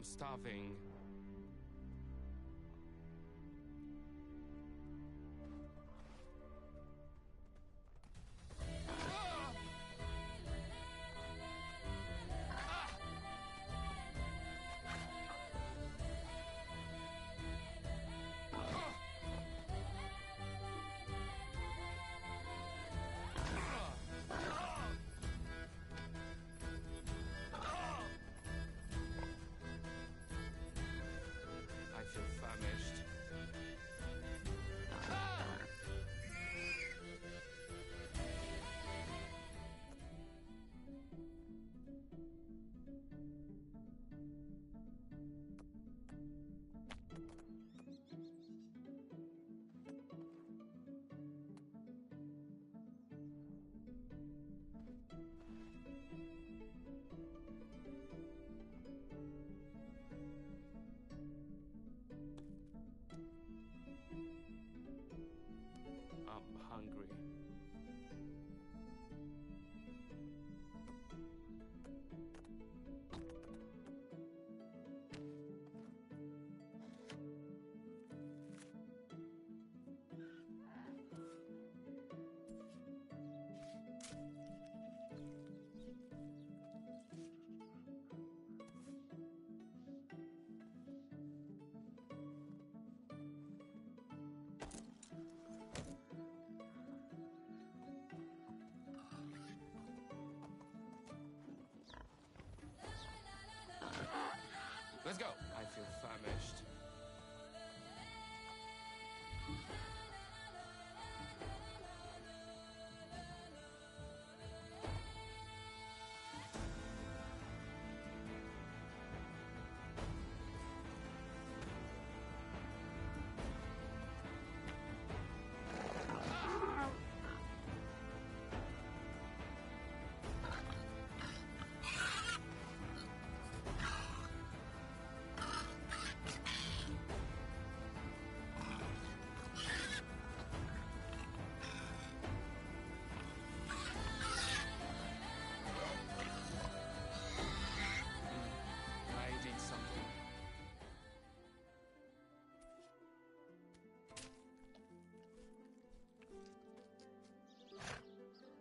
I'm starving. I feel famished. I'm hungry. Let's go! I feel famished. I did something.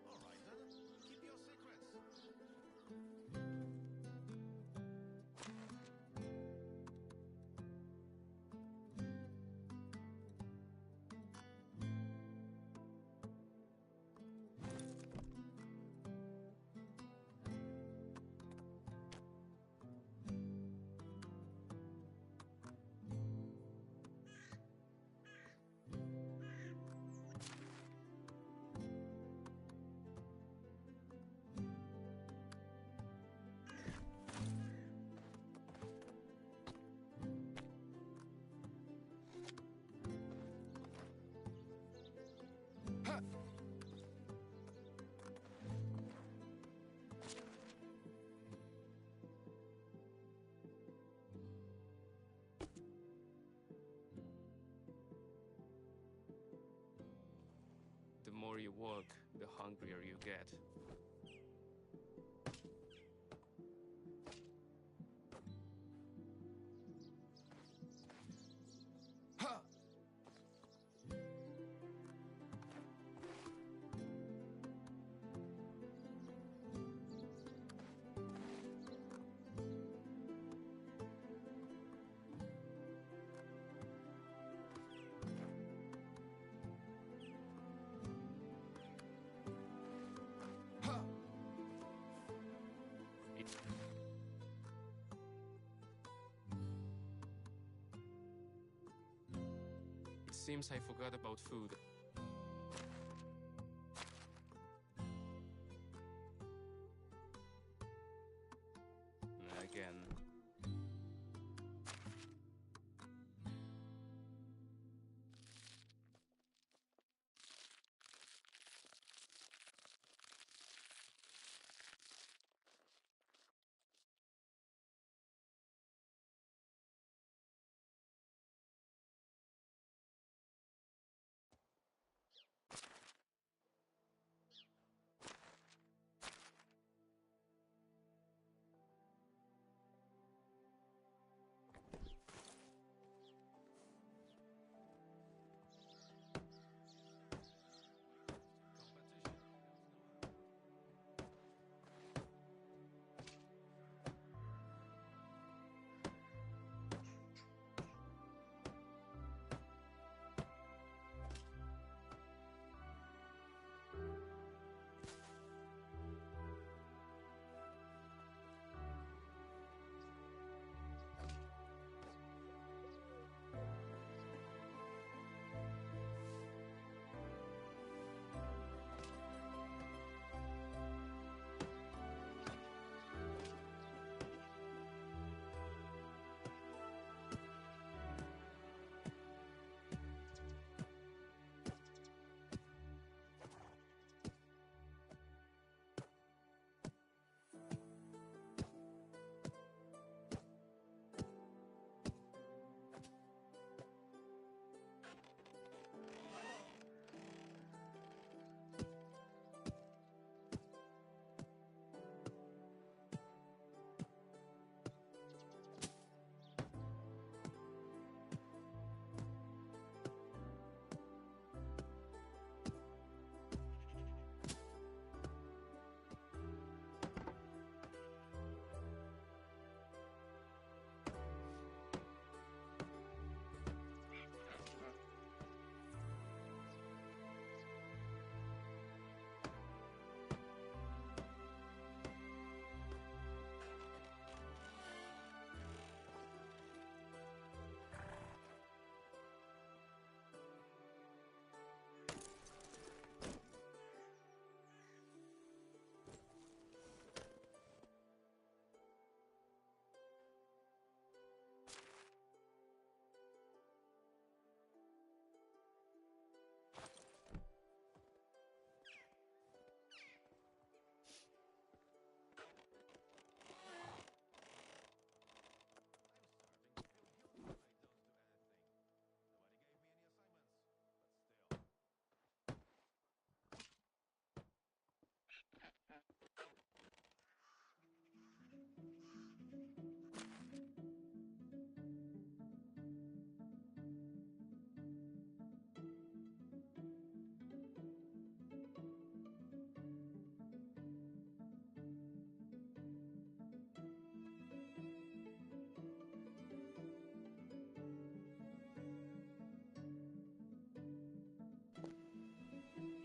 All right, then. Keep your secrets. The more you walk, the hungrier you get. Ha! Ha! It seems I forgot about food. Again.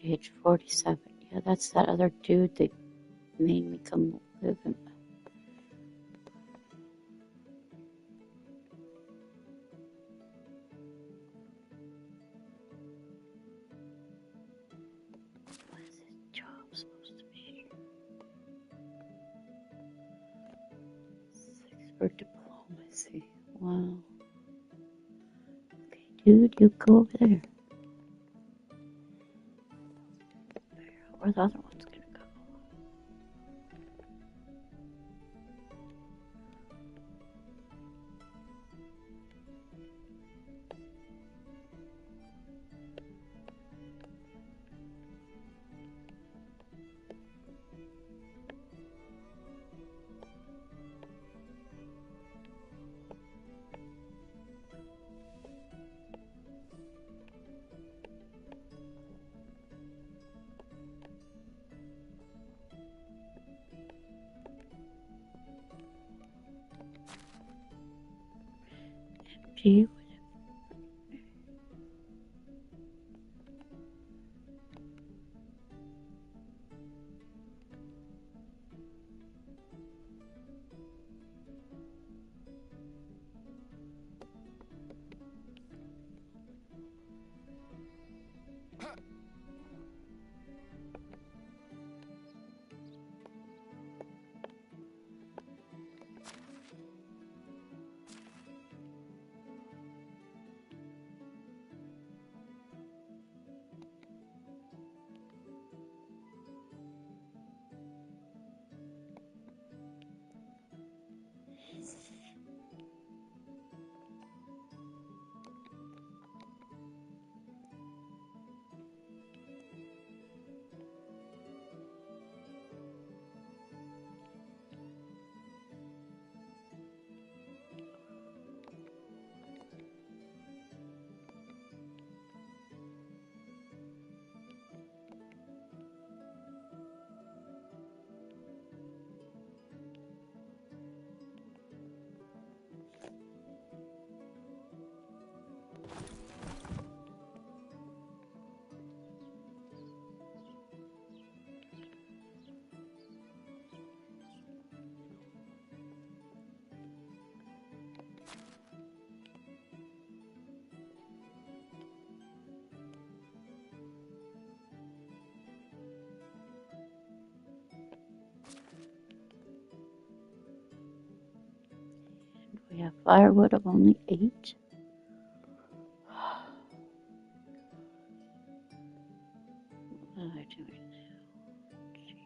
Age 47. Yeah, that's that other dude that made me come live in. What is his job supposed to be? 6 for diplomacy. Wow. Okay, dude, you go over there. Where the other one's gonna go? Empty. We have firewood of only 8. What am I doing now? Jeez.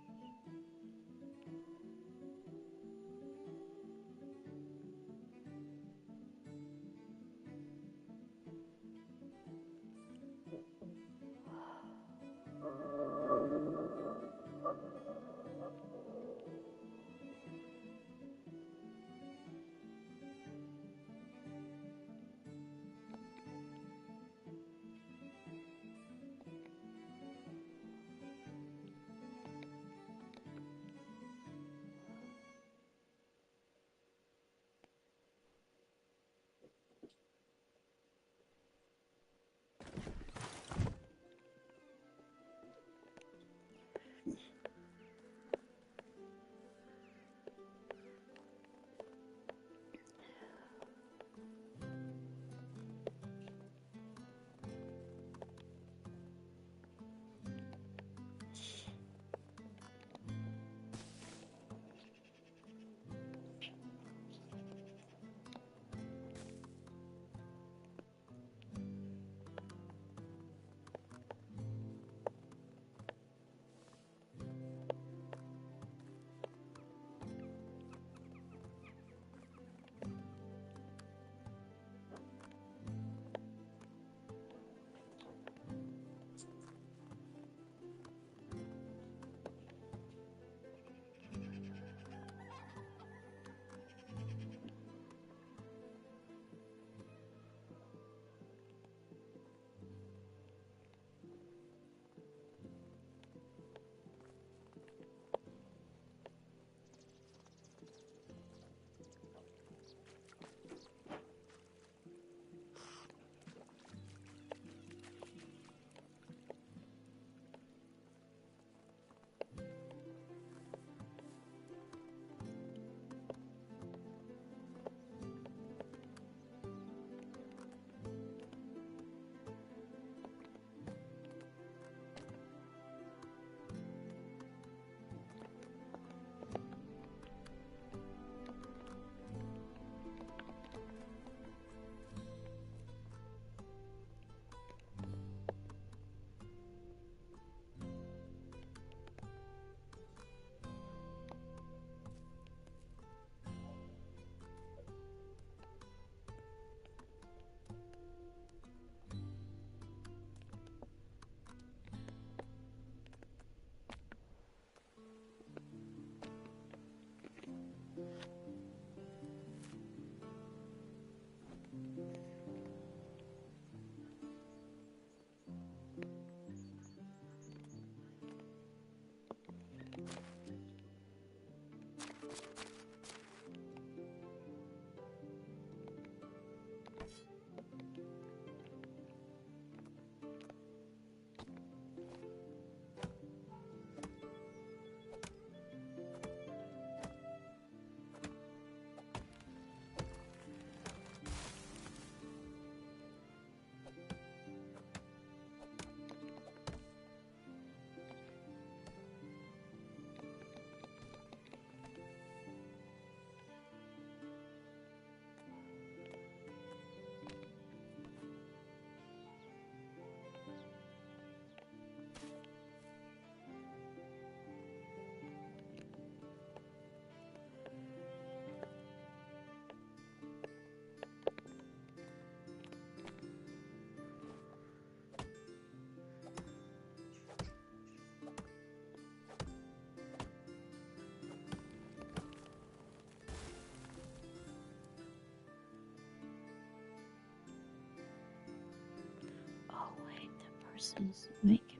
resources. Make it.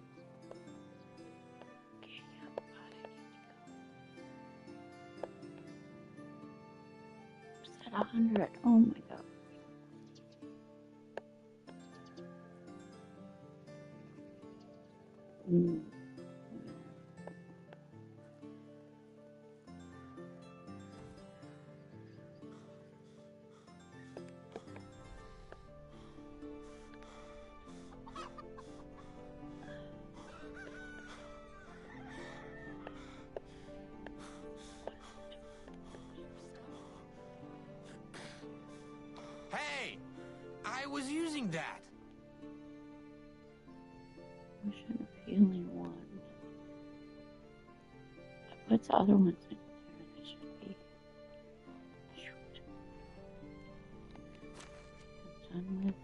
Okay, yeah, but I need to go. Was that 100? Oh my god. Mm. Hey! I was using that! I should have healing one. I put the other ones in there. They should be. Shoot. I'm done with.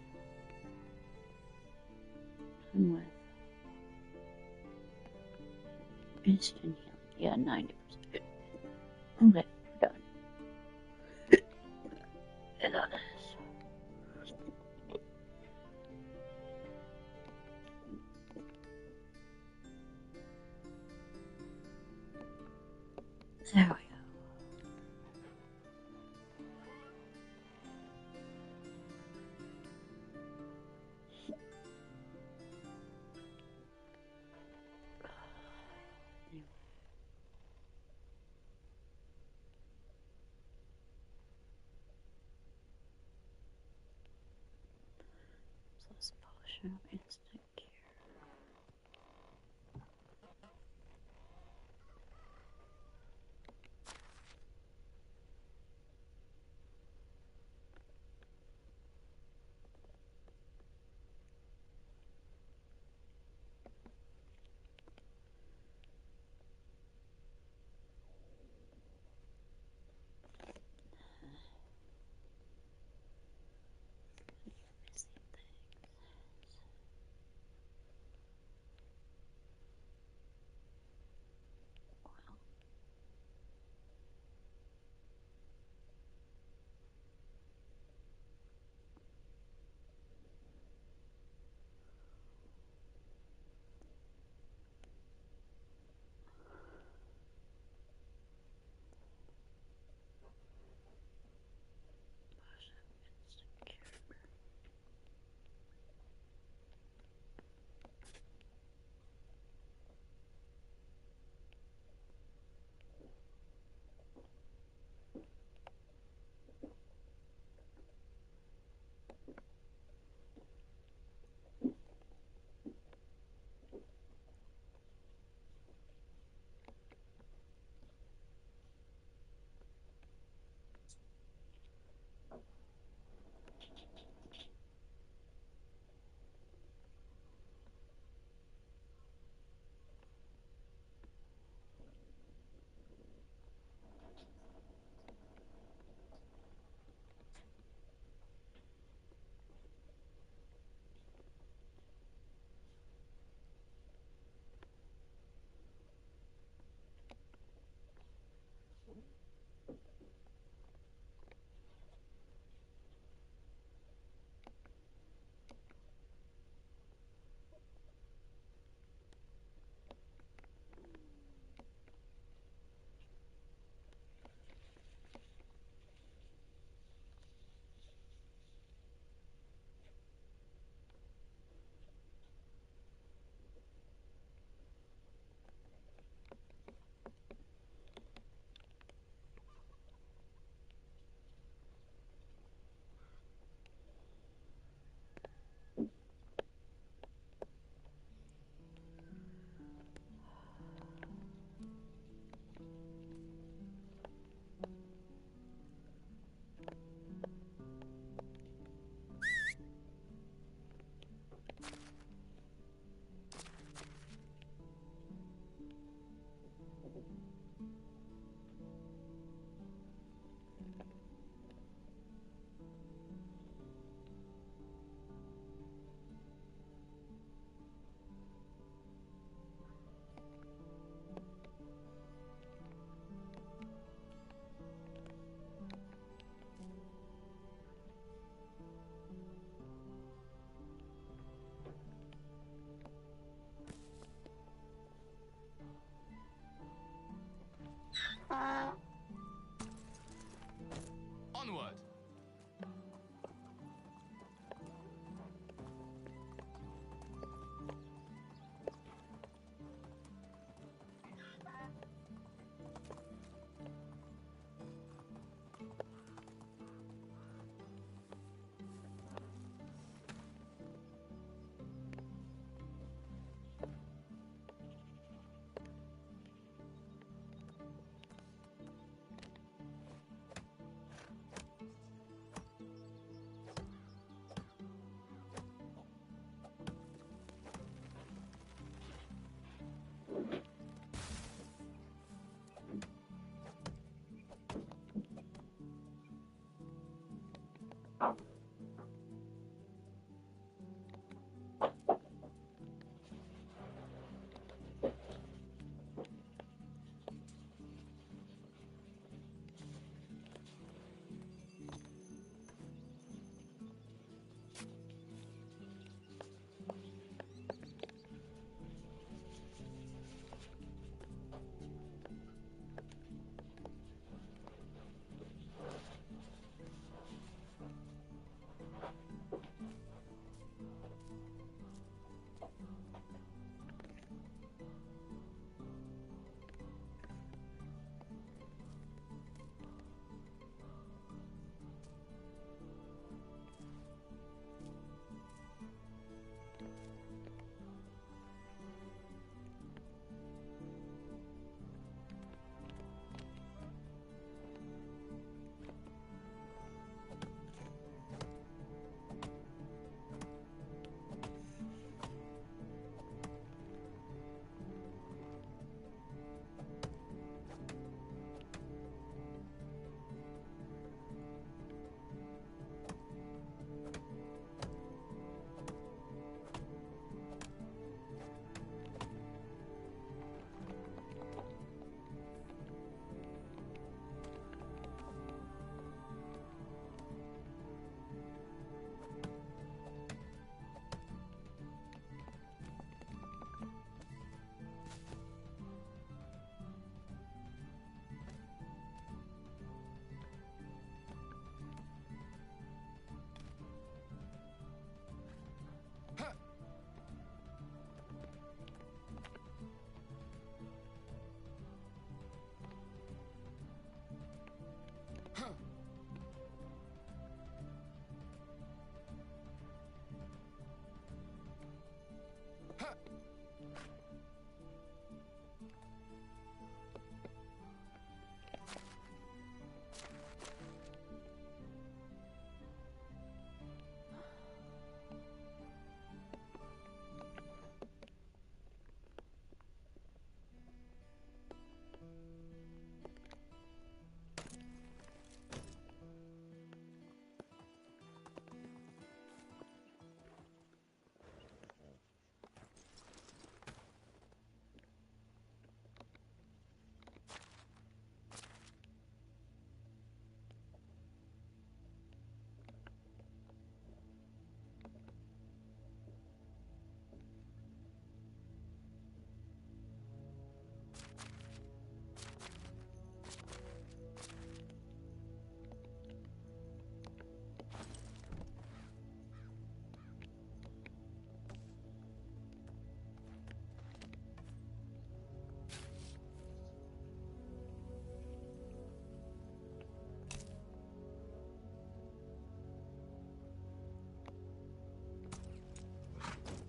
Done with. Instant healing. Yeah, 90%. Okay, we're done. Get on this. There we go. Plus potion of instant cure. Missing things.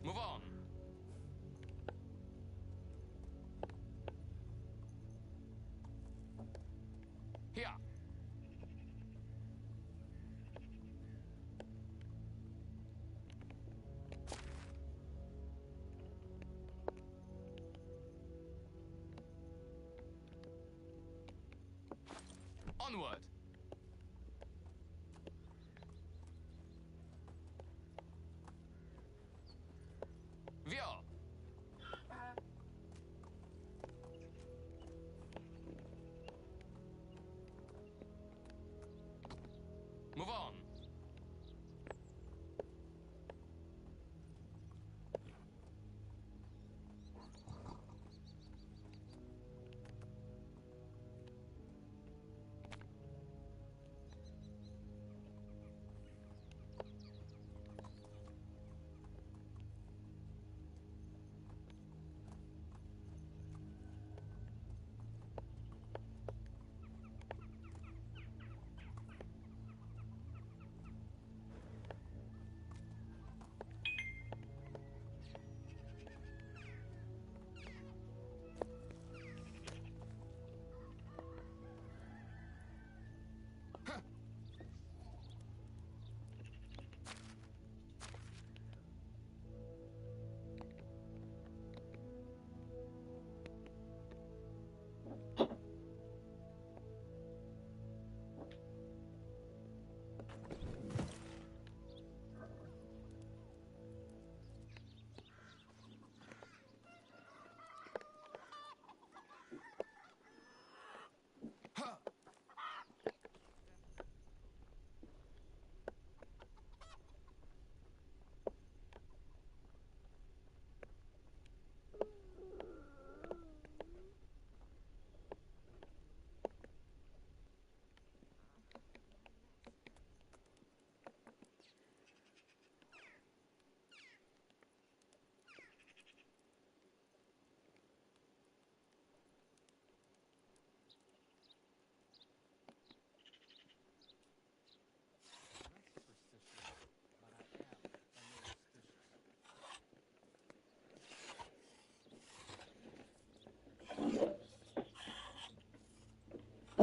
Move on. Here. Onward. Wir. Move on.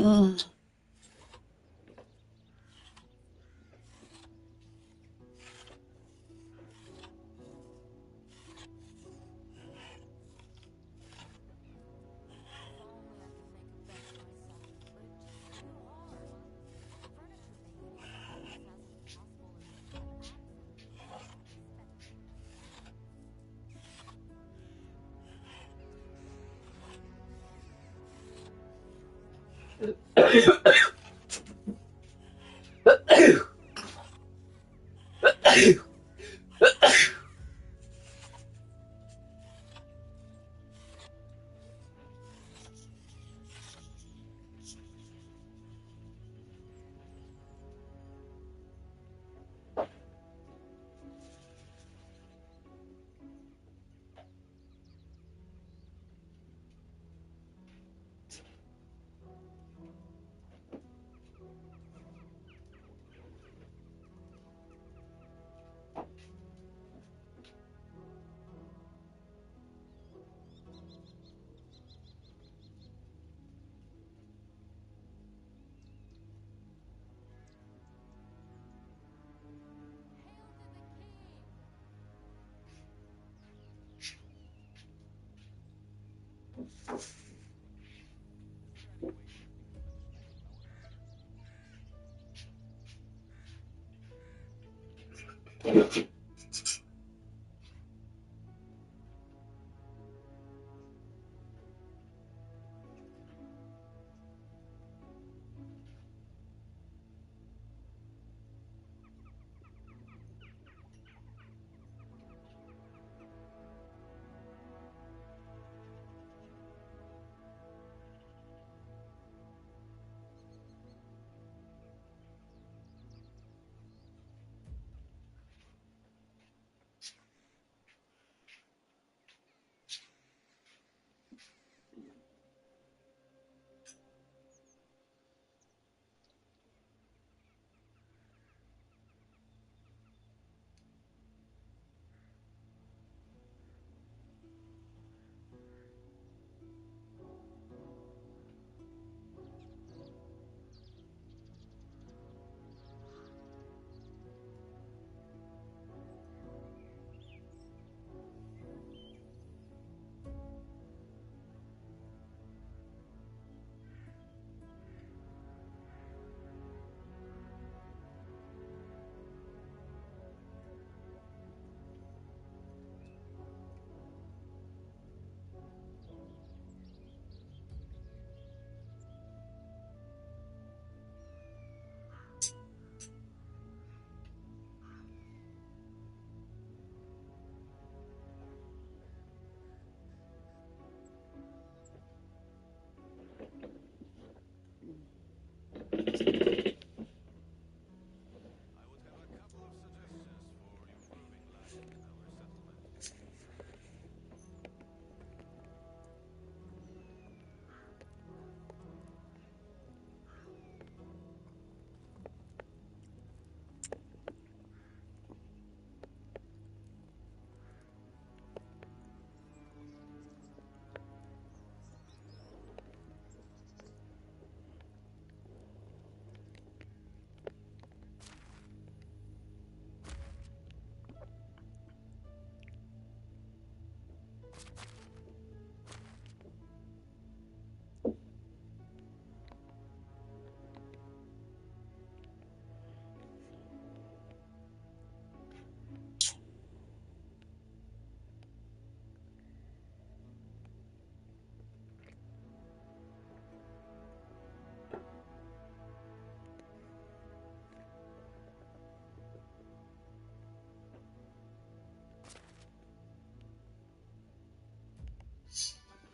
Ugh.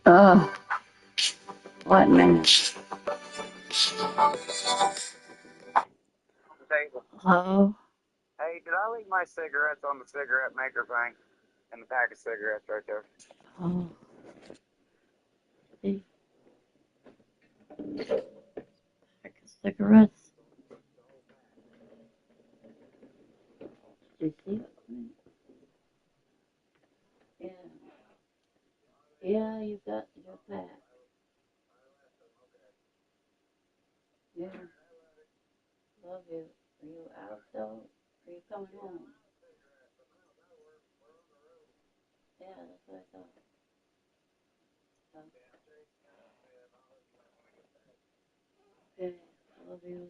Oh, what man? Hello? Hey, did I leave my cigarettes on the cigarette maker thing? And the pack of cigarettes right there. Oh, see? Pack of cigarettes. Did you see it? Yeah. Yeah, you got your pack. Yeah. Love you. Are you out though? Are you coming home? Yeah, that's what I thought. Okay. Love you.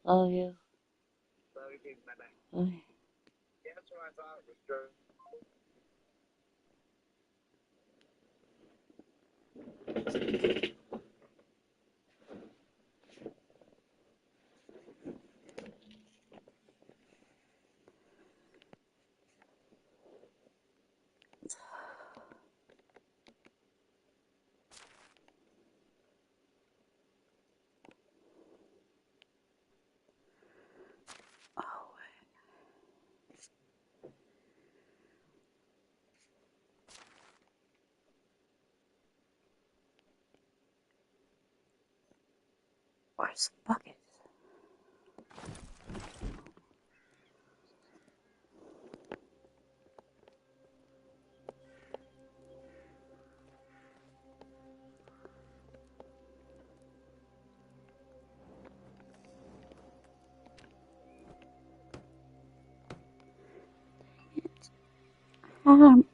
Love you. Love you too. Bye bye. Bye. Yeah, that's what I thought was true. Oh, where's the bucket? Um,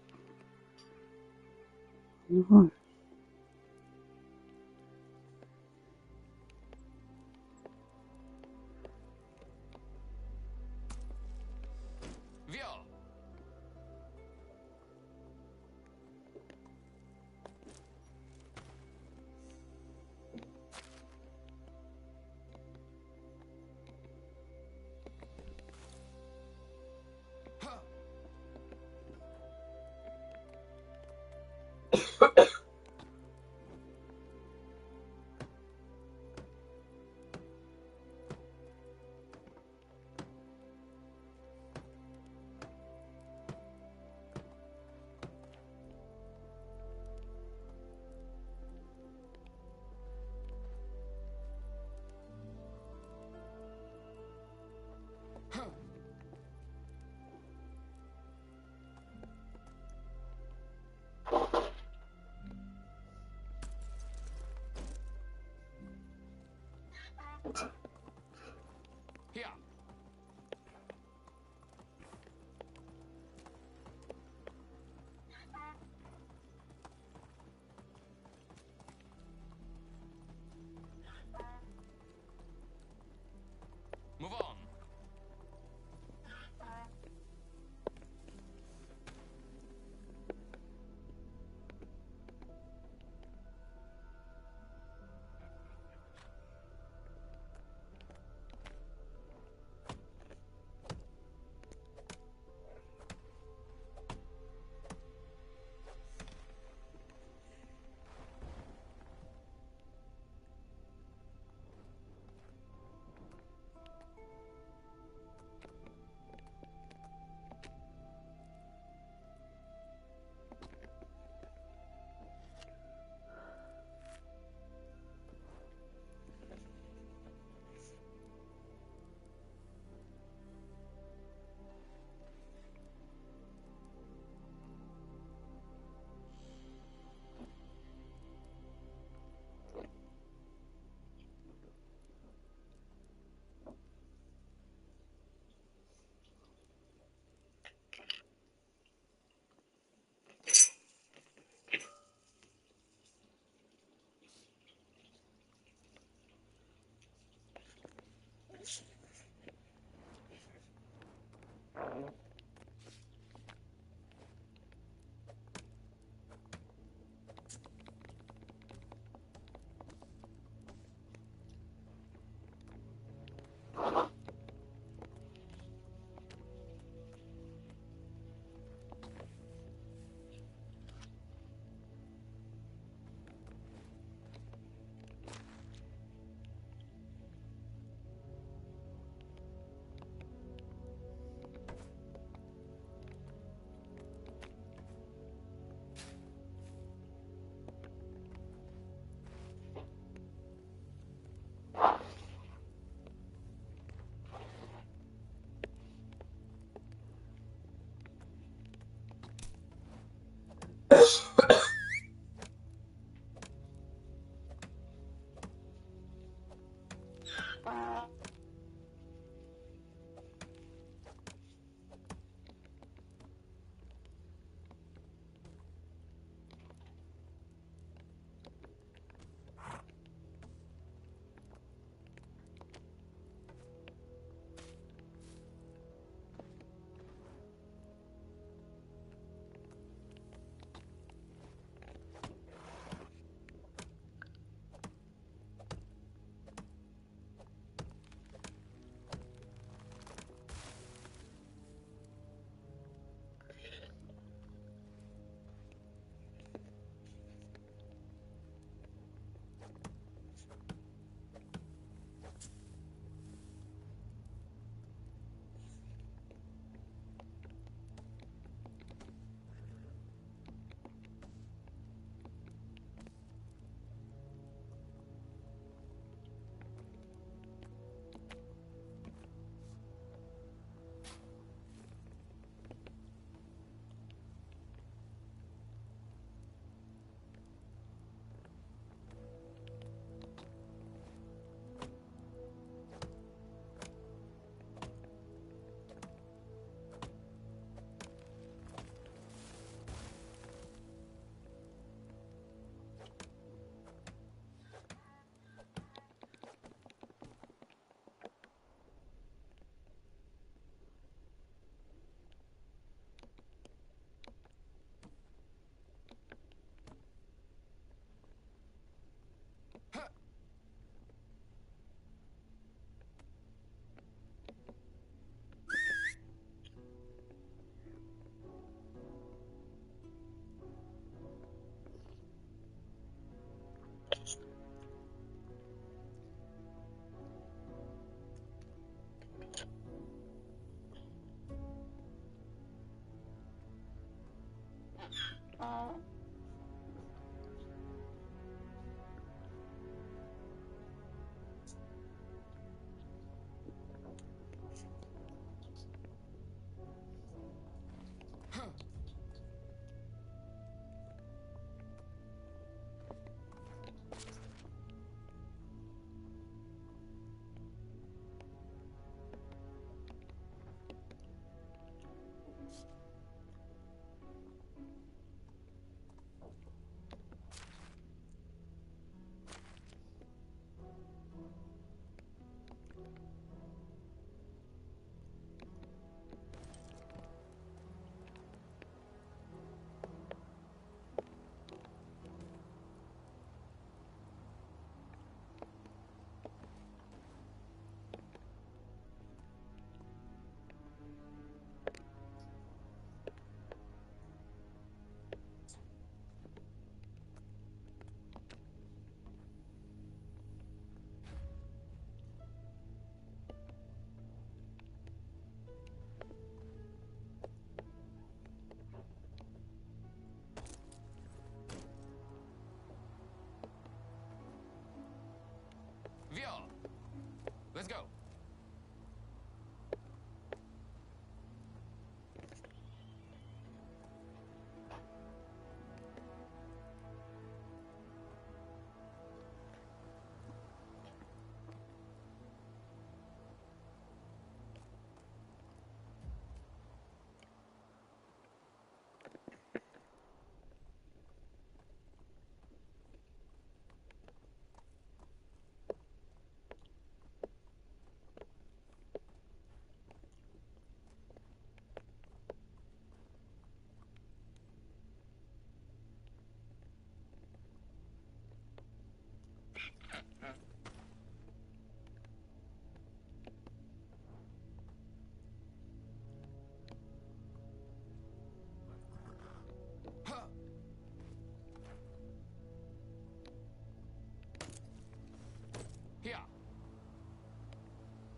no. Vio!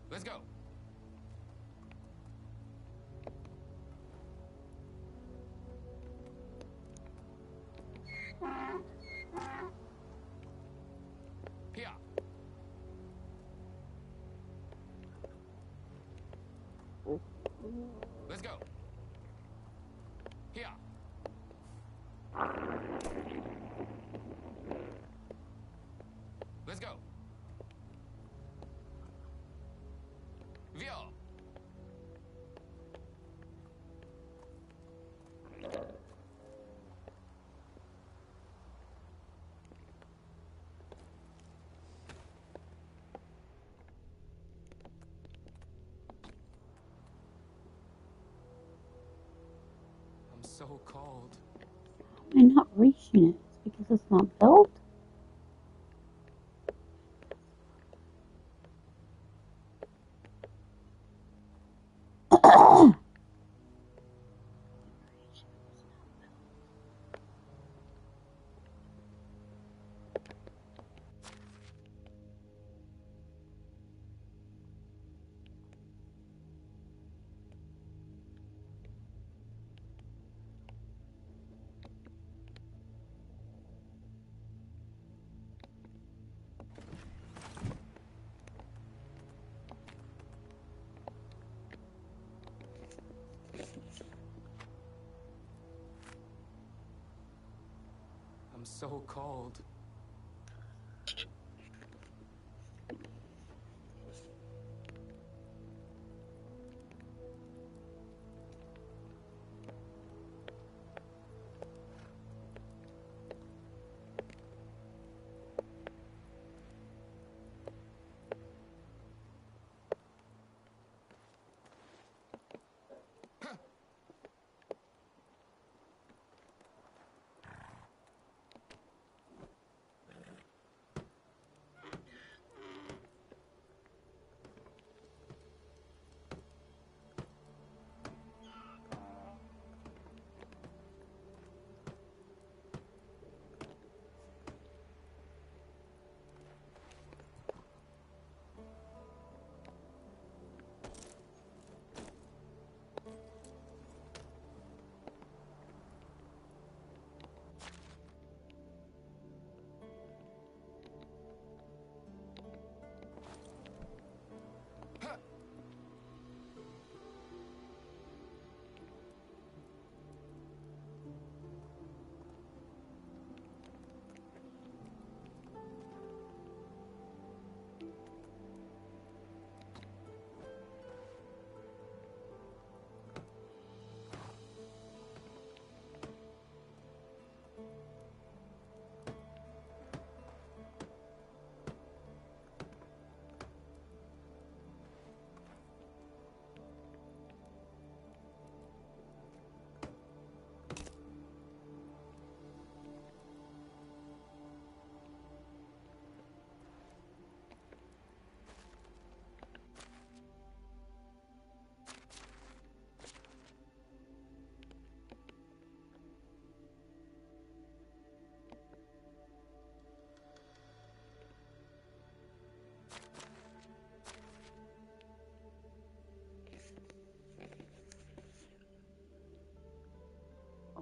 Let's go. Here. Let's go. Here. Let's go. Vio. I'm so cold. Why am I not reaching it? It's because it's not built? I'm so cold.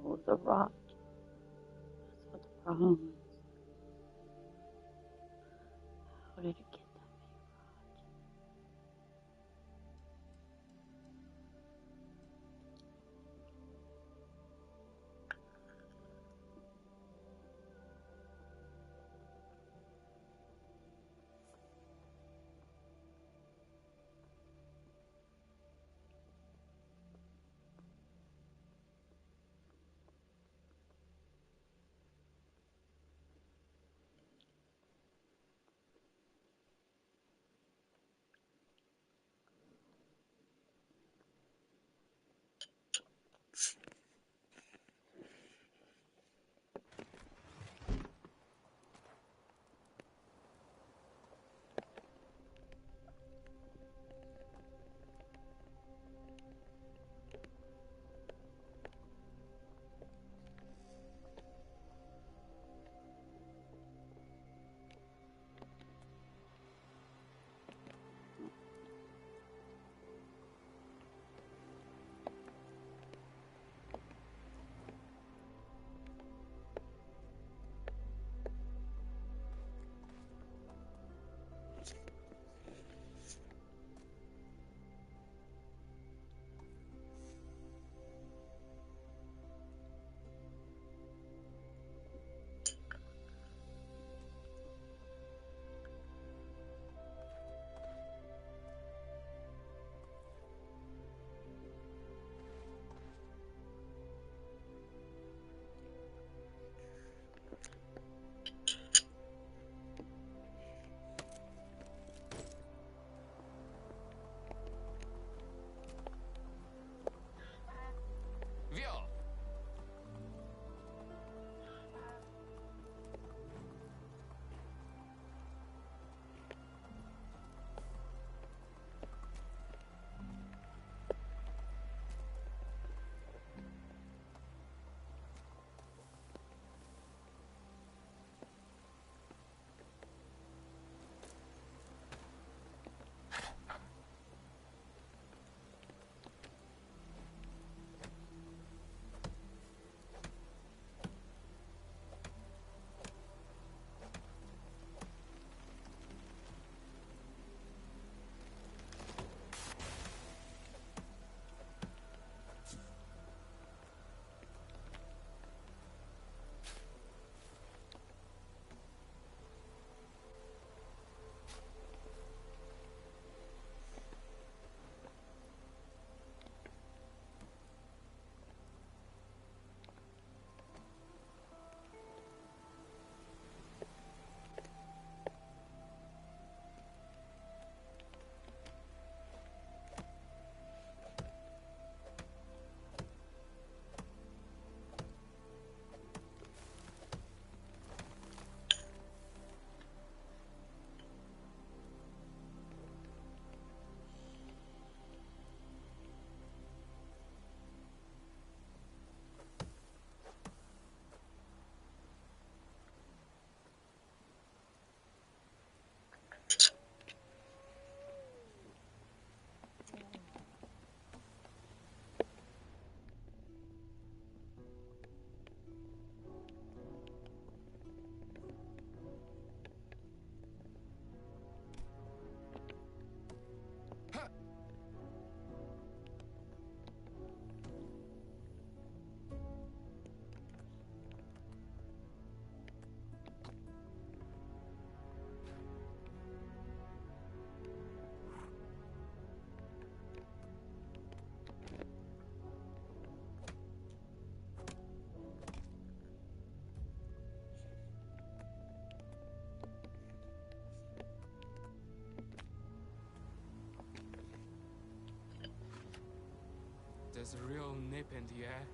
Oh, the rot. That's what the problem is. How did it get that many rot? There's a real nip in the air.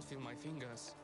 don't feel my fingers.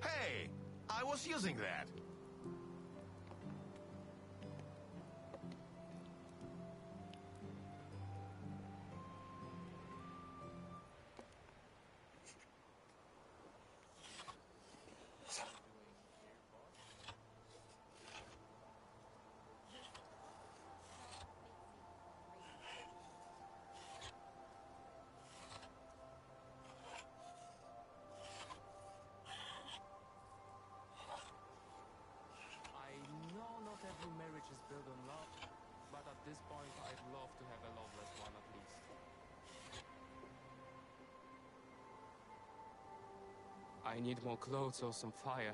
Hey, I was using that. I need more clothes or some fire.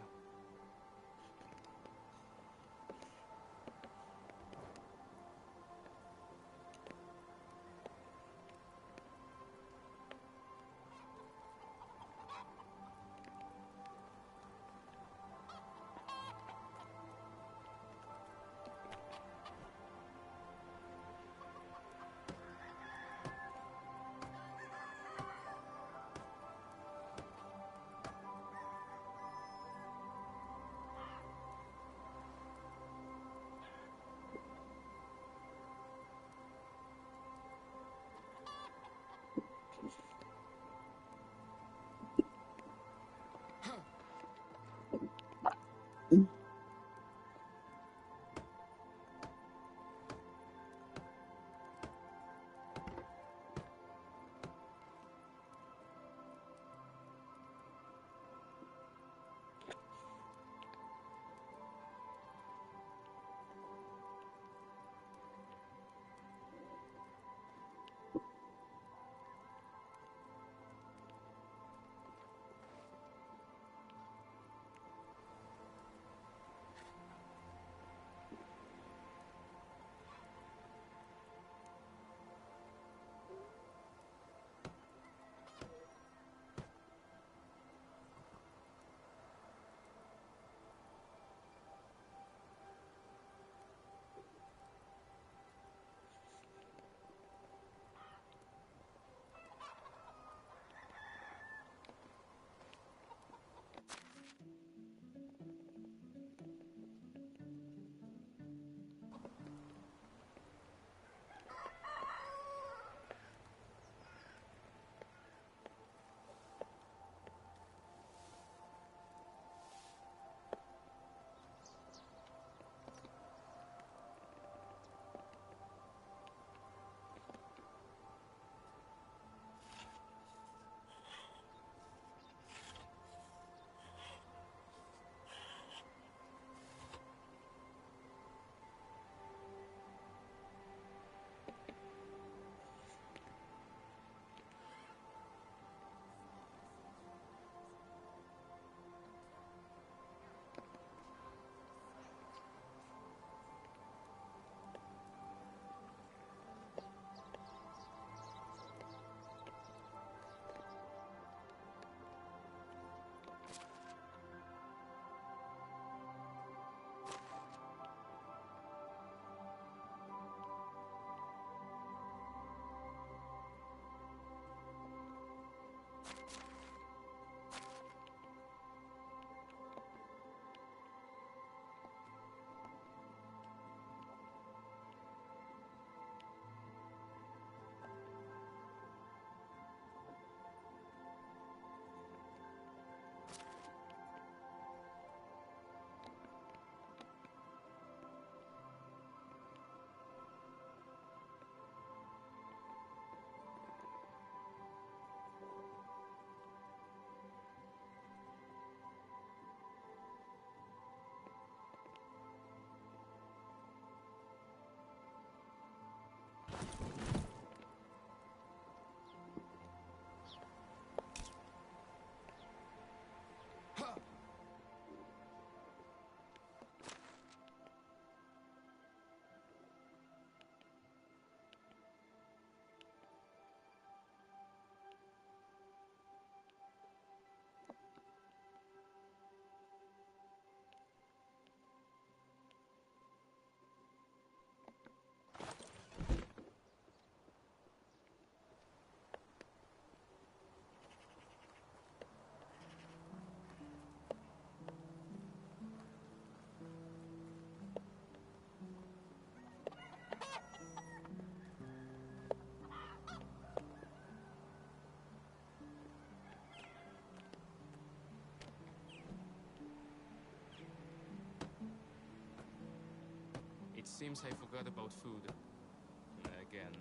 It seems I forgot about food. Again.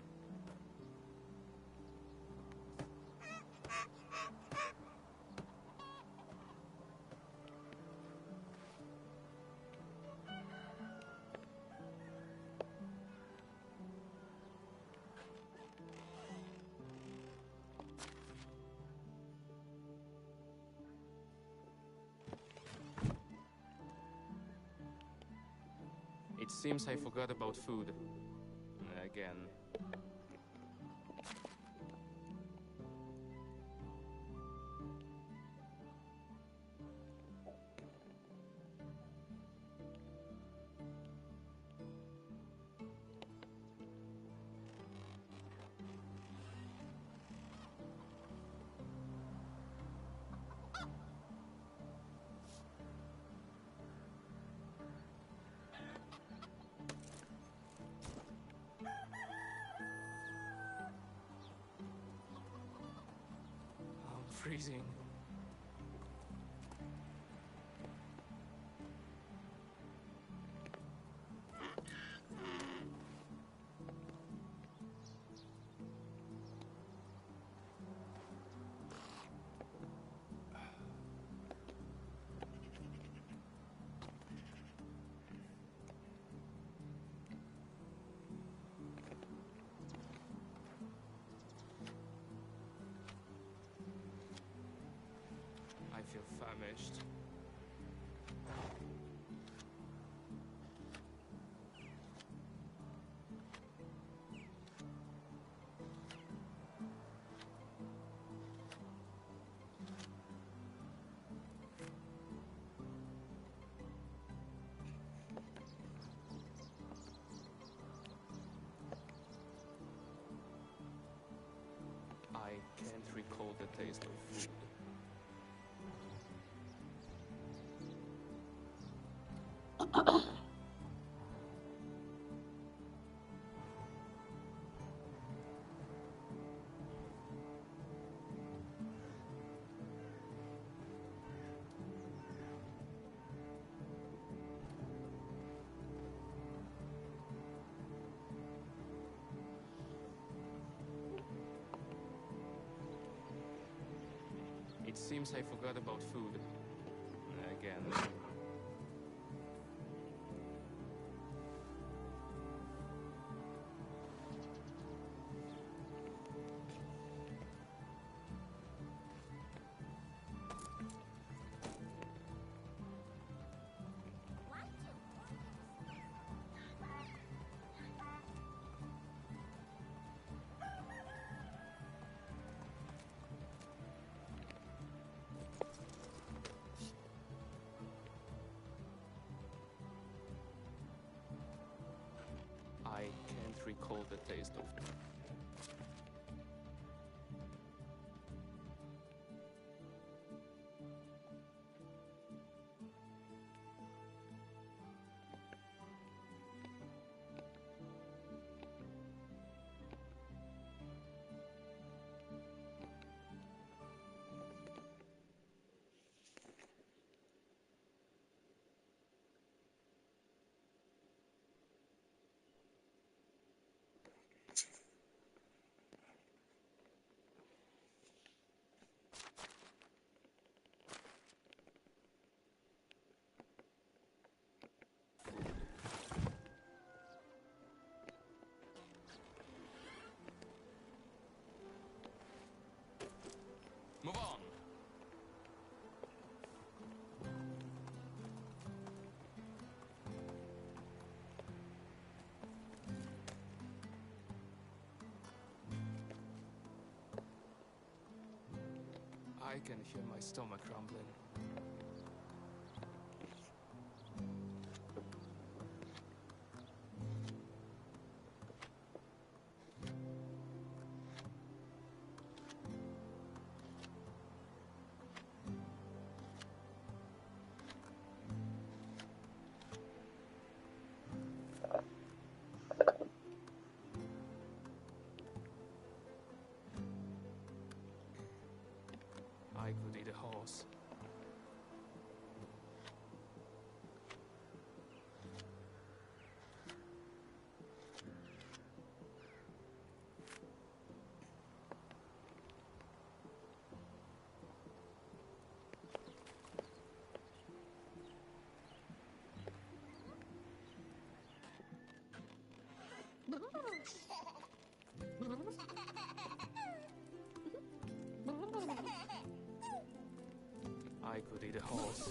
seems I forgot about food. Again. I'm freezing. I feel famished. I can't recall the taste of food. It seems I forgot about food. Again. I can't recall the taste of food. Move on! I can hear my stomach rumbling. I could eat a horse. I could eat a horse.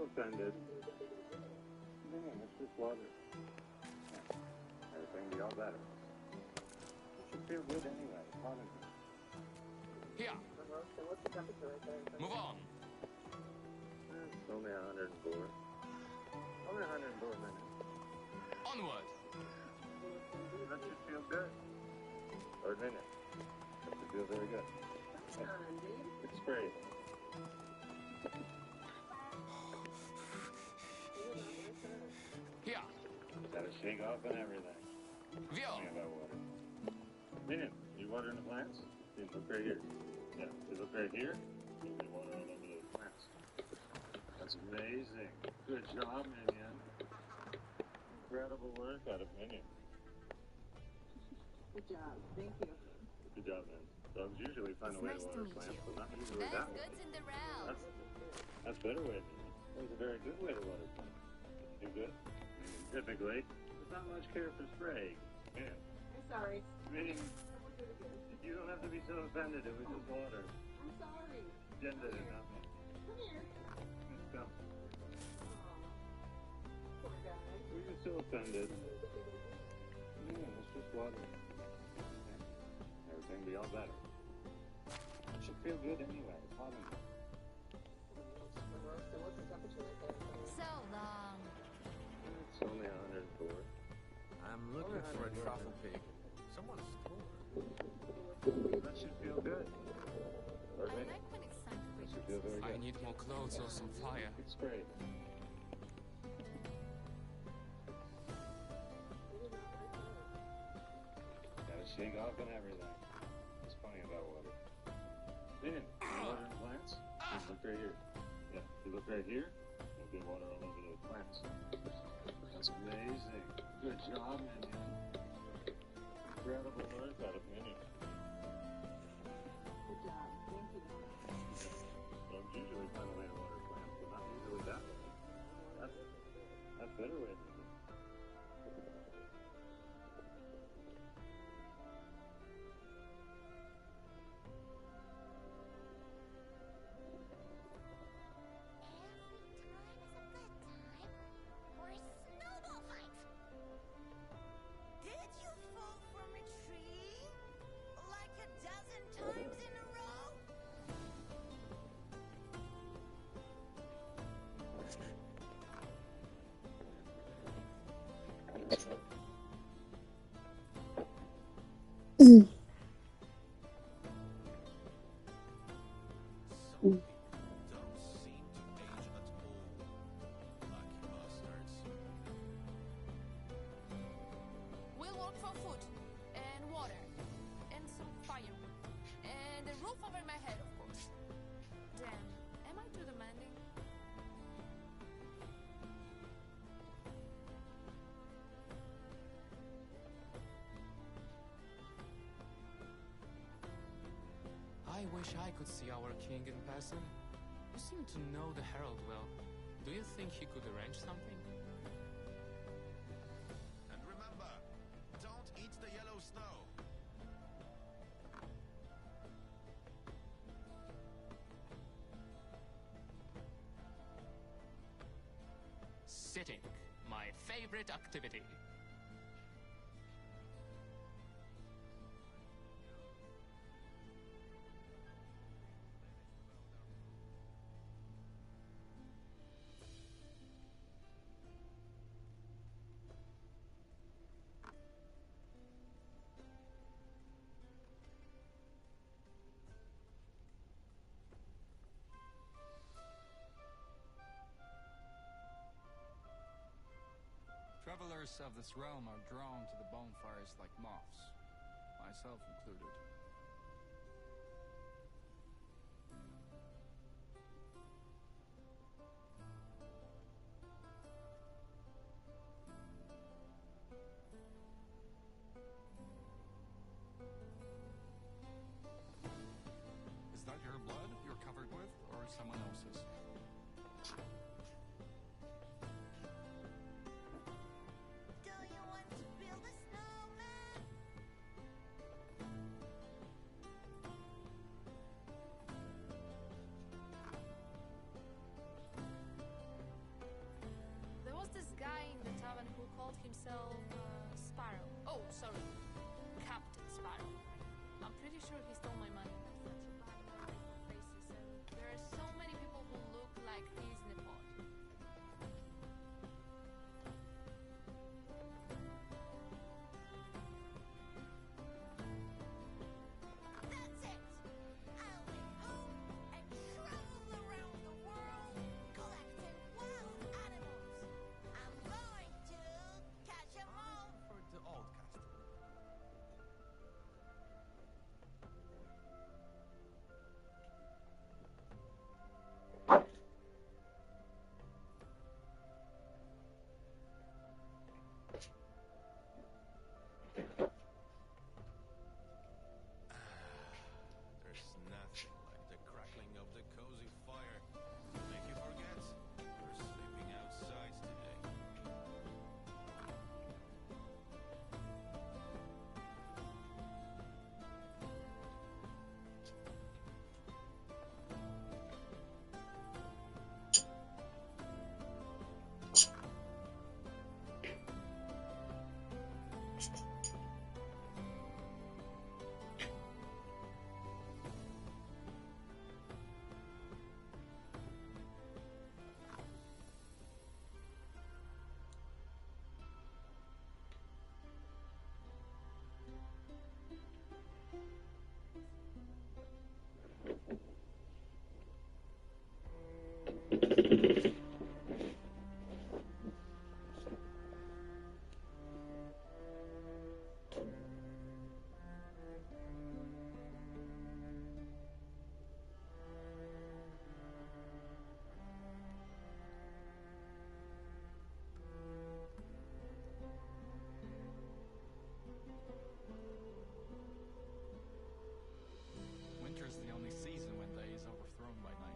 offended. Man, it's just water. Yeah. Everything will be all better. You should feel good anyway. It's hot in here. Here. Move on. It's only 104. Only 104 minutes. Onward. That should feel good. Or a minute. That should feel very good. It's great. Here. Gotta shake off and everything. Vio. Tell me about water. Minion, you watering the plants? You look right here. Yeah, you look right here. You'll be water all over those plants. That's amazing. Good job, Minion. Incredible work out of Minion. Good job. Thank you. Good job, man. Dogs usually find a way to water plants, but not usually that way. That's better way. That was a very good way to water plants. You do good? Typically, there's not much care for spray. Yeah. I'm sorry. Meaning, you don't have to be so offended. It was just water. I'm sorry. Jen did it, not me. Come here. Let's go. Poor guy. Were you so offended? Yeah, it's just water. Yeah. Everything will be all better. It should feel good anyway. It's hot in here. So what's the temperature like there? So long. It's only 104. I'm looking for a truffle pig. Someone stole That should feel good. Or I maybe like when it's time to it reach should feel very I good. need more clothes or some fire. It's great. Gotta shake off and everything. It's funny about water. Man, water and plants? Just look right here. Yeah, you look right here, you'll get water all over those plants. That's amazing. Good job, Minion. Incredible work out of Minion. Good job. Thank you. Dogs usually find a way to water plants, but not usually that way. That's better way to do it. Did you fall from a tree? Like a dozen times in a row? Don't seem to age at all. Lucky bastards. We'll work for food and water and some firewood and a roof over my head, of course. Damn, am I too demanding? I wish I could see our king in person. You seem to know the Herald well. Do you think he could arrange something? And remember, don't eat the yellow snow. Sitting, my favorite activity. Travelers of this realm are drawn to the bonfires like moths, myself included. Is that your blood you're covered with, or someone else's? Do you want to build a snowman? himself Sparrow. Oh, sorry, Captain Sparrow. I'm pretty sure he stole my money. Such a bad memory for faces, and there are so many people who look like these in the pod. That's it! I'll leave home and travel around the world collecting wild animals. I'm going to catch 'em all. For the old castle. There's nothing like the crackling of the cozy fire. Make you forget you're sleeping outside today. Winter's the only season when day is overthrown by night.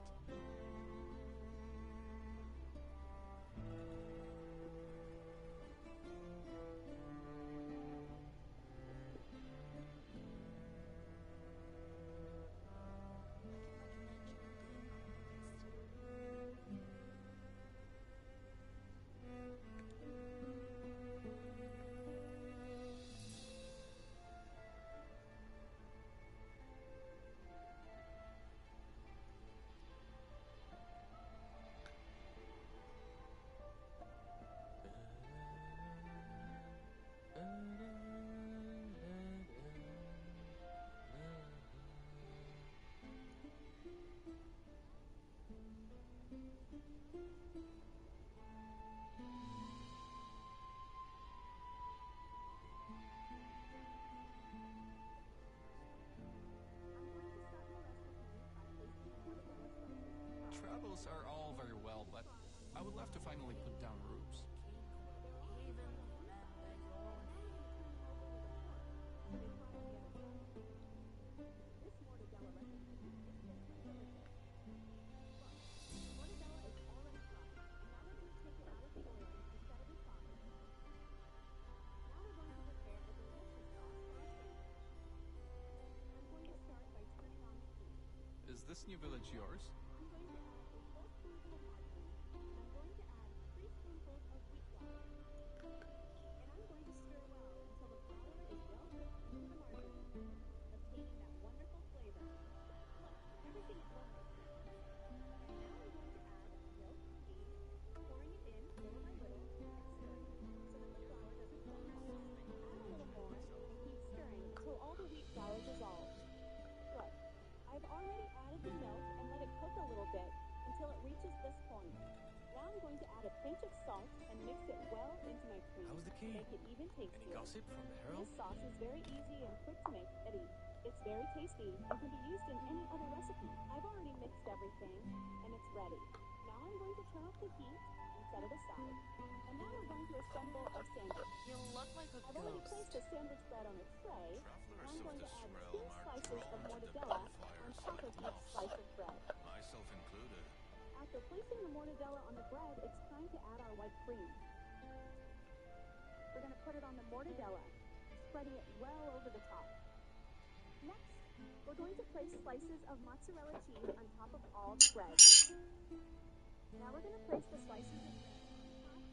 Travels are all very well, but I would love to finally put down roots. Is this new village yours? I've already added the milk and let it cook a little bit until it reaches this point. Now I'm going to add a pinch of salt and mix it well into my cream. How's the king? Make it even tastier. Any gossip from the herald? This sauce is very easy and quick to make, Eddie. It's very tasty and can be used in any other recipe. I've already mixed everything and it's ready. Now I'm going to turn off the heat and set it aside. And now we're going to assemble our sandwich. You look like a I've already ghost. placed the sandwich bread on a tray. Travelers I'm of going to this add realm 2 are slices of drawn to the mortadella on bonfires top of like each moths, slice of bread. myself included. After placing the mortadella on the bread, it's time to add our white cream. We're going to put it on the mortadella, spreading it well over the top. Next, we're going to place slices of mozzarella cheese on top of all the bread. Now we're going to place the slices of bread on top.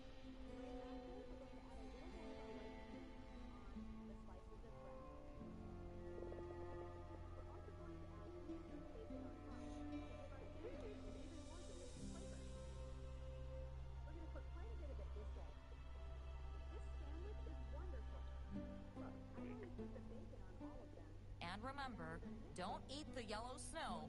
Right after, we're going to add a little more And remember, don't eat the yellow snow.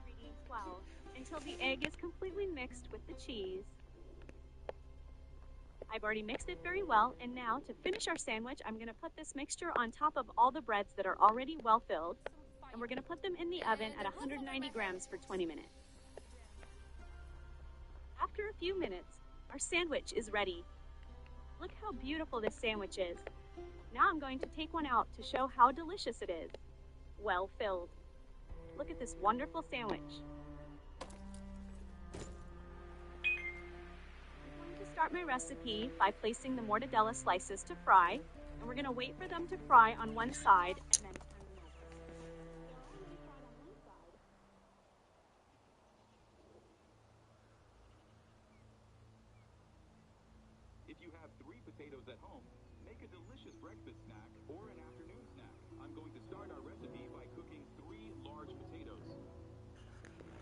Ingredient 12 until the egg is completely mixed with the cheese. I've already mixed it very well, and now to finish our sandwich, I'm going to put this mixture on top of all the breads that are already well filled, and we're going to put them in the oven at 190 grams for 20 minutes. After a few minutes, our sandwich is ready. Look how beautiful this sandwich is. Now I'm going to take one out to show how delicious it is. Well filled. Look at this wonderful sandwich. I'm going to start my recipe by placing the mortadella slices to fry, and we're going to wait for them to fry on one side and then turn them over. They're already fried on one side. If you have 3 potatoes at home, make a delicious breakfast snack or an afternoon snack. I'm going to start our recipe by cooking 3 large potatoes.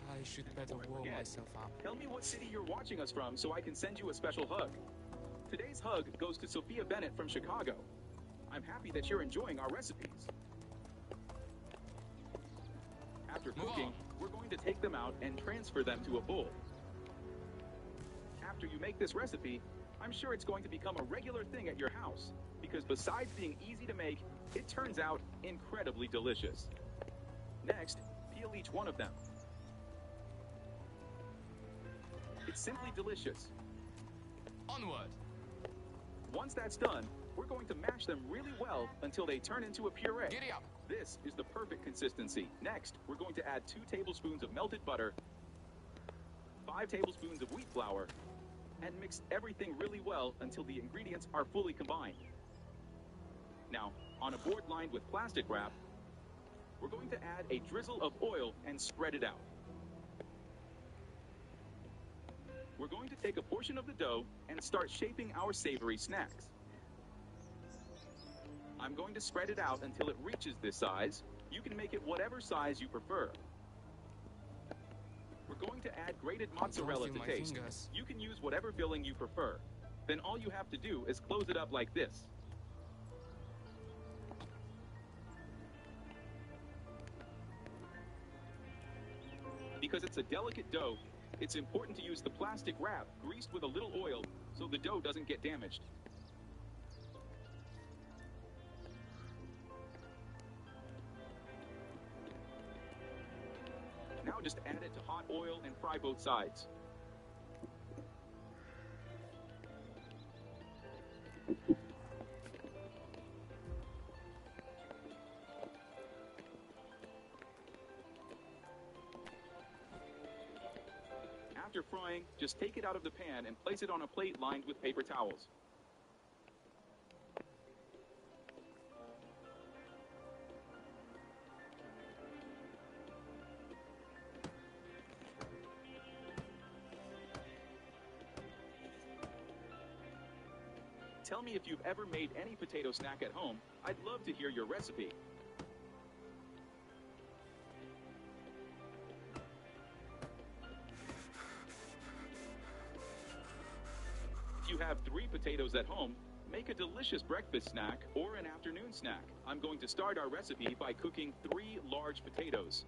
I should better warm myself up. Tell me what city you're watching us from so I can send you a special hug. Today's hug goes to Sophia Bennett from Chicago. I'm happy that you're enjoying our recipes. After cooking, we're going to take them out and transfer them to a bowl. After you make this recipe, I'm sure it's going to become a regular thing at your house, because besides being easy to make, it turns out incredibly delicious. Next, peel each one of them. It's simply delicious. Onward! Once that's done, we're going to mash them really well until they turn into a puree. Giddy up! This is the perfect consistency. Next, we're going to add 2 tablespoons of melted butter, 5 tablespoons of wheat flour, and mix everything really well until the ingredients are fully combined. Now, on a board lined with plastic wrap, we're going to add a drizzle of oil and spread it out. We're going to take a portion of the dough and start shaping our savory snacks. I'm going to spread it out until it reaches this size. You can make it whatever size you prefer. We're going to add grated mozzarella to taste. Fingers. You can use whatever filling you prefer. Then all you have to do is close it up like this. Because it's a delicate dough, it's important to use the plastic wrap greased with a little oil so the dough doesn't get damaged. Now just add it to hot oil and fry both sides. After frying, just take it out of the pan and place it on a plate lined with paper towels. Tell me if you've ever made any potato snack at home. I'd love to hear your recipe. If you have 3 potatoes at home, make a delicious breakfast snack or an afternoon snack. I'm going to start our recipe by cooking 3 large potatoes.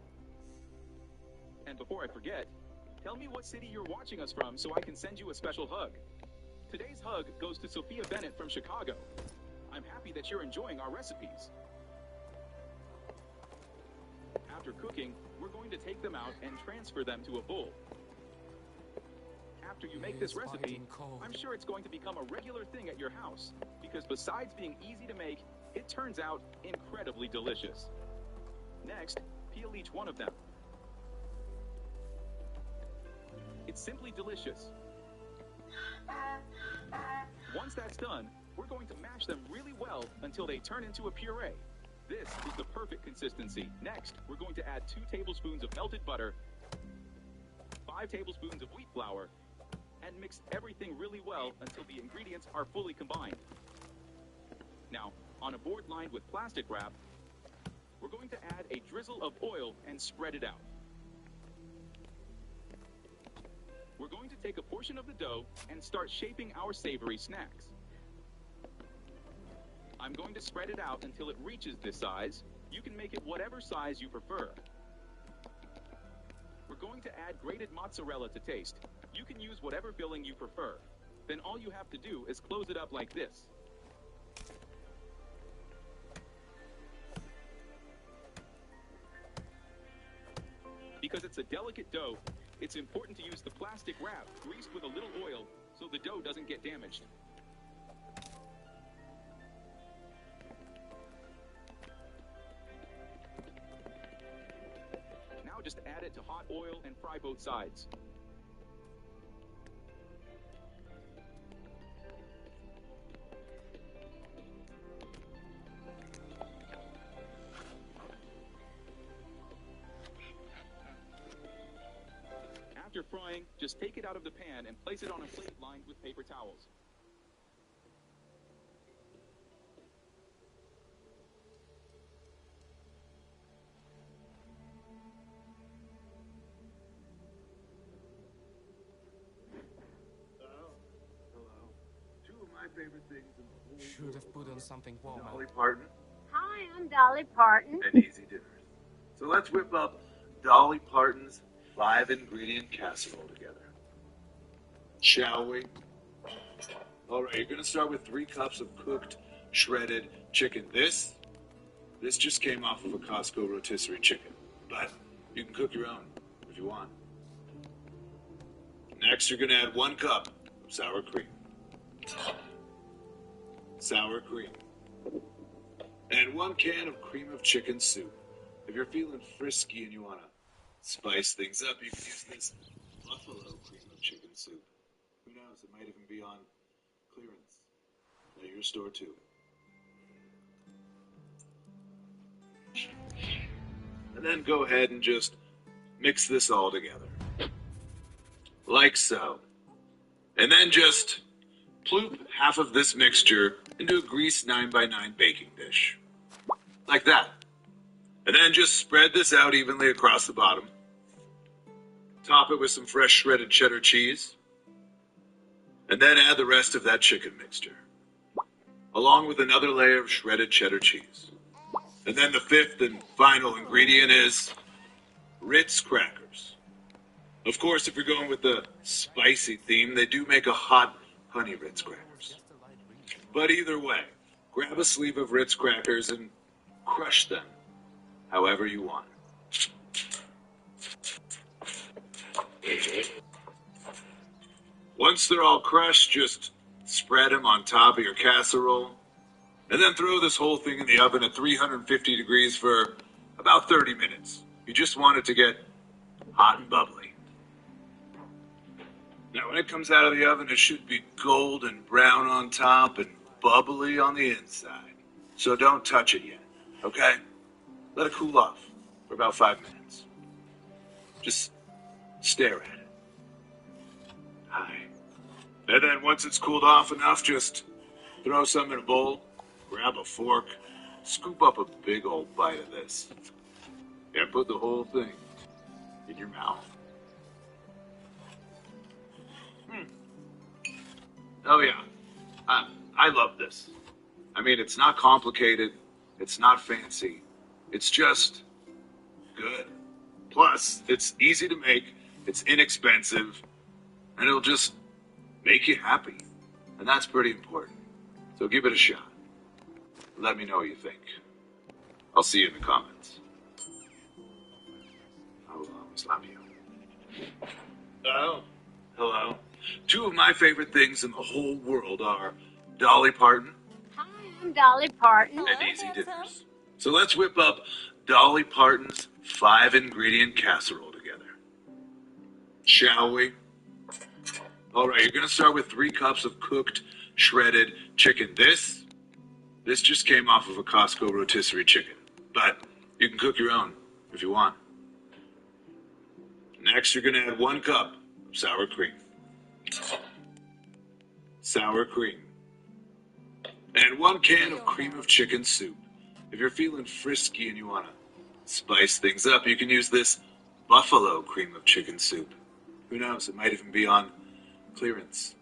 And before I forget, tell me what city you're watching us from so I can send you a special hug. Today's hug goes to Sophia Bennett from Chicago. I'm happy that you're enjoying our recipes. After cooking, we're going to take them out and transfer them to a bowl. After you make this recipe, I'm sure it's going to become a regular thing at your house, because besides being easy to make, it turns out incredibly delicious. Next, peel each one of them. It's simply delicious. Once that's done, we're going to mash them really well until they turn into a puree. This is the perfect consistency. Next, we're going to add 2 tablespoons of melted butter, 5 tablespoons of wheat flour, and mix everything really well until the ingredients are fully combined. Now, on a board lined with plastic wrap, we're going to add a drizzle of oil and spread it out. we're going to take a portion of the dough and start shaping our savory snacks. I'm going to spread it out until it reaches this size. You can make it whatever size you prefer. We're going to add grated mozzarella to taste. You can use whatever filling you prefer. Then all you have to do is close it up like this. Because it's a delicate dough, it's important to use the plastic wrap greased with a little oil so the dough doesn't get damaged. Now just add it to hot oil and fry both sides. After frying, just take it out of the pan and place it on a plate lined with paper towels. Hello. Two of my favorite things in the whole Should have put on something warmer. Dolly Parton Hi, I'm Dolly Parton. and Easy Dinners. So let's whip up Dolly Parton's 5-ingredient casserole together. Shall we? All right, you're going to start with 3 cups of cooked, shredded chicken. This just came off of a Costco rotisserie chicken, but you can cook your own if you want. Next, you're going to add 1 cup of sour cream. Sour cream. And 1 can of cream of chicken soup. If you're feeling frisky and you want to spice things up, you can use this buffalo cream of chicken soup. Who knows, it might even be on clearance at your store too. And then go ahead and just mix this all together. Like so. And then just ploop half of this mixture into a greased 9x9 baking dish. Like that. And then just spread this out evenly across the bottom. Top it with some fresh shredded cheddar cheese. And then add the rest of that chicken mixture, along with another layer of shredded cheddar cheese. And then the 5th and final ingredient is Ritz crackers. Of course, if you're going with the spicy theme, they do make a hot honey Ritz crackers. But either way, grab a sleeve of Ritz crackers and crush them however you want. Once they're all crushed, just spread them on top of your casserole, and then throw this whole thing in the oven at 350 degrees for about 30 minutes. You just want it to get hot and bubbly. Now, when it comes out of the oven, it should be golden brown on top and bubbly on the inside. So don't touch it yet, okay? Let it cool off for about 5 minutes. Just stare at it. Hi. And then once it's cooled off enough, just throw some in a bowl, grab a fork, scoop up a big old bite of this, and put the whole thing in your mouth. Oh yeah, I love this. I mean, it's not complicated, it's not fancy, it's just good. Plus, it's easy to make, it's inexpensive, and it'll just make you happy. And that's pretty important. So give it a shot. Let me know what you think. I'll see you in the comments. I will always love you. Oh, hello. Two of my favorite things in the whole world are Dolly Parton Hi, I'm Dolly Parton. and Easy Dinners. So let's whip up Dolly Parton's 5-ingredient casserole together. Shall we? All right, you're going to start with 3 cups of cooked, shredded chicken. This just came off of a Costco rotisserie chicken, but you can cook your own if you want. Next, you're going to add 1 cup of sour cream. Sour cream. And 1 can of cream of chicken soup. If you're feeling frisky and you want to spice things up, you can use this buffalo cream of chicken soup. Who knows, it might even be on clearance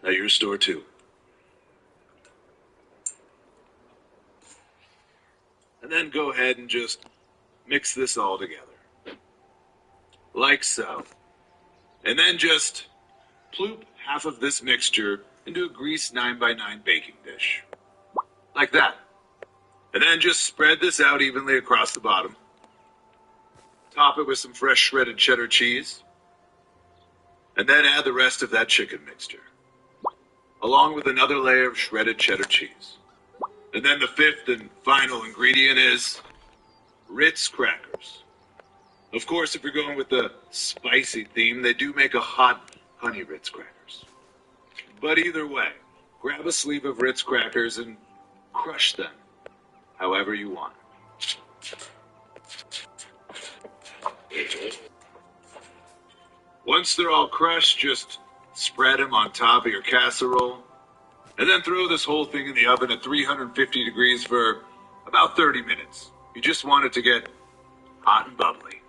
at your store too. And then go ahead and just mix this all together. Like so. And then just ploop half of this mixture into a greased 9x9 baking dish. Like that. And then just spread this out evenly across the bottom. Top it with some fresh shredded cheddar cheese. And then add the rest of that chicken mixture, along with another layer of shredded cheddar cheese. And then the fifth and final ingredient is Ritz crackers. Of course, if you're going with the spicy theme, they do make a hot honey Ritz crackers. But either way, grab a sleeve of Ritz crackers and crush them however you want. Once they're all crushed, just spread them on top of your casserole, and then throw this whole thing in the oven at 350 degrees for about 30 minutes. You just want it to get hot and bubbly.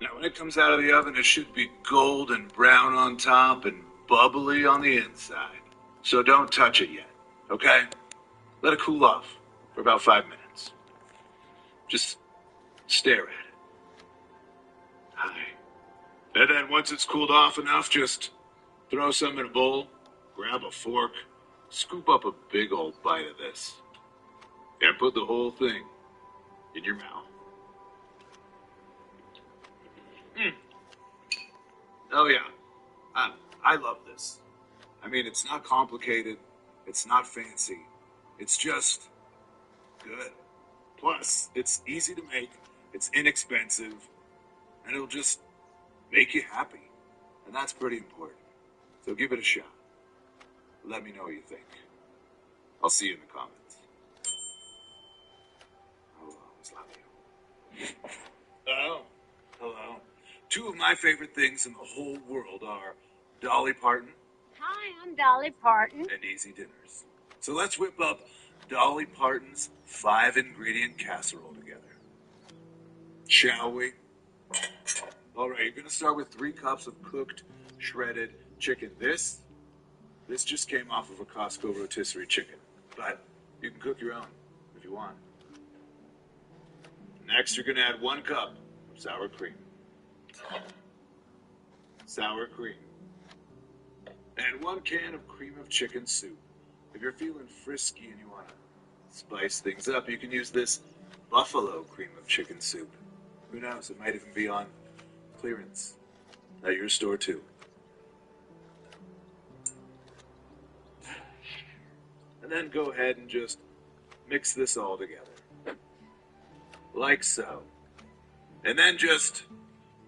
Now, when it comes out of the oven, it should be golden brown on top and bubbly on the inside. So don't touch it yet, okay? Let it cool off for about 5 minutes. Just stare at it. Hi. And then once it's cooled off enough, just throw some in a bowl, grab a fork, scoop up a big old bite of this, and put the whole thing in your mouth. Oh yeah, I love this. I mean, it's not complicated, it's not fancy, it's just good. Plus, it's easy to make, it's inexpensive, and it'll just make you happy. And that's pretty important. So give it a shot. Let me know what you think. I'll see you in the comments. I will always love you. Oh, hello. Two of my favorite things in the whole world are Dolly Parton Hi, I'm Dolly Parton. and easy dinners. So let's whip up Dolly Parton's 5-ingredient casserole together. Shall we? All right, you're going to start with 3 cups of cooked, shredded chicken. This just came off of a Costco rotisserie chicken, but you can cook your own if you want. Next, you're going to add 1 cup of sour cream. Sour cream. And 1 can of cream of chicken soup. If you're feeling frisky and you want to spice things up, you can use this buffalo cream of chicken soup. Who knows, it might even be on clearance at your store too. And then go ahead and just mix this all together. Like so. And then just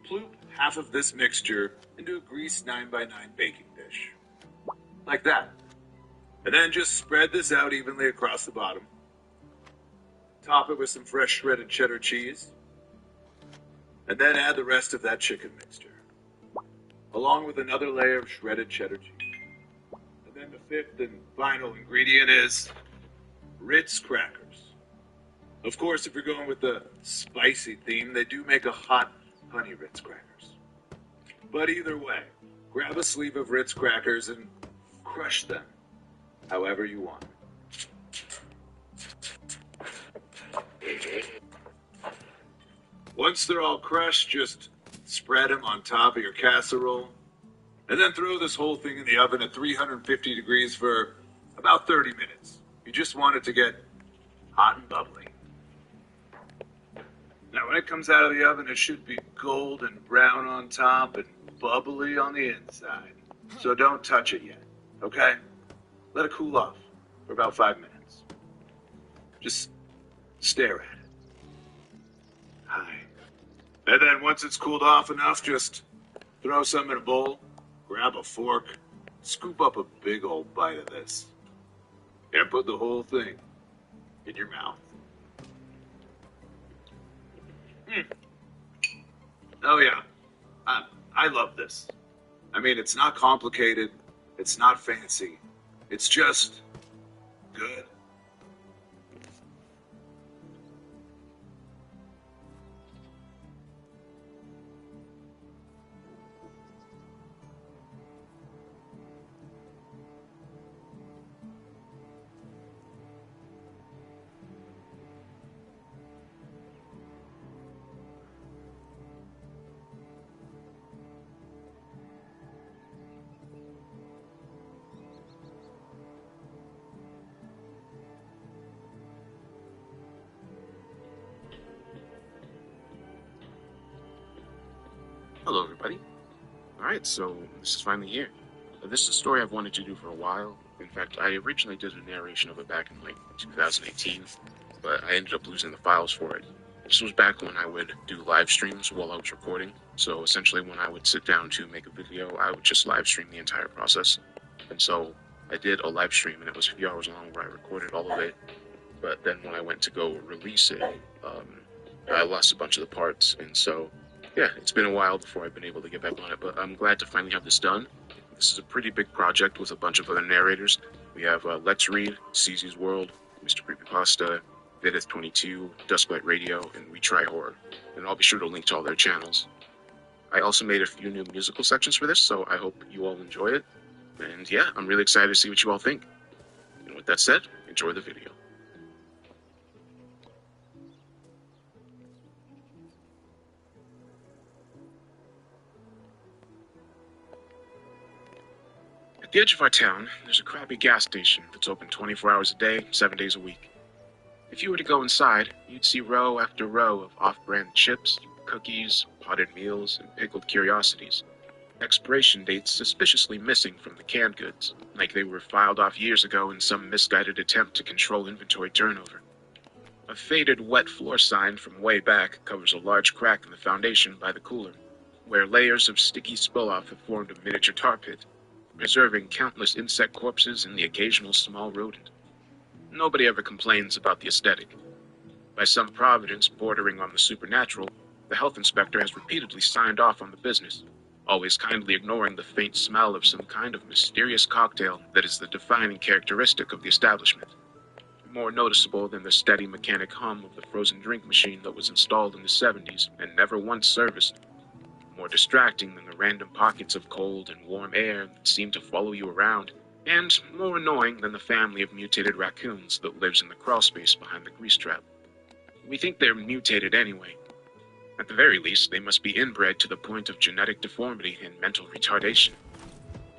ploop half of this mixture into a greased 9x9 baking dish. Like that. And then just spread this out evenly across the bottom. Top it with some fresh shredded cheddar cheese. And then add the rest of that chicken mixture, along with another layer of shredded cheddar cheese. And then the 5th and final ingredient is Ritz crackers. Of course, if you're going with the spicy theme, they do make a hot honey Ritz crackers. But either way, grab a sleeve of Ritz crackers and crush them however you want. Once they're all crushed, just spread them on top of your casserole, and then throw this whole thing in the oven at 350 degrees for about 30 minutes. You just want it to get hot and bubbly. Now, when it comes out of the oven, it should be golden brown on top and bubbly on the inside. So don't touch it yet, okay? Let it cool off for about 5 minutes. Just stare at it. Hi. And then once it's cooled off enough, just throw some in a bowl, grab a fork, scoop up a big old bite of this, and put the whole thing in your mouth. Oh yeah, I love this. I mean, it's not complicated, it's not fancy, it's just good. Hello, everybody. Alright, so this is finally here. This is a story I've wanted to do for a while. In fact, I originally did a narration of it back in like 2018, but I ended up losing the files for it. This was back when I would do live streams while I was recording. So essentially when I would sit down to make a video, I would just live stream the entire process. And so I did a live stream and it was a few hours long where I recorded all of it. But then when I went to go release it, I lost a bunch of the parts. And so, yeah, it's been a while before I've been able to get back on it, but I'm glad to finally have this done. This is a pretty big project with a bunch of other narrators. We have Let's Read, CZ's World, Mr. Creepypasta, Vidith22, Dusklight Radio, and We Try Horror. And I'll be sure to link to all their channels. I also made a few new musical sections for this, so I hope you all enjoy it. And yeah, I'm really excited to see what you all think. And with that said, enjoy the video. At the edge of our town, there's a crappy gas station that's open 24 hours a day, 7 days a week. If you were to go inside, you'd see row after row of off-brand chips, cookies, potted meals, and pickled curiosities. Expiration dates suspiciously missing from the canned goods, like they were filed off years ago in some misguided attempt to control inventory turnover. A faded wet floor sign from way back covers a large crack in the foundation by the cooler, where layers of sticky spill-off have formed a miniature tar pit, preserving countless insect corpses and the occasional small rodent. Nobody ever complains about the aesthetic. By some providence bordering on the supernatural, the health inspector has repeatedly signed off on the business, always kindly ignoring the faint smell of some kind of mysterious cocktail that is the defining characteristic of the establishment. More noticeable than the steady mechanic hum of the frozen drink machine that was installed in the 70s and never once serviced. More distracting than the random pockets of cold and warm air that seem to follow you around, and more annoying than the family of mutated raccoons that lives in the crawl space behind the grease trap. We think they're mutated anyway. At the very least, they must be inbred to the point of genetic deformity and mental retardation.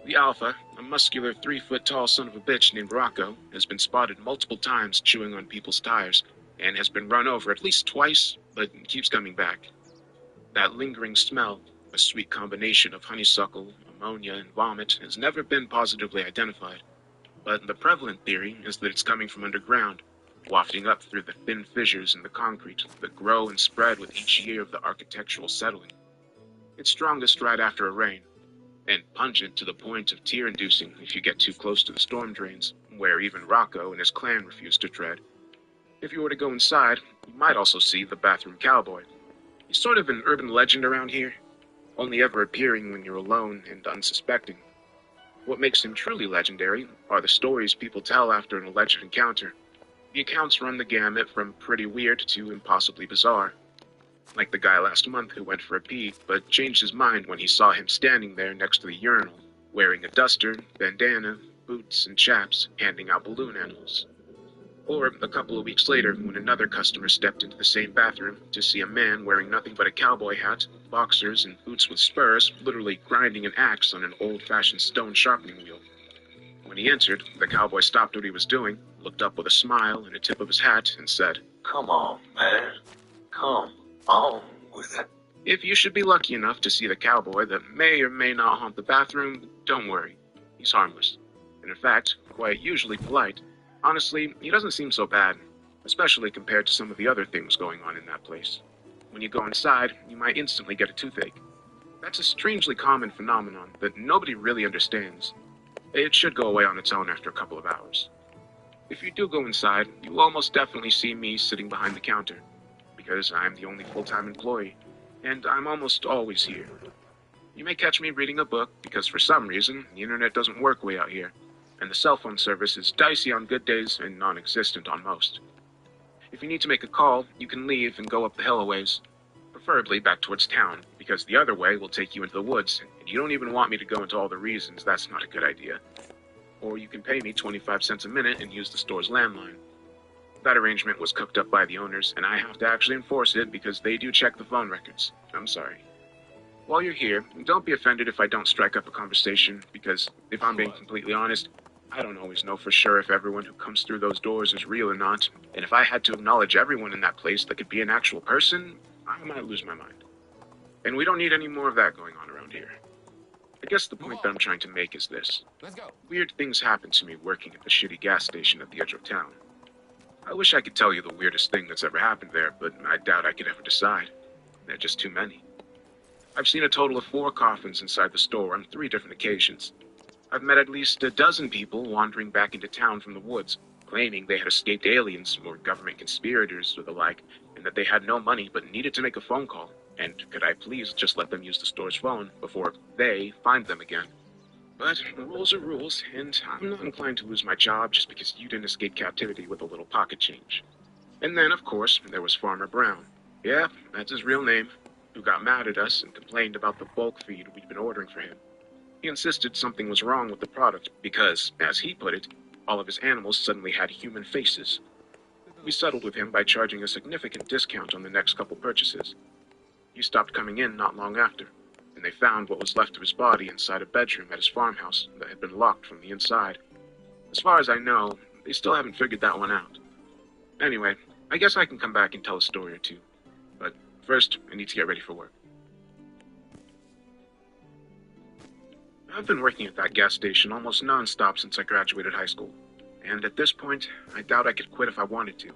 The Alpha, a muscular 3-foot-tall son of a bitch named Rocco, has been spotted multiple times chewing on people's tires, and has been run over at least twice, but keeps coming back. That lingering smell, a sweet combination of honeysuckle, ammonia, and vomit, has never been positively identified. But the prevalent theory is that it's coming from underground, wafting up through the thin fissures in the concrete that grow and spread with each year of the architectural settling. It's strongest right after a rain, and pungent to the point of tear-inducing if you get too close to the storm drains, where even Rocco and his clan refuse to tread. If you were to go inside, you might also see the bathroom cowboy. He's sort of an urban legend around here, only ever appearing when you're alone and unsuspecting. What makes him truly legendary are the stories people tell after an alleged encounter. The accounts run the gamut from pretty weird to impossibly bizarre. Like the guy last month who went for a pee, but changed his mind when he saw him standing there next to the urinal, wearing a duster, bandana, boots, and chaps, handing out balloon animals. Or a couple of weeks later, when another customer stepped into the same bathroom to see a man wearing nothing but a cowboy hat, boxers, and boots with spurs, literally grinding an axe on an old-fashioned stone sharpening wheel. When he entered, the cowboy stopped what he was doing, looked up with a smile and a tip of his hat, and said, "Come on, man. Come on with it." If you should be lucky enough to see the cowboy that may or may not haunt the bathroom, don't worry. He's harmless. And in fact, quite usually polite. Honestly, he doesn't seem so bad, especially compared to some of the other things going on in that place. When you go inside, you might instantly get a toothache. That's a strangely common phenomenon that nobody really understands. It should go away on its own after a couple of hours. If you do go inside, you will almost definitely see me sitting behind the counter, because I'm the only full-time employee, and I'm almost always here. You may catch me reading a book, because for some reason, the internet doesn't work way out here, and the cell phone service is dicey on good days and non-existent on most. If you need to make a call, you can leave and go up the hill a ways, preferably back towards town, because the other way will take you into the woods, and you don't even want me to go into all the reasons that's not a good idea. Or you can pay me 25 cents a minute and use the store's landline. That arrangement was cooked up by the owners, and I have to actually enforce it because they do check the phone records. I'm sorry. While you're here, don't be offended if I don't strike up a conversation, because if I'm being completely honest, I don't always know for sure if everyone who comes through those doors is real or not, and if I had to acknowledge everyone in that place that could be an actual person, I might lose my mind. And we don't need any more of that going on around here. I guess the point that I'm trying to make is this. Let's go. Weird things happen to me working at the shitty gas station at the edge of town. I wish I could tell you the weirdest thing that's ever happened there, but I doubt I could ever decide. There are just too many. I've seen a total of 4 coffins inside the store on 3 different occasions. I've met at least a dozen people wandering back into town from the woods, claiming they had escaped aliens or government conspirators or the like, and that they had no money but needed to make a phone call, and could I please just let them use the store's phone before they find them again. But rules are rules, and I'm not inclined to lose my job just because you didn't escape captivity with a little pocket change. And then, of course, there was Farmer Brown. Yeah, that's his real name, who got mad at us and complained about the bulk feed we'd been ordering for him. He insisted something was wrong with the product because, as he put it, all of his animals suddenly had human faces. We settled with him by charging a significant discount on the next couple purchases. He stopped coming in not long after, and they found what was left of his body inside a bedroom at his farmhouse that had been locked from the inside. As far as I know, they still haven't figured that one out. Anyway, I guess I can come back and tell a story or two. But first, I need to get ready for work. I've been working at that gas station almost non-stop since I graduated high school, and at this point, I doubt I could quit if I wanted to.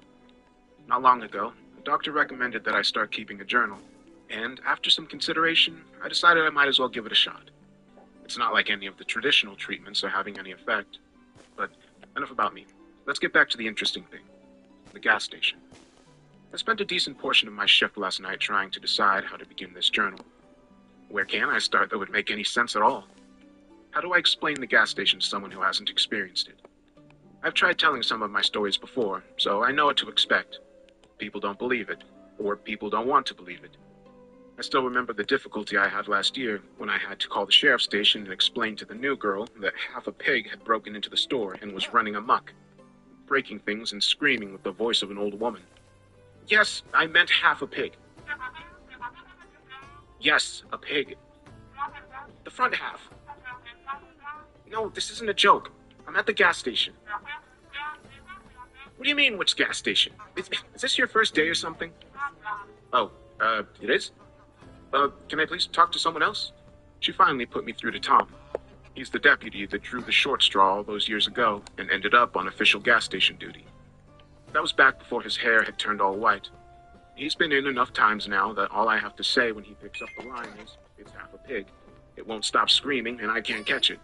Not long ago, a doctor recommended that I start keeping a journal, and after some consideration, I decided I might as well give it a shot. It's not like any of the traditional treatments are having any effect. But enough about me. Let's get back to the interesting thing. The gas station. I spent a decent portion of my shift last night trying to decide how to begin this journal. Where can I start that would make any sense at all? How do I explain the gas station to someone who hasn't experienced it? I've tried telling some of my stories before, so I know what to expect. People don't believe it, or people don't want to believe it. I still remember the difficulty I had last year when I had to call the sheriff's station and explain to the new girl that half a pig had broken into the store and was running amok, breaking things and screaming with the voice of an old woman. Yes, I meant half a pig. Yes, a pig. The front half. No, this isn't a joke. I'm at the gas station. What do you mean, which gas station? Is this your first day or something? Oh, it is? Can I please talk to someone else? She finally put me through to Tom. He's the deputy that drew the short straw all those years ago and ended up on official gas station duty. That was back before his hair had turned all white. He's been in enough times now that all I have to say when he picks up the line is, "It's half a pig. It won't stop screaming and I can't catch it."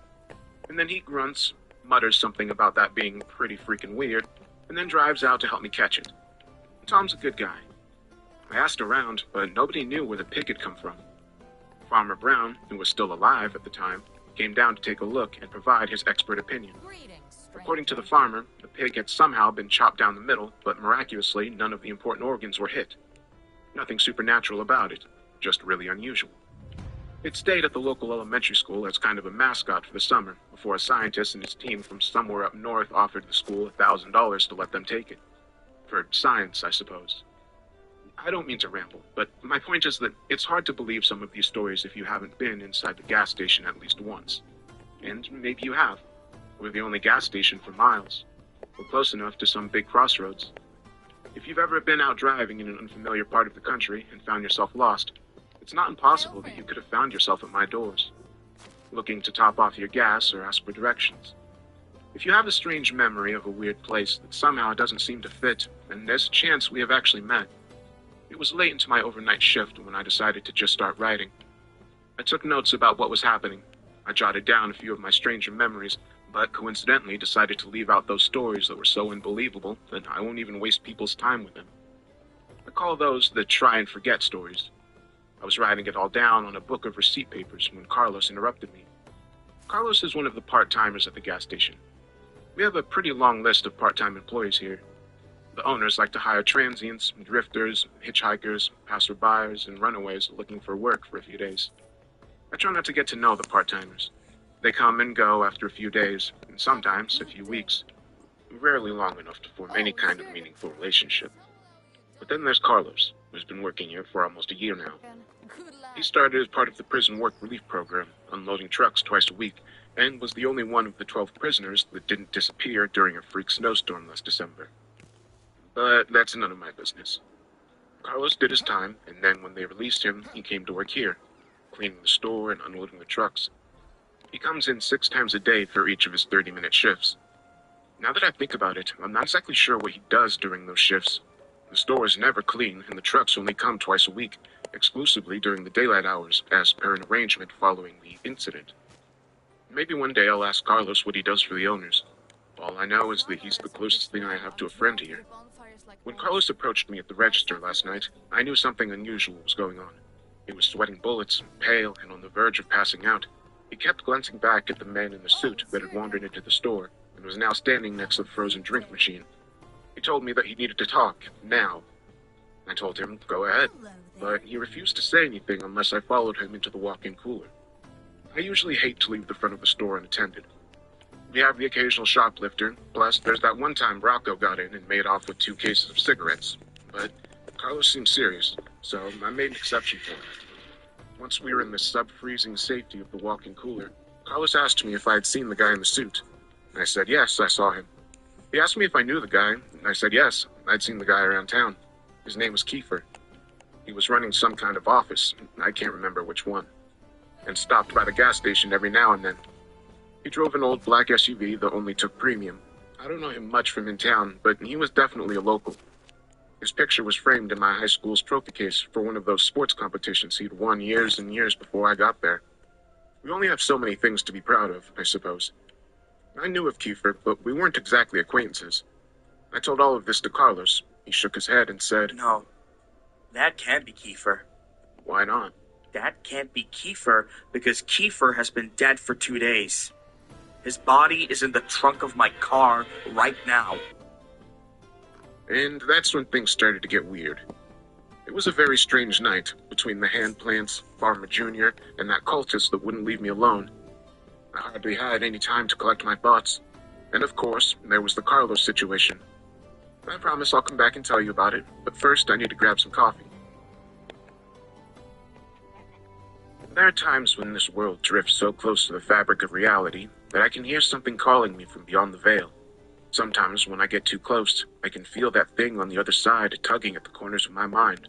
And then he grunts, mutters something about that being pretty freaking weird, and then drives out to help me catch it. Tom's a good guy. I asked around, but nobody knew where the pig had come from. Farmer Brown, who was still alive at the time, came down to take a look and provide his expert opinion. According to the farmer, the pig had somehow been chopped down the middle, but miraculously none of the important organs were hit. Nothing supernatural about it, just really unusual. It stayed at the local elementary school as kind of a mascot for the summer, before a scientist and his team from somewhere up north offered the school $1,000 to let them take it. For science, I suppose. I don't mean to ramble, but my point is that it's hard to believe some of these stories if you haven't been inside the gas station at least once. And maybe you have. We're the only gas station for miles. We're close enough to some big crossroads. If you've ever been out driving in an unfamiliar part of the country and found yourself lost, it's not impossible that you could have found yourself at my doors, looking to top off your gas or ask for directions. If you have a strange memory of a weird place that somehow doesn't seem to fit, then there's a chance we have actually met. It was late into my overnight shift when I decided to just start writing. I took notes about what was happening. I jotted down a few of my stranger memories, but coincidentally decided to leave out those stories that were so unbelievable that I won't even waste people's time with them. I call those the try and forget stories. I was writing it all down on a book of receipt papers when Carlos interrupted me. Carlos is one of the part-timers at the gas station. We have a pretty long list of part-time employees here. The owners like to hire transients, drifters, hitchhikers, passerbyers, and runaways looking for work for a few days. I try not to get to know the part-timers. They come and go after a few days, and sometimes a few weeks. Rarely long enough to form any kind of meaningful relationship. But then there's Carlos, who's been working here for almost a year now. He started as part of the prison work relief program, unloading trucks twice a week, and was the only one of the 12 prisoners that didn't disappear during a freak snowstorm last December. But that's none of my business. Carlos did his time, and then when they released him, he came to work here, cleaning the store and unloading the trucks. He comes in 6 times a day for each of his 30-minute shifts. Now that I think about it, I'm not exactly sure what he does during those shifts. The store is never clean, and the trucks only come twice a week, exclusively during the daylight hours, as per an arrangement following the incident. Maybe one day I'll ask Carlos what he does for the owners. All I know is that he's the closest thing I have to a friend here. When Carlos approached me at the register last night, I knew something unusual was going on. He was sweating bullets, pale, and on the verge of passing out. He kept glancing back at the man in the suit that had wandered into the store and was now standing next to the frozen drink machine. He told me that he needed to talk, now. I told him, go ahead, but he refused to say anything unless I followed him into the walk-in cooler. I usually hate to leave the front of the store unattended. We have the occasional shoplifter, plus there's that one time Rocco got in and made off with 2 cases of cigarettes. But Carlos seemed serious, so I made an exception for him. Once we were in the sub-freezing safety of the walk-in cooler, Carlos asked me if I had seen the guy in the suit. I said yes, I saw him. He asked me if I knew the guy, and I said yes, I'd seen the guy around town. His name was Kiefer. He was running some kind of office, I can't remember which one, and stopped by the gas station every now and then. He drove an old black SUV that only took premium. I don't know him much from in town, but he was definitely a local. His picture was framed in my high school's trophy case for one of those sports competitions he'd won years and years before I got there. We only have so many things to be proud of, I suppose. I knew of Kiefer, but we weren't exactly acquaintances. I told all of this to Carlos. He shook his head and said, No, that can't be Kiefer. Why not? That can't be Kiefer because Kiefer has been dead for 2 days. His body is in the trunk of my car right now. And that's when things started to get weird. It was a very strange night between the hand plants, Farmer Jr., and that cultist that wouldn't leave me alone. I hardly had any time to collect my thoughts. And of course, there was the Carlos situation. I promise I'll come back and tell you about it, but first I need to grab some coffee. There are times when this world drifts so close to the fabric of reality that I can hear something calling me from beyond the veil. Sometimes when I get too close, I can feel that thing on the other side tugging at the corners of my mind.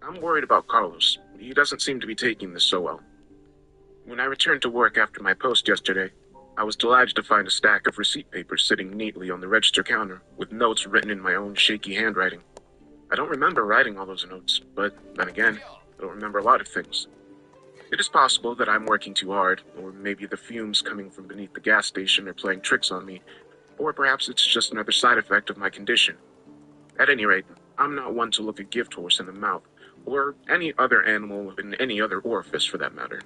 I'm worried about Carlos. He doesn't seem to be taking this so well. When I returned to work after my post yesterday, I was delighted to find a stack of receipt papers sitting neatly on the register counter with notes written in my own shaky handwriting. I don't remember writing all those notes, but then again, I don't remember a lot of things. It is possible that I'm working too hard, or maybe the fumes coming from beneath the gas station are playing tricks on me, or perhaps it's just another side effect of my condition. At any rate, I'm not one to look a gift horse in the mouth, or any other animal in any other orifice for that matter.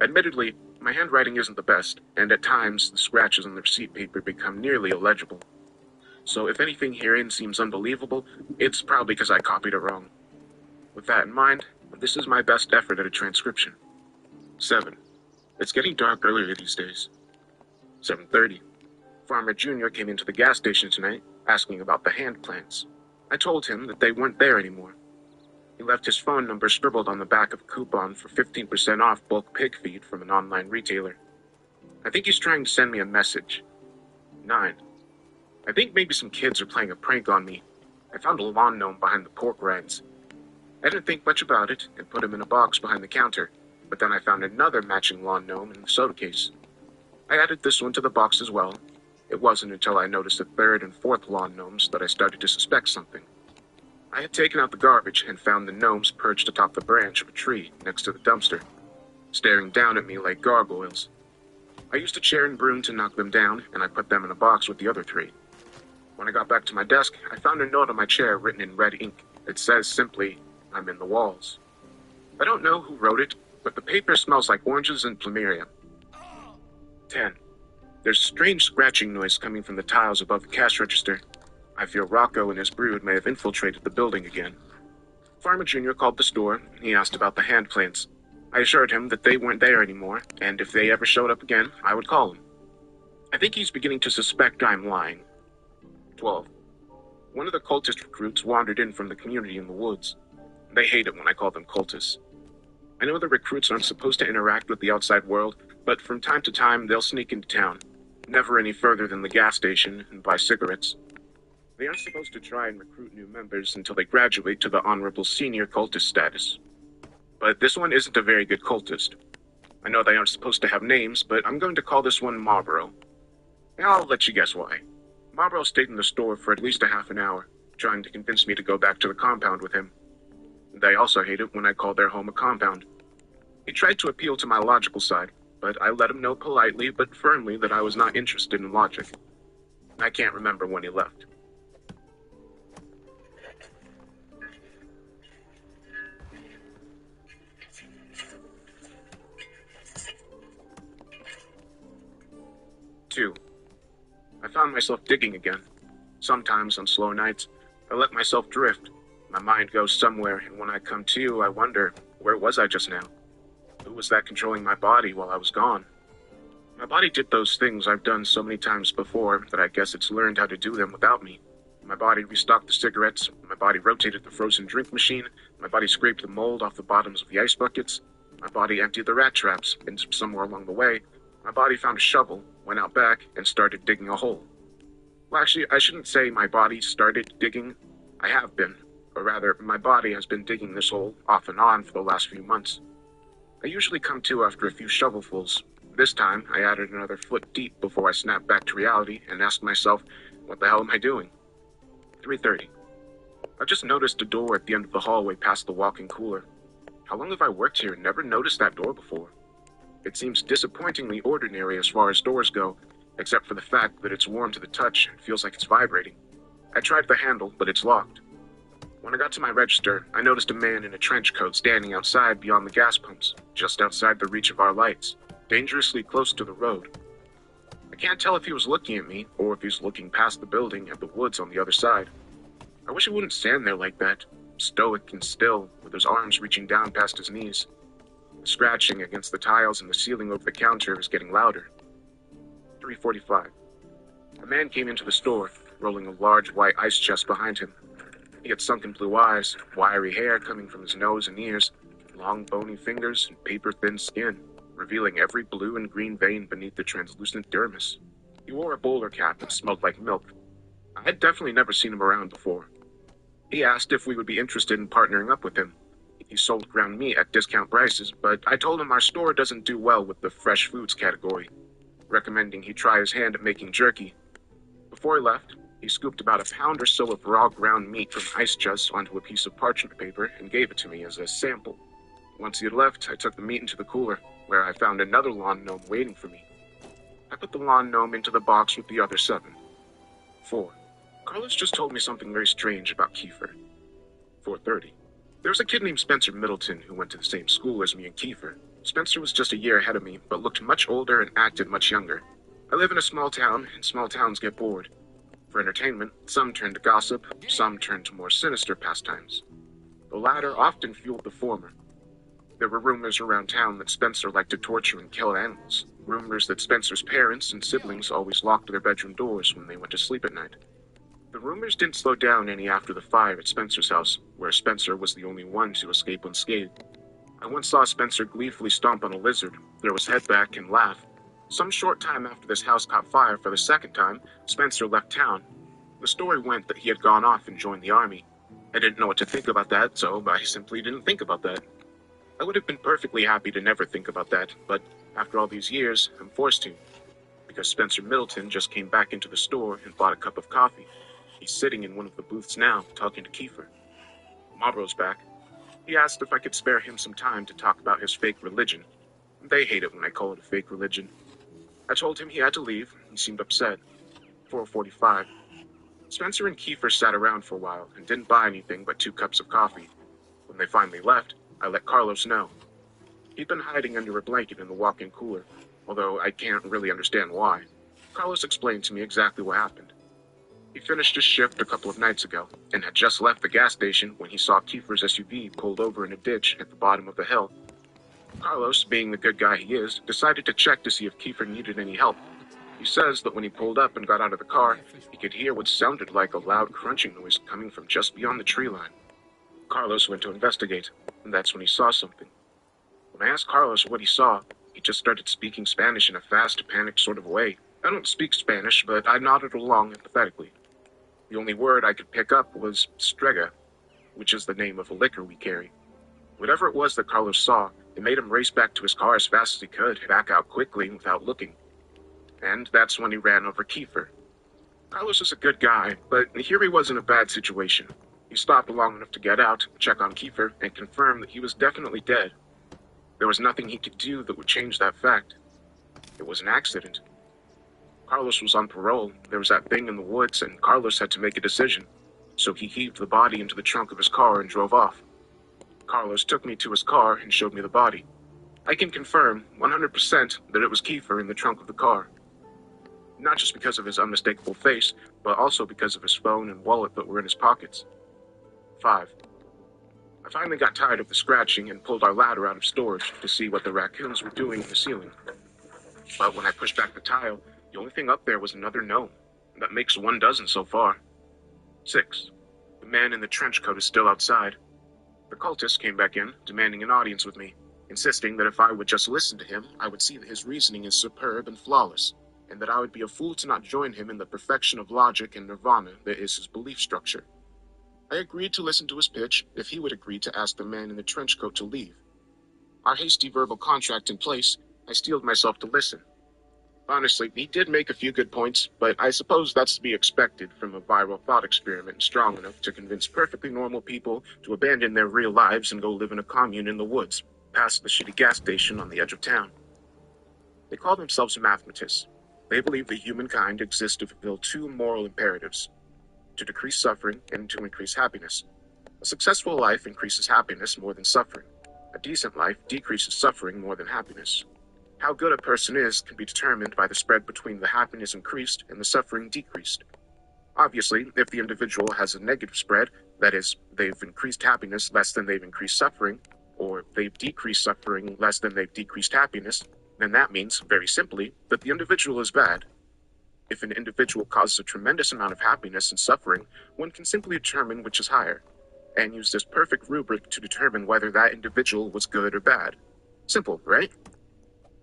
Admittedly, my handwriting isn't the best, and at times the scratches on the receipt paper become nearly illegible. So if anything herein seems unbelievable, it's probably because I copied it wrong. With that in mind, this is my best effort at a transcription. 7. It's getting dark earlier these days. 7:30. Farmer Jr. came into the gas station tonight, asking about the hand plants. I told him that they weren't there anymore. He left his phone number scribbled on the back of a coupon for 15% off bulk pig feed from an online retailer. I think he's trying to send me a message. 9. I think maybe some kids are playing a prank on me. I found a lawn gnome behind the pork rinds. I didn't think much about it and put him in a box behind the counter, but then I found another matching lawn gnome in the soda case. I added this one to the box as well. It wasn't until I noticed the third and fourth lawn gnomes that I started to suspect something. I had taken out the garbage and found the gnomes perched atop the branch of a tree next to the dumpster, staring down at me like gargoyles. I used a chair and broom to knock them down, and I put them in a box with the other 3. When I got back to my desk, I found a note on my chair written in red ink. It says simply, I'm in the walls. I don't know who wrote it, but the paper smells like oranges and plumeria. 10. There's a strange scratching noise coming from the tiles above the cash register. I feel Rocco and his brood may have infiltrated the building again. Farmer Jr. called the store. He asked about the hand plants. I assured him that they weren't there anymore, and if they ever showed up again, I would call him. I think he's beginning to suspect I'm lying. 12. One of the cultist recruits wandered in from the community in the woods. They hate it when I call them cultists. I know the recruits aren't supposed to interact with the outside world, but from time to time they'll sneak into town, never any further than the gas station, and buy cigarettes. They aren't supposed to try and recruit new members until they graduate to the honorable senior cultist status. But this one isn't a very good cultist. I know they aren't supposed to have names, but I'm going to call this one Marlboro. And I'll let you guess why. Marlboro stayed in the store for at least a half an hour, trying to convince me to go back to the compound with him. They also hate it when I call their home a compound. He tried to appeal to my logical side, but I let him know politely but firmly that I was not interested in logic. I can't remember when he left. Two. I found myself digging again. Sometimes on slow nights, I let myself drift. My mind goes somewhere, and when I come to, I wonder, where was I just now? Who was that controlling my body while I was gone? My body did those things I've done so many times before that I guess it's learned how to do them without me. My body restocked the cigarettes, my body rotated the frozen drink machine, my body scraped the mold off the bottoms of the ice buckets, my body emptied the rat traps, and somewhere along the way, my body found a shovel, went out back, and started digging a hole. Well, actually, I shouldn't say my body started digging. I have been. Or rather, my body has been digging this hole off and on for the last few months. I usually come to after a few shovelfuls. This time, I added another foot deep before I snapped back to reality and asked myself, what the hell am I doing? 3:30. I just noticed a door at the end of the hallway past the walk-in cooler. How long have I worked here and never noticed that door before? It seems disappointingly ordinary as far as doors go, except for the fact that it's warm to the touch and feels like it's vibrating. I tried the handle, but it's locked. When I got to my register, I noticed a man in a trench coat standing outside beyond the gas pumps, just outside the reach of our lights, dangerously close to the road. I can't tell if he was looking at me, or if he was looking past the building at the woods on the other side. I wish he wouldn't stand there like that, stoic and still, with his arms reaching down past his knees. The scratching against the tiles and the ceiling over the counter is getting louder. 3:45. A man came into the store, rolling a large white ice chest behind him. He had sunken blue eyes, wiry hair coming from his nose and ears, long bony fingers, and paper-thin skin, revealing every blue and green vein beneath the translucent dermis. He wore a bowler cap that smelled like milk. I had definitely never seen him around before. He asked if we would be interested in partnering up with him. He sold ground meat at discount prices, but I told him our store doesn't do well with the fresh foods category, recommending he try his hand at making jerky. Before he left, he scooped about a pound or so of raw ground meat from ice chests onto a piece of parchment paper and gave it to me as a sample. Once he had left, I took the meat into the cooler, where I found another lawn gnome waiting for me. I put the lawn gnome into the box with the other 7. 4. Carlos just told me something very strange about Kiefer. 4:30. There was a kid named Spencer Middleton who went to the same school as me and Kiefer. Spencer was just a year ahead of me, but looked much older and acted much younger. I live in a small town, and small towns get bored. For entertainment, some turn to gossip, some turn to more sinister pastimes. The latter often fueled the former. There were rumors around town that Spencer liked to torture and kill animals. Rumors that Spencer's parents and siblings always locked their bedroom doors when they went to sleep at night. The rumors didn't slow down any after the fire at Spencer's house, where Spencer was the only one to escape unscathed. I once saw Spencer gleefully stomp on a lizard, throw his head back, and laugh. Some short time after this house caught fire for the second time, Spencer left town. The story went that he had gone off and joined the army. I didn't know what to think about that, so I simply didn't think about that. I would have been perfectly happy to never think about that, but after all these years, I'm forced to. Because Spencer Middleton just came back into the store and bought a cup of coffee. He's sitting in one of the booths now, talking to Kiefer. Marlboro's back. He asked if I could spare him some time to talk about his fake religion. They hate it when I call it a fake religion. I told him he had to leave. He seemed upset. 4:45. Spencer and Kiefer sat around for a while and didn't buy anything but 2 cups of coffee. When they finally left, I let Carlos know. He'd been hiding under a blanket in the walk-in cooler, although I can't really understand why. Carlos explained to me exactly what happened. He finished his shift a couple of nights ago, and had just left the gas station when he saw Kiefer's SUV pulled over in a ditch at the bottom of the hill. Carlos, being the good guy he is, decided to check to see if Kiefer needed any help. He says that when he pulled up and got out of the car, he could hear what sounded like a loud crunching noise coming from just beyond the tree line. Carlos went to investigate, and that's when he saw something. When I asked Carlos what he saw, he just started speaking Spanish in a fast, panicked sort of way. I don't speak Spanish, but I nodded along empathetically. The only word I could pick up was Strega, which is the name of a liquor we carry. Whatever it was that Carlos saw, it made him race back to his car as fast as he could, back out quickly without looking. And that's when he ran over Kiefer. Carlos is a good guy, but here he was in a bad situation. He stopped long enough to get out, check on Kiefer, and confirm that he was definitely dead. There was nothing he could do that would change that fact. It was an accident. Carlos was on parole, there was that thing in the woods, and Carlos had to make a decision. So he heaved the body into the trunk of his car and drove off. Carlos took me to his car and showed me the body. I can confirm, 100%, that it was Kiefer in the trunk of the car. Not just because of his unmistakable face, but also because of his phone and wallet that were in his pockets. 5. I finally got tired of the scratching and pulled our ladder out of storage to see what the raccoons were doing in the ceiling. But when I pushed back the tile, the only thing up there was another gnome. That makes 12 so far. 6. The man in the trench coat is still outside. The cultist came back in, demanding an audience with me, insisting that if I would just listen to him, I would see that his reasoning is superb and flawless, and that I would be a fool to not join him in the perfection of logic and nirvana that is his belief structure. I agreed to listen to his pitch if he would agree to ask the man in the trench coat to leave. Our hasty verbal contract in place, I steeled myself to listen. Honestly, he did make a few good points, but I suppose that's to be expected from a viral thought experiment strong enough to convince perfectly normal people to abandon their real lives and go live in a commune in the woods, past the shitty gas station on the edge of town. They call themselves mathematists. They believe that humankind exists to fulfill 2 moral imperatives: to decrease suffering and to increase happiness. A successful life increases happiness more than suffering. A decent life decreases suffering more than happiness. How good a person is can be determined by the spread between the happiness increased and the suffering decreased. Obviously, if the individual has a negative spread, that is, they've increased happiness less than they've increased suffering, or they've decreased suffering less than they've decreased happiness, then that means, very simply, that the individual is bad. If an individual causes a tremendous amount of happiness and suffering, one can simply determine which is higher, and use this perfect rubric to determine whether that individual was good or bad. Simple, right?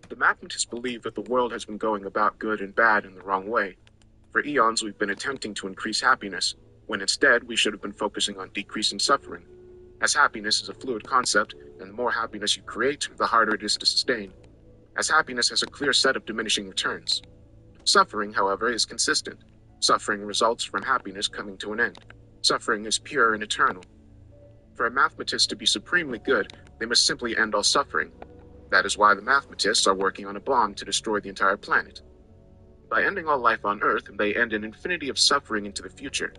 The mathematists believe that the world has been going about good and bad in the wrong way. For eons, we've been attempting to increase happiness, when instead we should have been focusing on decreasing suffering. As happiness is a fluid concept, and the more happiness you create, the harder it is to sustain. As happiness has a clear set of diminishing returns. Suffering, however, is consistent. Suffering results from happiness coming to an end. Suffering is pure and eternal. For a mathematist to be supremely good, they must simply end all suffering. That is why the mathematists are working on a bomb to destroy the entire planet. By ending all life on Earth, they end an infinity of suffering into the future.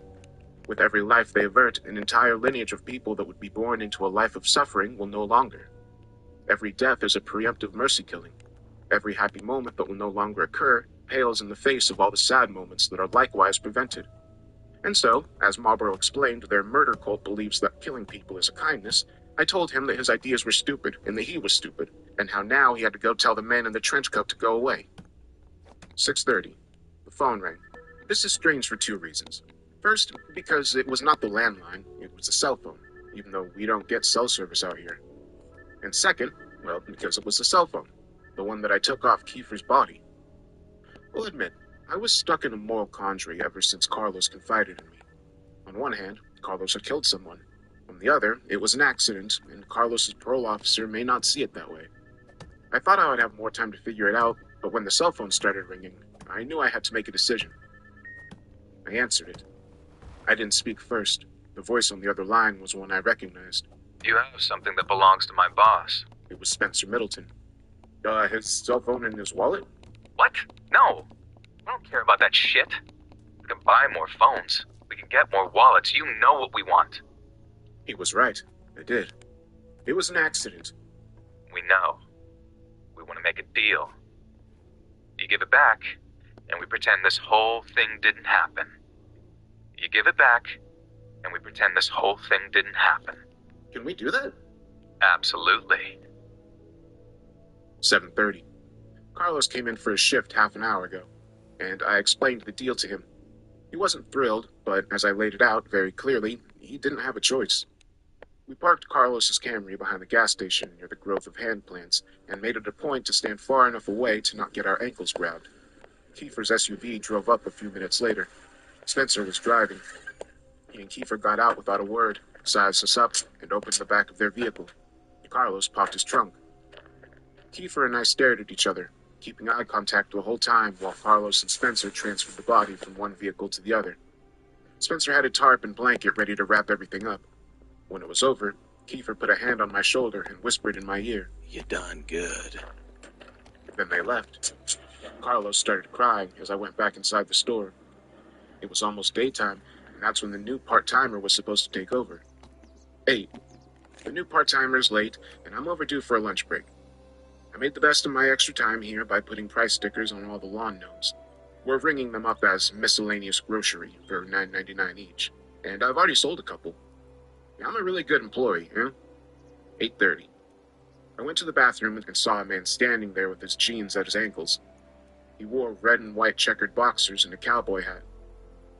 With every life they avert, an entire lineage of people that would be born into a life of suffering will no longer. Every death is a preemptive mercy killing. Every happy moment that will no longer occur pales in the face of all the sad moments that are likewise prevented. And so, as Marlborough explained, their murder cult believes that killing people is a kindness. I told him that his ideas were stupid, and that he was stupid, and how now he had to go tell the man in the trench coat to go away. 6:30. The phone rang. This is strange for 2 reasons. First, because it was not the landline, it was a cell phone, even though we don't get cell service out here. And second, well, because it was a cell phone, the one that I took off Kiefer's body. I'll admit, I was stuck in a moral quandary ever since Carlos confided in me. On one hand, Carlos had killed someone. On the other, it was an accident, and Carlos's parole officer may not see it that way. I thought I would have more time to figure it out, but when the cell phone started ringing, I knew I had to make a decision. I answered it. I didn't speak first. The voice on the other line was one I recognized. You have something that belongs to my boss. It was Spencer Middleton. His cell phone in his wallet? What? No. I don't care about that shit. We can buy more phones. We can get more wallets. You know what we want. He was right. I did. It was an accident. We know. We want to make a deal. You give it back, and we pretend this whole thing didn't happen. You give it back, and we pretend this whole thing didn't happen. Can we do that? Absolutely. 7:30. Carlos came in for his shift half an hour ago, and I explained the deal to him. He wasn't thrilled, but as I laid it out very clearly, he didn't have a choice. We parked Carlos's Camry behind the gas station near the grove of hand plants, and made it a point to stand far enough away to not get our ankles grabbed. Kiefer's SUV drove up a few minutes later. Spencer was driving. He and Kiefer got out without a word, sized us up, and opened the back of their vehicle. Carlos popped his trunk. Kiefer and I stared at each other, keeping eye contact the whole time while Carlos and Spencer transferred the body from one vehicle to the other. Spencer had a tarp and blanket ready to wrap everything up. When it was over, Kiefer put a hand on my shoulder and whispered in my ear, "You done good." Then they left. Carlos started crying as I went back inside the store. It was almost daytime, and that's when the new part-timer was supposed to take over. 8. The new part-timer is late, and I'm overdue for a lunch break. I made the best of my extra time here by putting price stickers on all the lawn gnomes. We're ringing them up as miscellaneous grocery for $9.99 each, and I've already sold a couple. I'm a really good employee, huh? 8:30. I went to the bathroom and saw a man standing there with his jeans at his ankles. He wore red and white checkered boxers and a cowboy hat.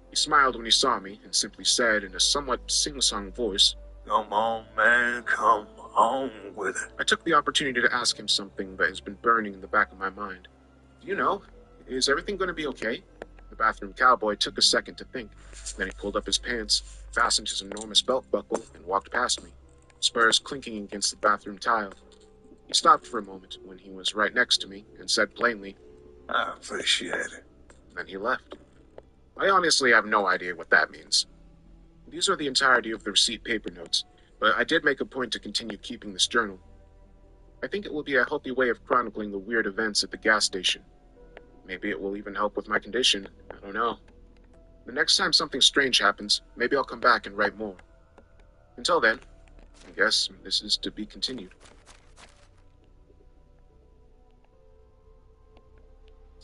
He smiled when he saw me and simply said in a somewhat sing-song voice, "Come on, man, come on with it." I took the opportunity to ask him something that has been burning in the back of my mind. You know, is everything going to be okay? The bathroom cowboy took a second to think. Then he pulled up his pants, fastened his enormous belt buckle, and walked past me, spurs clinking against the bathroom tile. He stopped for a moment when he was right next to me and said plainly, "I appreciate it." Then he left. I honestly have no idea what that means. These are the entirety of the receipt paper notes, but I did make a point to continue keeping this journal. I think it will be a healthy way of chronicling the weird events at the gas station. Maybe it will even help with my condition. I don't know. The next time something strange happens, maybe I'll come back and write more. Until then, I guess this is to be continued.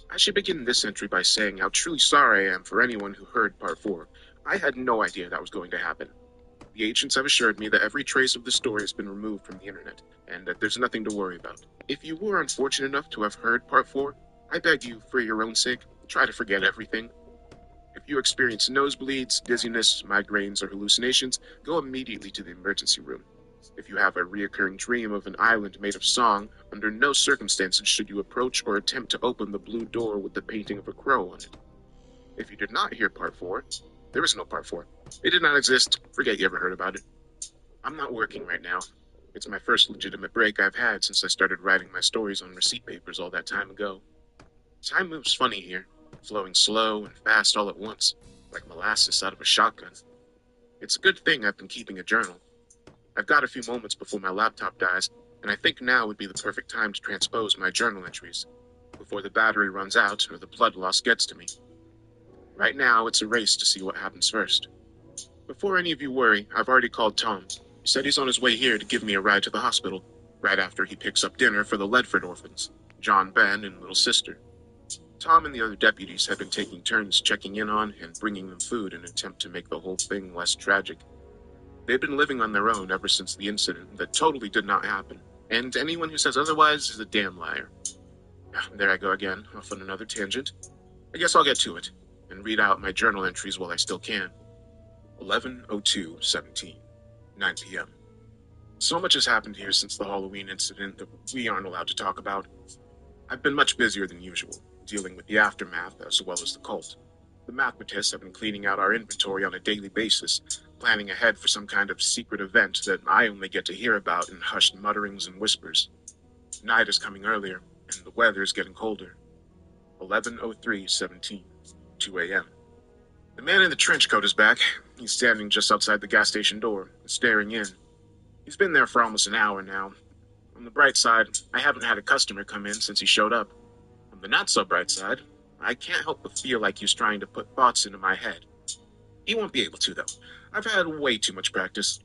I should begin this entry by saying how truly sorry I am for anyone who heard Part 4. I had no idea that was going to happen. The agents have assured me that every trace of the story has been removed from the internet, and that there's nothing to worry about. If you were unfortunate enough to have heard Part 4, I beg you, for your own sake, try to forget everything. If you experience nosebleeds, dizziness, migraines, or hallucinations, go immediately to the emergency room. If you have a reoccurring dream of an island made of song, under no circumstances should you approach or attempt to open the blue door with the painting of a crow on it. If you did not hear Part 4, there is no Part 4. It did not exist. Forget you ever heard about it. I'm not working right now. It's my first legitimate break I've had since I started writing my stories on receipt papers all that time ago. Time moves funny here, flowing slow and fast all at once, like molasses out of a shotgun. It's a good thing I've been keeping a journal. I've got a few moments before my laptop dies, and I think now would be the perfect time to transpose my journal entries, before the battery runs out or the blood loss gets to me. Right now, it's a race to see what happens first. Before any of you worry, I've already called Tom. He said he's on his way here to give me a ride to the hospital, right after he picks up dinner for the Ledford orphans, John, Ben, and little sister. Tom and the other deputies have been taking turns checking in on and bringing them food in an attempt to make the whole thing less tragic. They've been living on their own ever since the incident that totally did not happen, and anyone who says otherwise is a damn liar. There I go again, off on another tangent. I guess I'll get to it, and read out my journal entries while I still can. 11:02:17, 9 p.m. So much has happened here since the Halloween incident that we aren't allowed to talk about. I've been much busier than usual, dealing with the aftermath as well as the cult. The mathematists have been cleaning out our inventory on a daily basis, planning ahead for some kind of secret event that I only get to hear about in hushed mutterings and whispers. Night is coming earlier, and the weather is getting colder. 11:03:17, 2 a.m. The man in the trench coat is back. He's standing just outside the gas station door, staring in. He's been there for almost an hour now. On the bright side, I haven't had a customer come in since he showed up. On the not-so-bright side, I can't help but feel like he's trying to put thoughts into my head. He won't be able to, though. I've had way too much practice.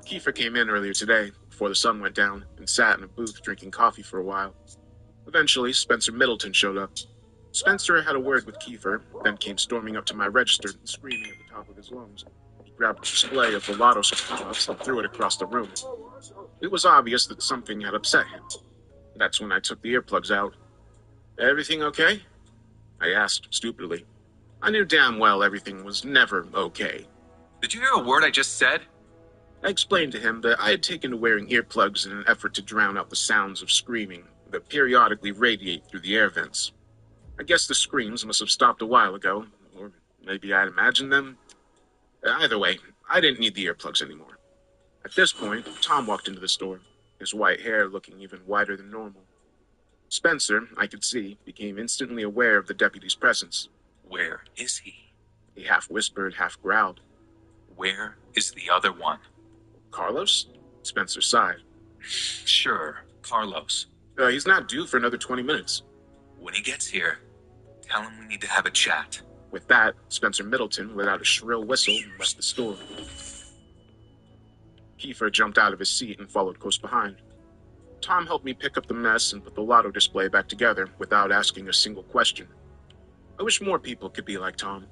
Kiefer came in earlier today, before the sun went down, and sat in a booth drinking coffee for a while. Eventually, Spencer Middleton showed up. Spencer had a word with Kiefer, then came storming up to my register, screaming at the top of his lungs. He grabbed a display of the lotto scratch-offs and threw it across the room. It was obvious that something had upset him. That's when I took the earplugs out. "Everything okay?" I asked, stupidly. I knew damn well everything was never okay. Did you hear a word I just said? I explained to him that I had taken to wearing earplugs in an effort to drown out the sounds of screaming that periodically radiate through the air vents. I guess the screams must have stopped a while ago, or Maybe I'd imagined them. Either way, I didn't need the earplugs anymore. At this point, Tom walked into the store, his white hair looking even whiter than normal. Spencer, I could see, became instantly aware of the deputy's presence. Where is he? He half whispered, half growled. Where is the other one? Carlos? Spencer sighed. Sure, Carlos. He's not due for another 20 minutes. When he gets here, tell him we need to have a chat. With that, Spencer Middleton let out a shrill whistle and left the store. Kiefer jumped out of his seat and followed close behind. Tom helped me pick up the mess and put the lotto display back together without asking a single question. I wish more people could be like Tom.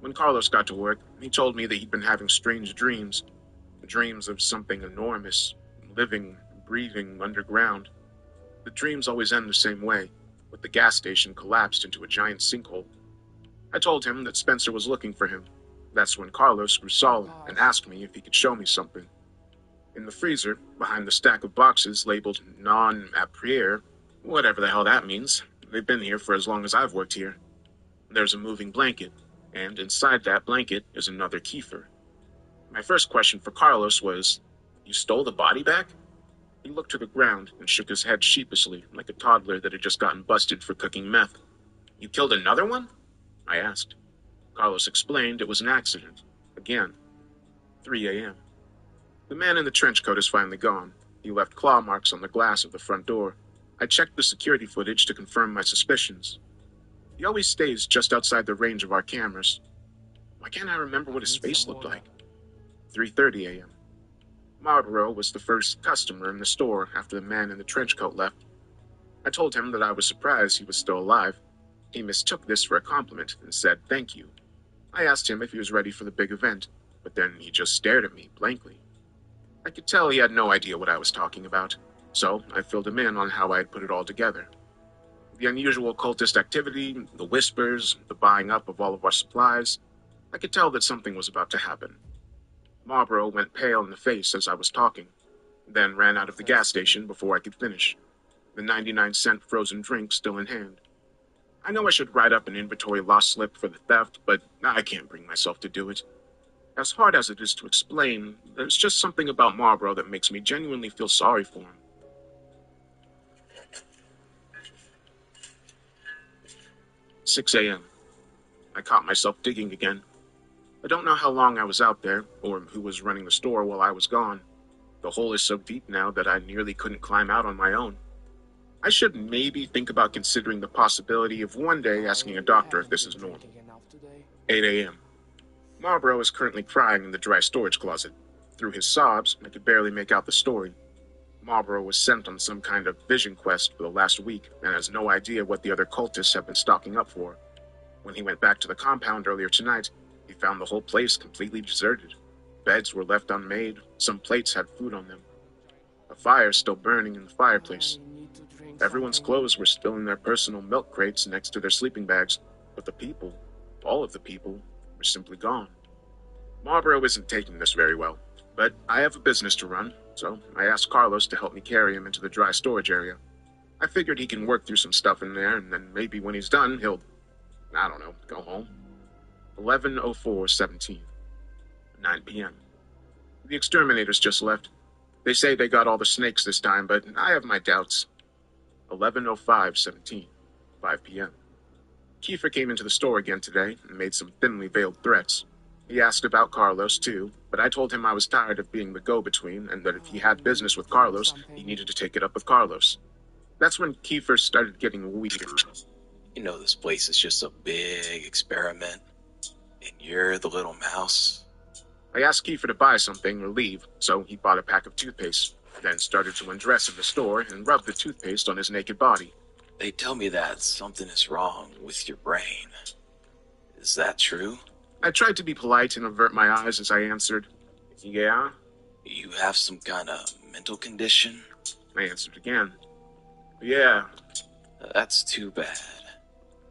When Carlos got to work, he told me that he'd been having strange dreams. Dreams of something enormous, living, breathing underground. The dreams always end the same way, with the gas station collapsed into a giant sinkhole. I told him that Spencer was looking for him. That's when Carlos grew solemn and asked me if he could show me something. In the freezer, behind the stack of boxes labeled non-après, whatever the hell that means, they've been here for as long as I've worked here. There's a moving blanket, and inside that blanket is another Kiefer. My first question for Carlos was, "You stole the body back?" He looked to the ground and shook his head sheepishly, like a toddler that had just gotten busted for cooking meth. "You killed another one?" I asked. Carlos explained it was an accident. Again. 3 a.m. The man in the trench coat is finally gone. He left claw marks on the glass of the front door. I checked the security footage to confirm my suspicions. He always stays just outside the range of our cameras. Why can't I remember what his face looked like? 3:30 a.m. Marlboro was the first customer in the store after the man in the trench coat left. I told him that I was surprised he was still alive. He mistook this for a compliment and said thank you. I asked him if he was ready for the big event, but then he just stared at me blankly. I could tell he had no idea what I was talking about, so I filled him in on how I had put it all together. The unusual cultist activity, the whispers, the buying up of all of our supplies. I could tell that something was about to happen. Marlboro went pale in the face as I was talking, then ran out of the gas station before I could finish, the 99-cent frozen drink still in hand. I know I should write up an inventory loss slip for the theft, but I can't bring myself to do it. As hard as it is to explain, there's just something about Marlboro that makes me genuinely feel sorry for him. 6 a.m. I caught myself digging again. I don't know how long I was out there, or who was running the store while I was gone. The hole is so deep now that I nearly couldn't climb out on my own. I should maybe think about considering the possibility of one day asking a doctor if this is normal. 8 a.m. Marlboro is currently crying in the dry storage closet. Through his sobs, I could barely make out the story. Marlboro was sent on some kind of vision quest for the last week and has no idea what the other cultists have been stocking up for. When he went back to the compound earlier tonight, he found the whole place completely deserted. Beds were left unmade, some plates had food on them. A fire still burning in the fireplace. Everyone's clothes were still in their personal milk crates next to their sleeping bags, but the people, all of the people, were simply gone. Marlboro isn't taking this very well, but I have a business to run, so I asked Carlos to help me carry him into the dry storage area. I figured he can work through some stuff in there, and then maybe when he's done, he'll, I don't know, go home. 11:04:17. 9 p.m. The exterminators just left. They say they got all the snakes this time, but I have my doubts. 11:05:17. 5 p.m. Kiefer came into the store again today and made some thinly veiled threats. He asked about Carlos, too, but I told him I was tired of being the go-between and that if he had business with Carlos, he needed to take it up with Carlos. That's when Kiefer started getting weird. You know this place is just a big experiment, and you're the little mouse. I asked Kiefer to buy something or leave, so he bought a pack of toothpaste, then started to undress in the store and rub the toothpaste on his naked body. They tell me that something is wrong with your brain. Is that true? I tried to be polite and avert my eyes as I answered, "Yeah." You have some kind of mental condition? I answered again, "Yeah." That's too bad.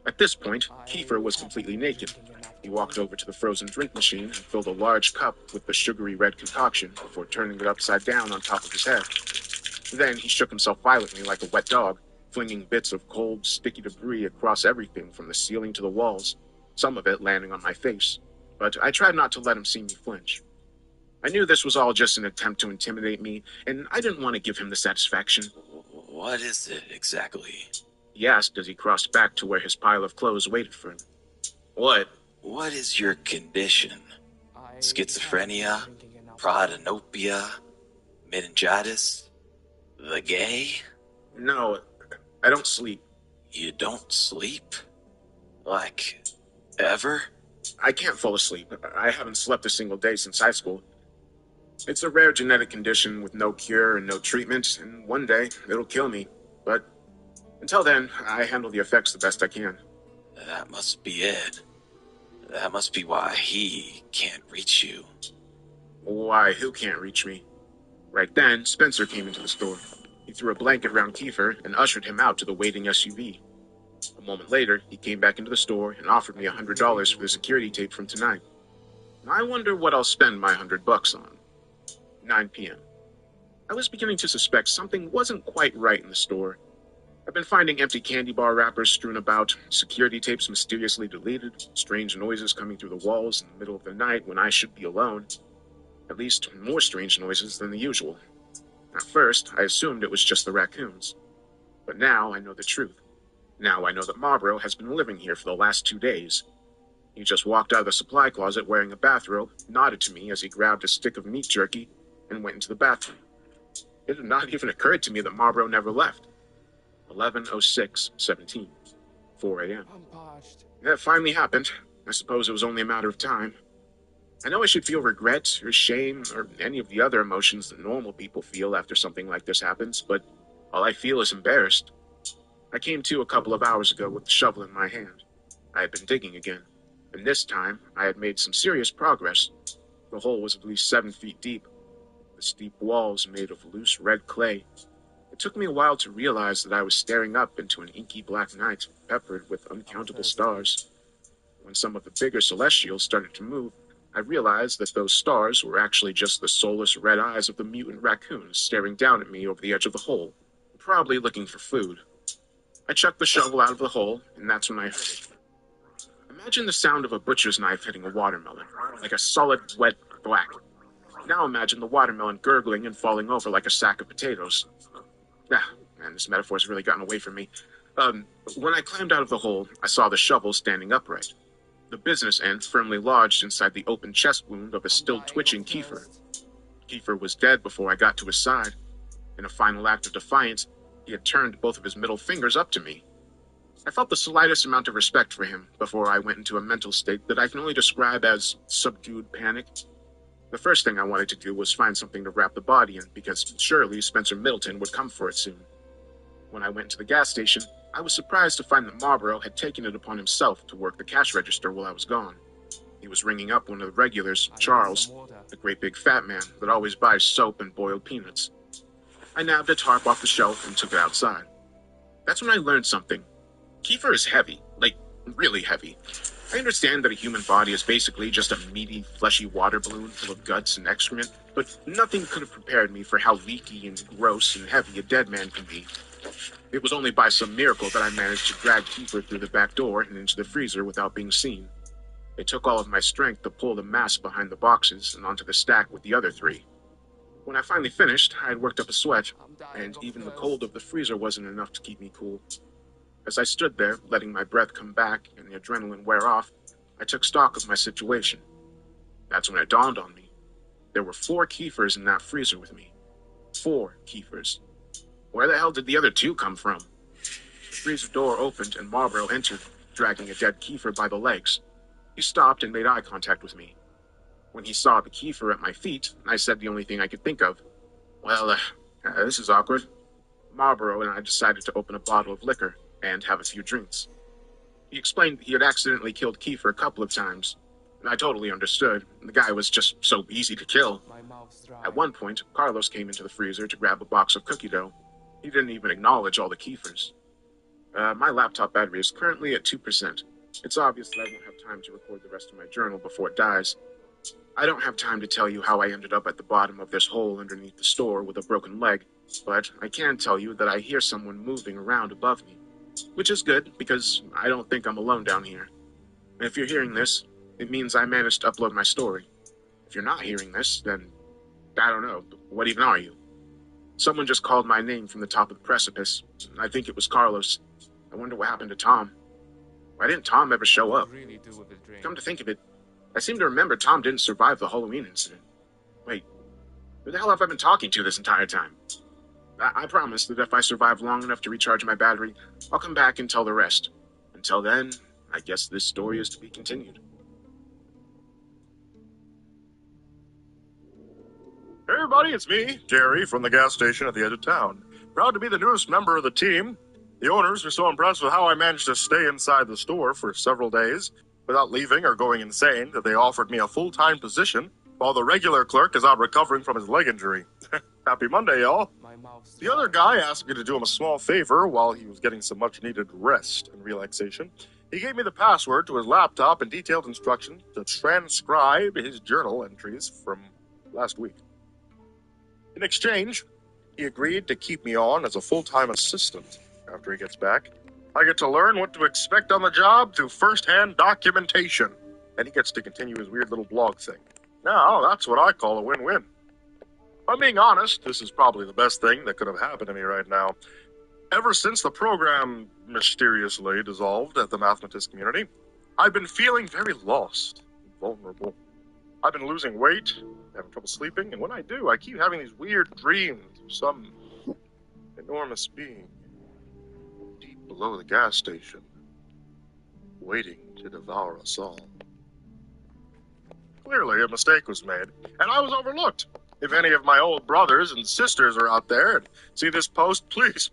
At this point, Kiefer was completely naked. He walked over to the frozen drink machine and filled a large cup with the sugary red concoction before turning it upside down on top of his head. Then he shook himself violently like a wet dog, flinging bits of cold, sticky debris across everything from the ceiling to the walls. some of it landing on my face, but I tried not to let him see me flinch. I knew this was all just an attempt to intimidate me, and I didn't want to give him the satisfaction. What is it exactly? He asked as he crossed back to where his pile of clothes waited for him. What? What is your condition? Schizophrenia? Protanopia? Meningitis? The gay? No, I don't sleep. You don't sleep? Like, ever? I can't fall asleep. I haven't slept a single day since high school. It's a rare genetic condition with no cure and no treatment, and one day it'll kill me. But until then, I handle the effects the best I can. That must be it. That must be why he can't reach you. Why, who can't reach me? Right then, Spencer came into the store. He threw a blanket around Kiefer and ushered him out to the waiting SUV. A moment later, he came back into the store and offered me $100 for the security tape from tonight. I wonder what I'll spend my $100 on. 9 p.m. I was beginning to suspect something wasn't quite right in the store. I've been finding empty candy bar wrappers strewn about, security tapes mysteriously deleted, strange noises coming through the walls in the middle of the night when I should be alone. At least more strange noises than the usual. At first, I assumed it was just the raccoons. But now I know the truth. Now I know that Marlboro has been living here for the last 2 days. He just walked out of the supply closet wearing a bathrobe, nodded to me as he grabbed a stick of meat jerky, and went into the bathroom. It had not even occurred to me that Marlboro never left. 11:06:17, 4 a.m. I'm parched. That finally happened. I suppose it was only a matter of time. I know I should feel regret or shame or any of the other emotions that normal people feel after something like this happens, but all I feel is embarrassed. I came to a couple of hours ago with the shovel in my hand. I had been digging again, and this time I had made some serious progress. The hole was at least 7 feet deep. The steep walls made of loose red clay. It took me a while to realize that I was staring up into an inky black night, peppered with uncountable stars. When some of the bigger celestials started to move, I realized that those stars were actually just the soulless red eyes of the mutant raccoons staring down at me over the edge of the hole, probably looking for food. I chucked the shovel out of the hole, and that's when I heard it. Imagine the sound of a butcher's knife hitting a watermelon, like a solid, wet black. Now imagine the watermelon gurgling and falling over like a sack of potatoes. Ah, man, this metaphor's really gotten away from me. When I climbed out of the hole, I saw the shovel standing upright, the business end firmly lodged inside the open chest wound of a still-twitching Kiefer. Kiefer was dead before I got to his side. In a final act of defiance, he had turned both of his middle fingers up to me. I felt the slightest amount of respect for him before I went into a mental state that I can only describe as subdued panic. The first thing I wanted to do was find something to wrap the body in, because surely Spencer Middleton would come for it soon. When I went to the gas station, I was surprised to find that Marlboro had taken it upon himself to work the cash register while I was gone. He was ringing up one of the regulars, Charles, the great big fat man that always buys soap and boiled peanuts. I nabbed a tarp off the shelf and took it outside. That's when I learned something. Kiefer is heavy, like really heavy. I understand that a human body is basically just a meaty, fleshy water balloon full of guts and excrement, but nothing could have prepared me for how leaky and gross and heavy a dead man can be. It was only by some miracle that I managed to drag Kiefer through the back door and into the freezer without being seen. It took all of my strength to pull the mass behind the boxes and onto the stack with the other 3. When I finally finished, I had worked up a sweat, and even the cold of the freezer wasn't enough to keep me cool. As I stood there, letting my breath come back and the adrenaline wear off, I took stock of my situation. That's when it dawned on me. There were 4 Kiefers in that freezer with me. 4 Kiefers. Where the hell did the other 2 come from? The freezer door opened and Marlboro entered, dragging a dead Kiefer by the legs. He stopped and made eye contact with me. When he saw the Kiefer at my feet, I said the only thing I could think of. Well, this is awkward. Marlboro and I decided to open a bottle of liquor and have a few drinks. He explained that he had accidentally killed Kiefer a couple of times, and I totally understood. The guy was just so easy to kill. At one point, Carlos came into the freezer to grab a box of cookie dough. He didn't even acknowledge all the Kiefers. My laptop battery is currently at 2%. It's obvious that I won't have time to record the rest of my journal before it dies. I don't have time to tell you how I ended up at the bottom of this hole underneath the store with a broken leg, but I can tell you that I hear someone moving around above me. Which is good, because I don't think I'm alone down here. If you're hearing this, it means I managed to upload my story. If you're not hearing this, then I don't know. What even are you? Someone just called my name from the top of the precipice. I think it was Carlos. I wonder what happened to Tom. Why didn't Tom ever show up? Really do with a drink. Come to think of it, I seem to remember Tom didn't survive the Halloween incident. Wait, who the hell have I been talking to this entire time? I promise that if I survive long enough to recharge my battery, I'll come back and tell the rest. Until then, I guess this story is to be continued. Hey everybody, it's me, Jerry, from the gas station at the edge of town. Proud to be the newest member of the team. The owners were so impressed with how I managed to stay inside the store for several days without leaving or going insane that they offered me a full-time position while the regular clerk is out recovering from his leg injury. Happy Monday, y'all. The other guy asked me to do him a small favor while he was getting some much-needed rest and relaxation. He gave me the password to his laptop and detailed instructions to transcribe his journal entries from last week. In exchange, he agreed to keep me on as a full-time assistant after he gets back. I get to learn what to expect on the job through first-hand documentation, and he gets to continue his weird little blog thing. Now, that's what I call a win-win. If I'm being honest, this is probably the best thing that could have happened to me right now. Ever since the program mysteriously dissolved at the mathematist community, I've been feeling very lost and vulnerable. I've been losing weight, having trouble sleeping, and when I do, I keep having these weird dreams of some enormous being deep below the gas station, waiting to devour us all. Clearly, a mistake was made, and I was overlooked. If any of my old brothers and sisters are out there and see this post, please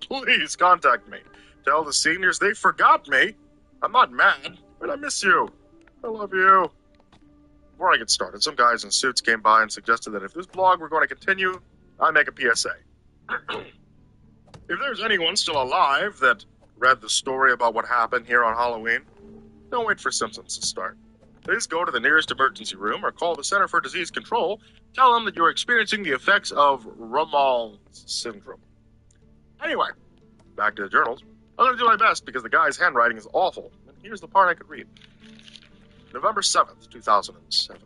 contact me. Tell the seniors they forgot me. I'm not mad, but I miss you. I love you. Before I get started, some guys in suits came by and suggested that if this blog were going to continue, I make a PSA. If there's anyone still alive that read the story about what happened here on Halloween, don't wait for symptoms to start. Please go to the nearest emergency room or call the Center for Disease Control. Tell them that you're experiencing the effects of Ramal's syndrome. Anyway, back to the journals. I'm going to do my best because the guy's handwriting is awful. And here's the part I could read. November 7th, 2007,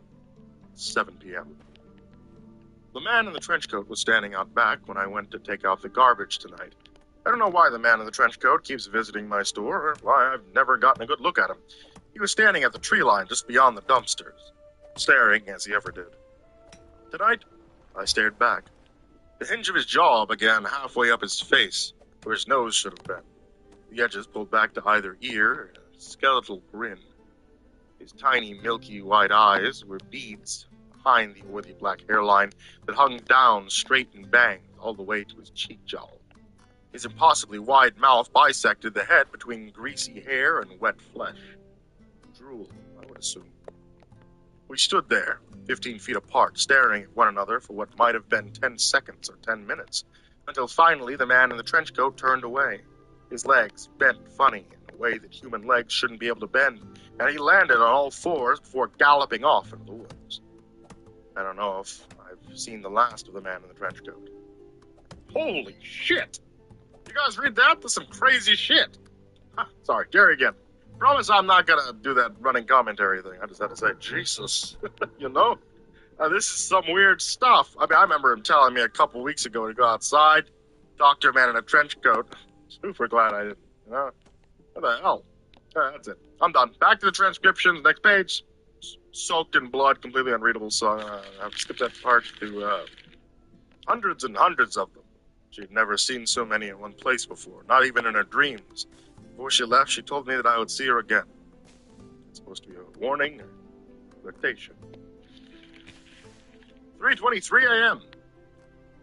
7 p.m. The man in the trench coat was standing out back when I went to take out the garbage tonight. I don't know why the man in the trench coat keeps visiting my store or why I've never gotten a good look at him. He was standing at the tree line just beyond the dumpsters, staring as he ever did. Tonight, I stared back. The hinge of his jaw began halfway up his face, where his nose should have been. The edges pulled back to either ear and a skeletal grin. His tiny, milky white eyes were beads behind the oily black hairline that hung down straight and banged all the way to his cheek jowl. His impossibly wide mouth bisected the head between greasy hair and wet flesh. Drool, I would assume. We stood there, 15 feet apart, staring at one another for what might have been 10 seconds or 10 minutes, until finally the man in the trench coat turned away. His legs bent funny in a way that human legs shouldn't be able to bend, and he landed on all fours before galloping off into the woods. I don't know if I've seen the last of the man in the trench coat. Holy shit! You guys read that? That's some crazy shit. Sorry, Jerry again. Promise I'm not gonna do that running commentary thing. I just had to say, Jesus. You know? This is some weird stuff. I mean, I remember him telling me a couple weeks ago to go outside, talk to a man in a trench coat. Super glad I didn't. You know? What the hell? That's it. I'm done. Back to the transcriptions. Next page. Soaked in blood, completely unreadable song. I've skipped that part to hundreds and hundreds of them. She'd never seen so many in one place before, not even in her dreams. Before she left, she told me that I would see her again. It's supposed to be a warning or flirtation. 3:23 a.m.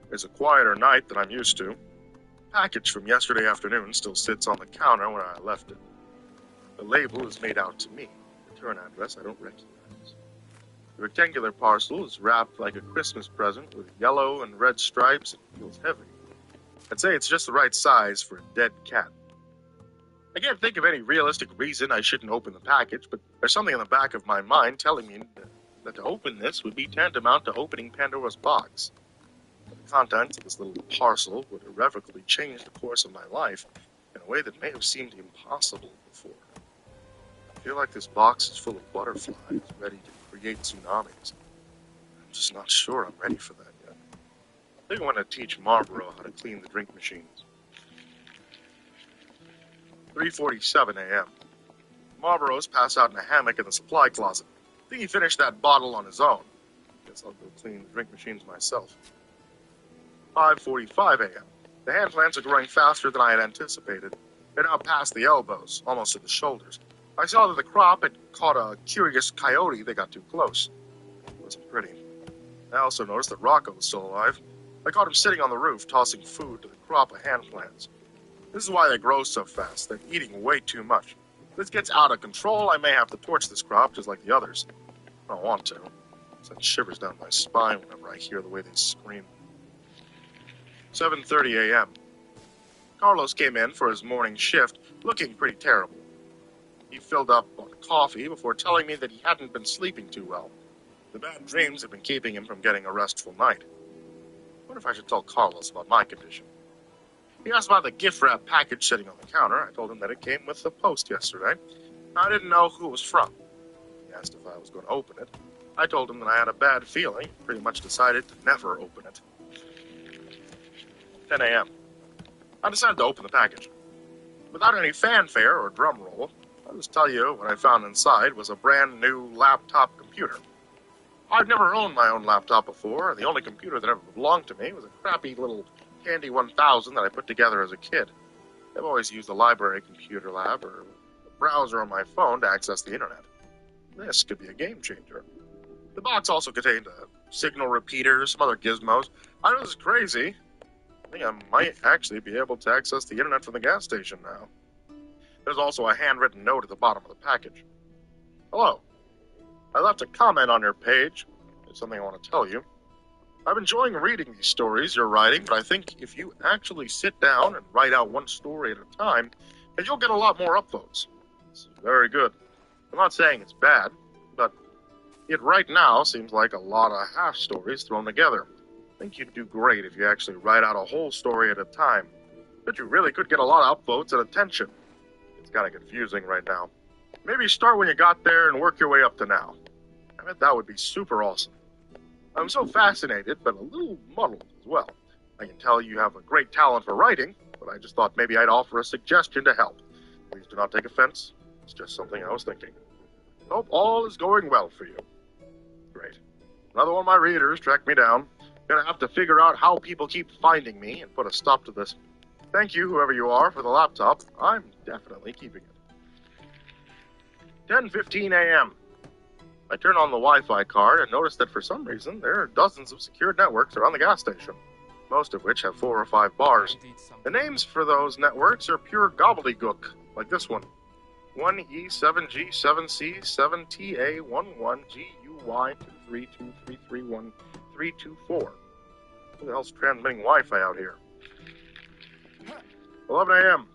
It's a quieter night than I'm used to. Package from yesterday afternoon still sits on the counter when I left it. The label is made out to me. Return address I don't recognize. The rectangular parcel is wrapped like a Christmas present with yellow and red stripes and feels heavy. I'd say it's just the right size for a dead cat. I can't think of any realistic reason I shouldn't open the package, but there's something in the back of my mind telling me that to open this would be tantamount to opening Pandora's box. The contents of this little parcel would irrevocably change the course of my life in a way that may have seemed impossible before. I feel like this box is full of butterflies ready to create tsunamis. I'm just not sure I'm ready for that yet. I think I want to teach Marlboro how to clean the drink machines. 3:47 a.m. Marlboro's passed out in a hammock in the supply closet. I think he finished that bottle on his own. Guess I'll go clean the drink machines myself. 5:45 a.m. The hand plants are growing faster than I had anticipated. They're now past the elbows, almost to the shoulders. I saw that the crop had caught a curious coyote. They got too close. It wasn't pretty. I also noticed that Rocco was still alive. I caught him sitting on the roof, tossing food to the crop of hand plants. This is why they grow so fast. They're eating way too much. If this gets out of control, I may have to torch this crop just like the others. I don't want to. It sends shivers down my spine whenever I hear the way they scream. 7:30 a.m. Carlos came in for his morning shift, looking pretty terrible. He filled up on coffee before telling me that he hadn't been sleeping too well. The bad dreams had been keeping him from getting a restful night. I wonder if I should tell Carlos about my condition. He asked about the gift wrap package sitting on the counter. I told him that it came with the post yesterday. I didn't know who it was from. He asked if I was going to open it. I told him that I had a bad feeling, pretty much decided to never open it. 10 a.m. I decided to open the package. Without any fanfare or drum roll, I'll just tell you what I found inside was a brand new laptop computer. I've never owned my own laptop before. The only computer that ever belonged to me was a crappy little Candy 1000 that I put together as a kid. I've always used the library computer lab or a browser on my phone to access the internet. This could be a game changer. The box also contained a signal repeater, some other gizmos. I know this is crazy. I think I might actually be able to access the internet from the gas station now. There's also a handwritten note at the bottom of the package. Hello. I left a comment on your page. There's something I want to tell you. I'm enjoying reading these stories you're writing, but I think if you actually sit down and write out one story at a time, then you'll get a lot more upvotes. It's very good. I'm not saying it's bad, but it right now seems like a lot of half stories thrown together. I think you'd do great if you actually write out a whole story at a time. But you really could get a lot of upvotes and attention. It's kind of confusing right now. Maybe start when you got there and work your way up to now. I bet that would be super awesome. I'm so fascinated, but a little muddled as well. I can tell you have a great talent for writing, but I just thought maybe I'd offer a suggestion to help. Please do not take offense. It's just something I was thinking. Hope all is going well for you. Great. Another one of my readers tracked me down. Gonna have to figure out how people keep finding me and put a stop to this. Thank you, whoever you are, for the laptop. I'm definitely keeping it. 10:15 a.m. I turn on the Wi-Fi card and notice that for some reason there are dozens of secured networks around the gas station, most of which have 4 or 5 bars. The names for those networks are pure gobbledygook, like this one. 1E7G7C7TA11GUY232331324. Who the hell's transmitting Wi-Fi out here? 11 a.m.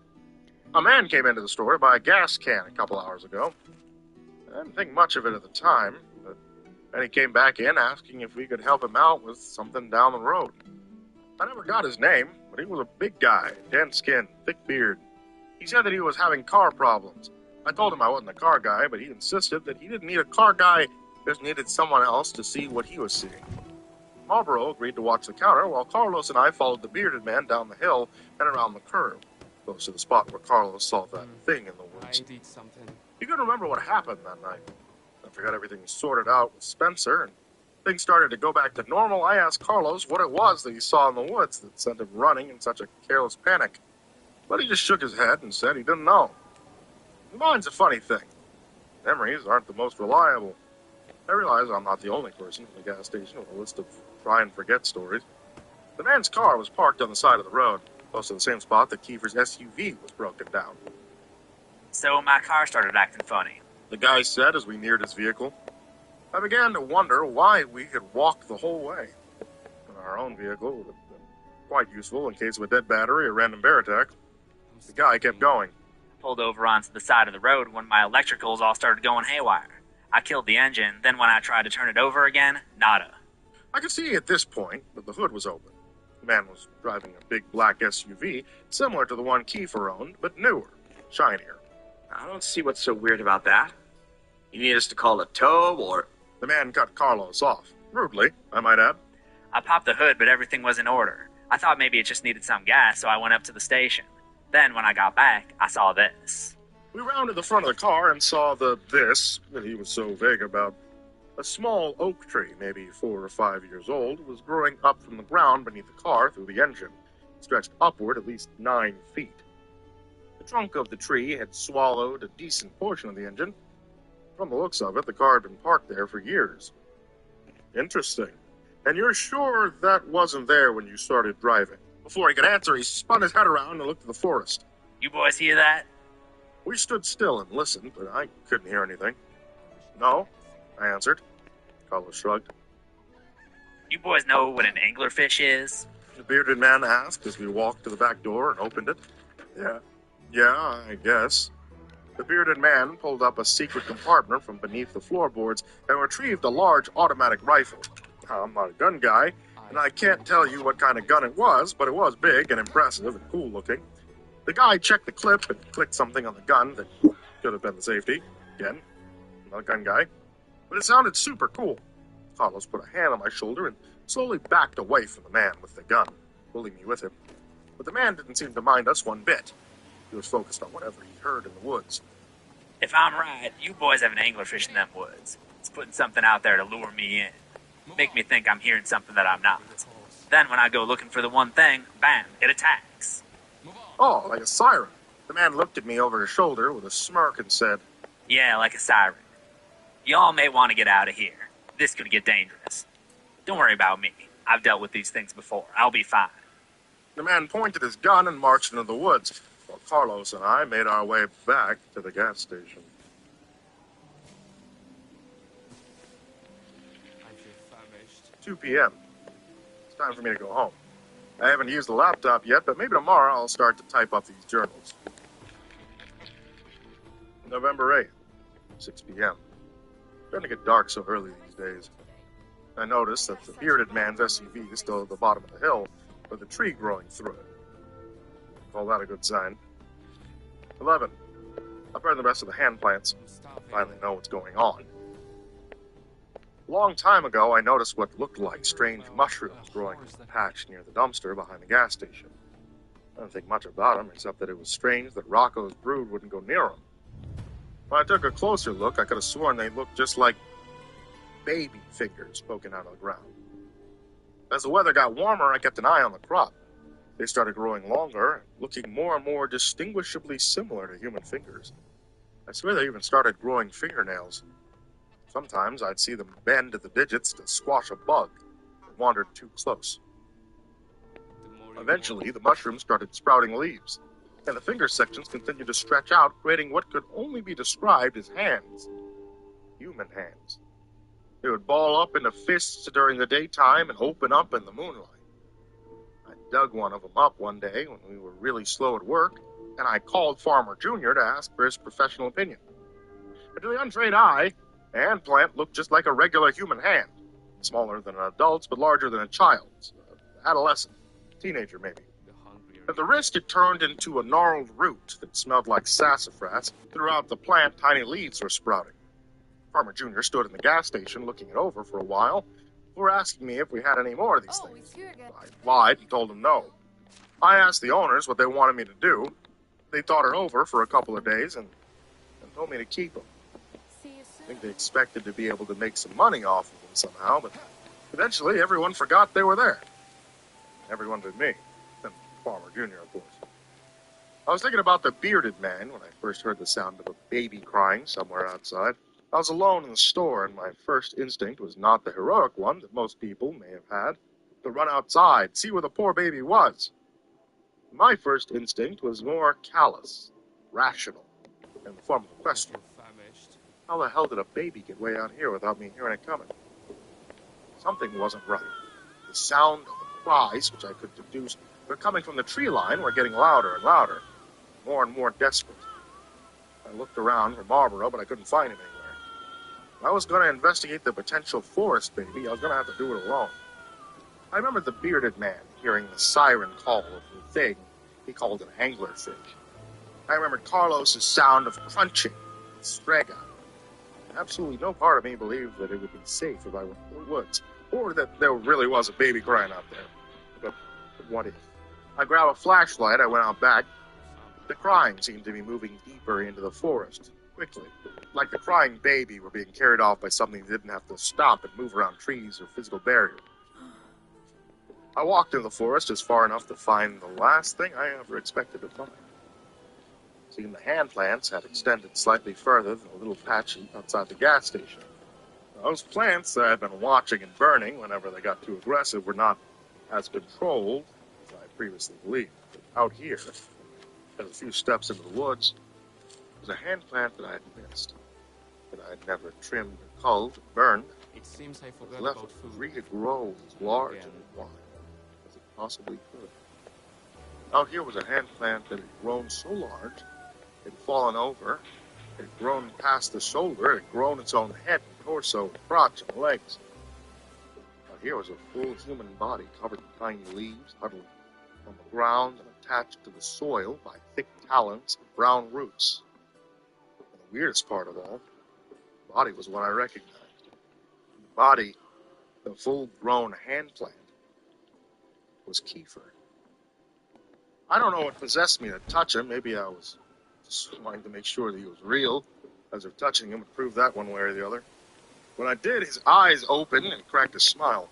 A man came into the store to buy a gas can a couple hours ago. I didn't think much of it at the time, but then he came back in asking if we could help him out with something down the road. I never got his name, but he was a big guy, tan skin, thick beard. He said that he was having car problems. I told him I wasn't a car guy, but he insisted that he didn't need a car guy, just needed someone else to see what he was seeing. Marlboro agreed to watch the counter while Carlos and I followed the bearded man down the hill and around the curve, close to the spot where Carlos saw that thing in the woods. I did something. He couldn't remember what happened that night. After I got everything sorted out with Spencer and things started to go back to normal, I asked Carlos what it was that he saw in the woods that sent him running in such a careless panic. But he just shook his head and said he didn't know. The mind's a funny thing. Memories aren't the most reliable. I realize I'm not the only person in the gas station with a list of try and forget stories. The man's car was parked on the side of the road, close to the same spot that Kiefer's SUV was broken down. So my car started acting funny, the guy said as we neared his vehicle. I began to wonder why we could walk the whole way. Our own vehicle would have been quite useful in case of a dead battery or random bear attack. The guy kept going. I pulled over onto the side of the road when my electricals all started going haywire. I killed the engine, then when I tried to turn it over again, nada. I could see at this point that the hood was open. The man was driving a big black SUV, similar to the one Kiefer owned, but newer, shinier. I don't see what's so weird about that. You need us to call a tow, or... The man cut Carlos off. Rudely, I might add. I popped the hood, but everything was in order. I thought maybe it just needed some gas, so I went up to the station. Then, when I got back, I saw this. We rounded the front of the car and saw this that he was so vague about. A small oak tree, maybe 4 or 5 years old, was growing up from the ground beneath the car through the engine, stretched upward at least 9 feet. The trunk of the tree had swallowed a decent portion of the engine. From the looks of it, the car had been parked there for years. Interesting. And you're sure that wasn't there when you started driving? Before he could answer, he spun his head around and looked at the forest. You boys hear that? We stood still and listened, but I couldn't hear anything. No, I answered. Carlos shrugged. You boys know what an anglerfish is? The bearded man asked as we walked to the back door and opened it. Yeah, I guess. The bearded man pulled up a secret compartment from beneath the floorboards and retrieved a large automatic rifle. I'm not a gun guy, and I can't tell you what kind of gun it was, but it was big and impressive and cool looking. The guy checked the clip and clicked something on the gun that could have been the safety. Again, not a gun guy. But it sounded super cool. Carlos put a hand on my shoulder and slowly backed away from the man with the gun, pulling me with him. But the man didn't seem to mind us one bit. He was focused on whatever he heard in the woods. If I'm right, you boys have an anglerfish in them woods. It's putting something out there to lure me in. Make me think I'm hearing something that I'm not. Then when I go looking for the one thing, bam, it attacks. Oh, like a siren. The man looked at me over his shoulder with a smirk and said, Yeah, like a siren. Y'all may want to get out of here. This could get dangerous. Don't worry about me. I've dealt with these things before. I'll be fine. The man pointed his gun and marched into the woods, while Carlos and I made our way back to the gas station. I feel famished. 2 p.m. It's time for me to go home. I haven't used the laptop yet, but maybe tomorrow I'll start to type up these journals. November 8th, 6 p.m. It's starting to get dark so early these days. I noticed that the bearded man's SUV is still at the bottom of the hill, with a tree growing through it. Call that a good sign. 11. I've burned the rest of the hand plants. Finally know what's going on. A long time ago, I noticed what looked like strange mushrooms growing in the patch near the dumpster behind the gas station. I don't think much about them, except that it was strange that Rocco's brood wouldn't go near them. When I took a closer look, I could have sworn they looked just like baby fingers poking out of the ground. As the weather got warmer, I kept an eye on the crop. They started growing longer, looking more and more distinguishably similar to human fingers. I swear they even started growing fingernails. Sometimes I'd see them bend at the digits to squash a bug that wandered too close. Eventually, the mushrooms started sprouting leaves, and the finger sections continued to stretch out, creating what could only be described as hands. Human hands. They would ball up into fists during the daytime and open up in the moonlight. I dug one of them up one day when we were really slow at work, and I called Farmer Jr. to ask for his professional opinion. But to the untrained eye, the hand plant looked just like a regular human hand, smaller than an adult's but larger than a child's, adolescent, teenager maybe. At the wrist, it turned into a gnarled root that smelled like sassafras. Throughout the plant, tiny leaves were sprouting. Farmer Jr. stood in the gas station looking it over for a while before asking me if we had any more of these things. I lied and told him no. I asked the owners what they wanted me to do. They thought it over for a couple of days and told me to keep them. I think they expected to be able to make some money off of them somehow, but eventually everyone forgot they were there. Everyone but me. And Farmer Jr., of course. I was thinking about the bearded man when I first heard the sound of a baby crying somewhere outside. I was alone in the store, and my first instinct was not the heroic one that most people may have had, to run outside, see where the poor baby was. My first instinct was more callous, rational, in the form of a question. How the hell did a baby get way out here without me hearing it coming? Something wasn't right. The sound of the cries, which I could deduce were coming from the tree line, were getting louder and louder, more and more desperate. I looked around for Marlboro, but I couldn't find him anywhere. If I was going to investigate the potential forest baby, I was going to have to do it alone. I remembered the bearded man hearing the siren call of the thing he called an anglerfish. I remembered Carlos's sound of crunching Strega. Absolutely no part of me believed that it would be safe if I went to the woods, or that there really was a baby crying out there. But what if? I grabbed a flashlight, I went out back. The crying seemed to be moving deeper into the forest, quickly, like the crying baby were being carried off by something that didn't have to stop and move around trees or physical barriers. I walked into the forest just far enough to find the last thing I ever expected to find. Seeing the hand plants had extended slightly further than a little patch outside the gas station. Those plants that I had been watching and burning whenever they got too aggressive were not as controlled as I previously believed. But out here, just a few steps into the woods, was a hand plant that I had missed, that I had never trimmed or culled or burned. It seems I forgot Left about food. free to grow as large and wide as it possibly could. Out here was a hand plant that had grown so large, it had fallen over, it had grown past the shoulder, it had grown its own head, torso, crotch, and legs. Out here was a full human body covered in tiny leaves, huddled on the ground and attached to the soil by thick talons and brown roots. And the weirdest part of all, the body was one I recognized. The body, the full-grown hand plant, was Kiefer. I don't know what possessed me to touch him. Maybe I was just wanting to make sure that he was real, as if touching him would prove that one way or the other. When I did, his eyes opened and cracked a smile.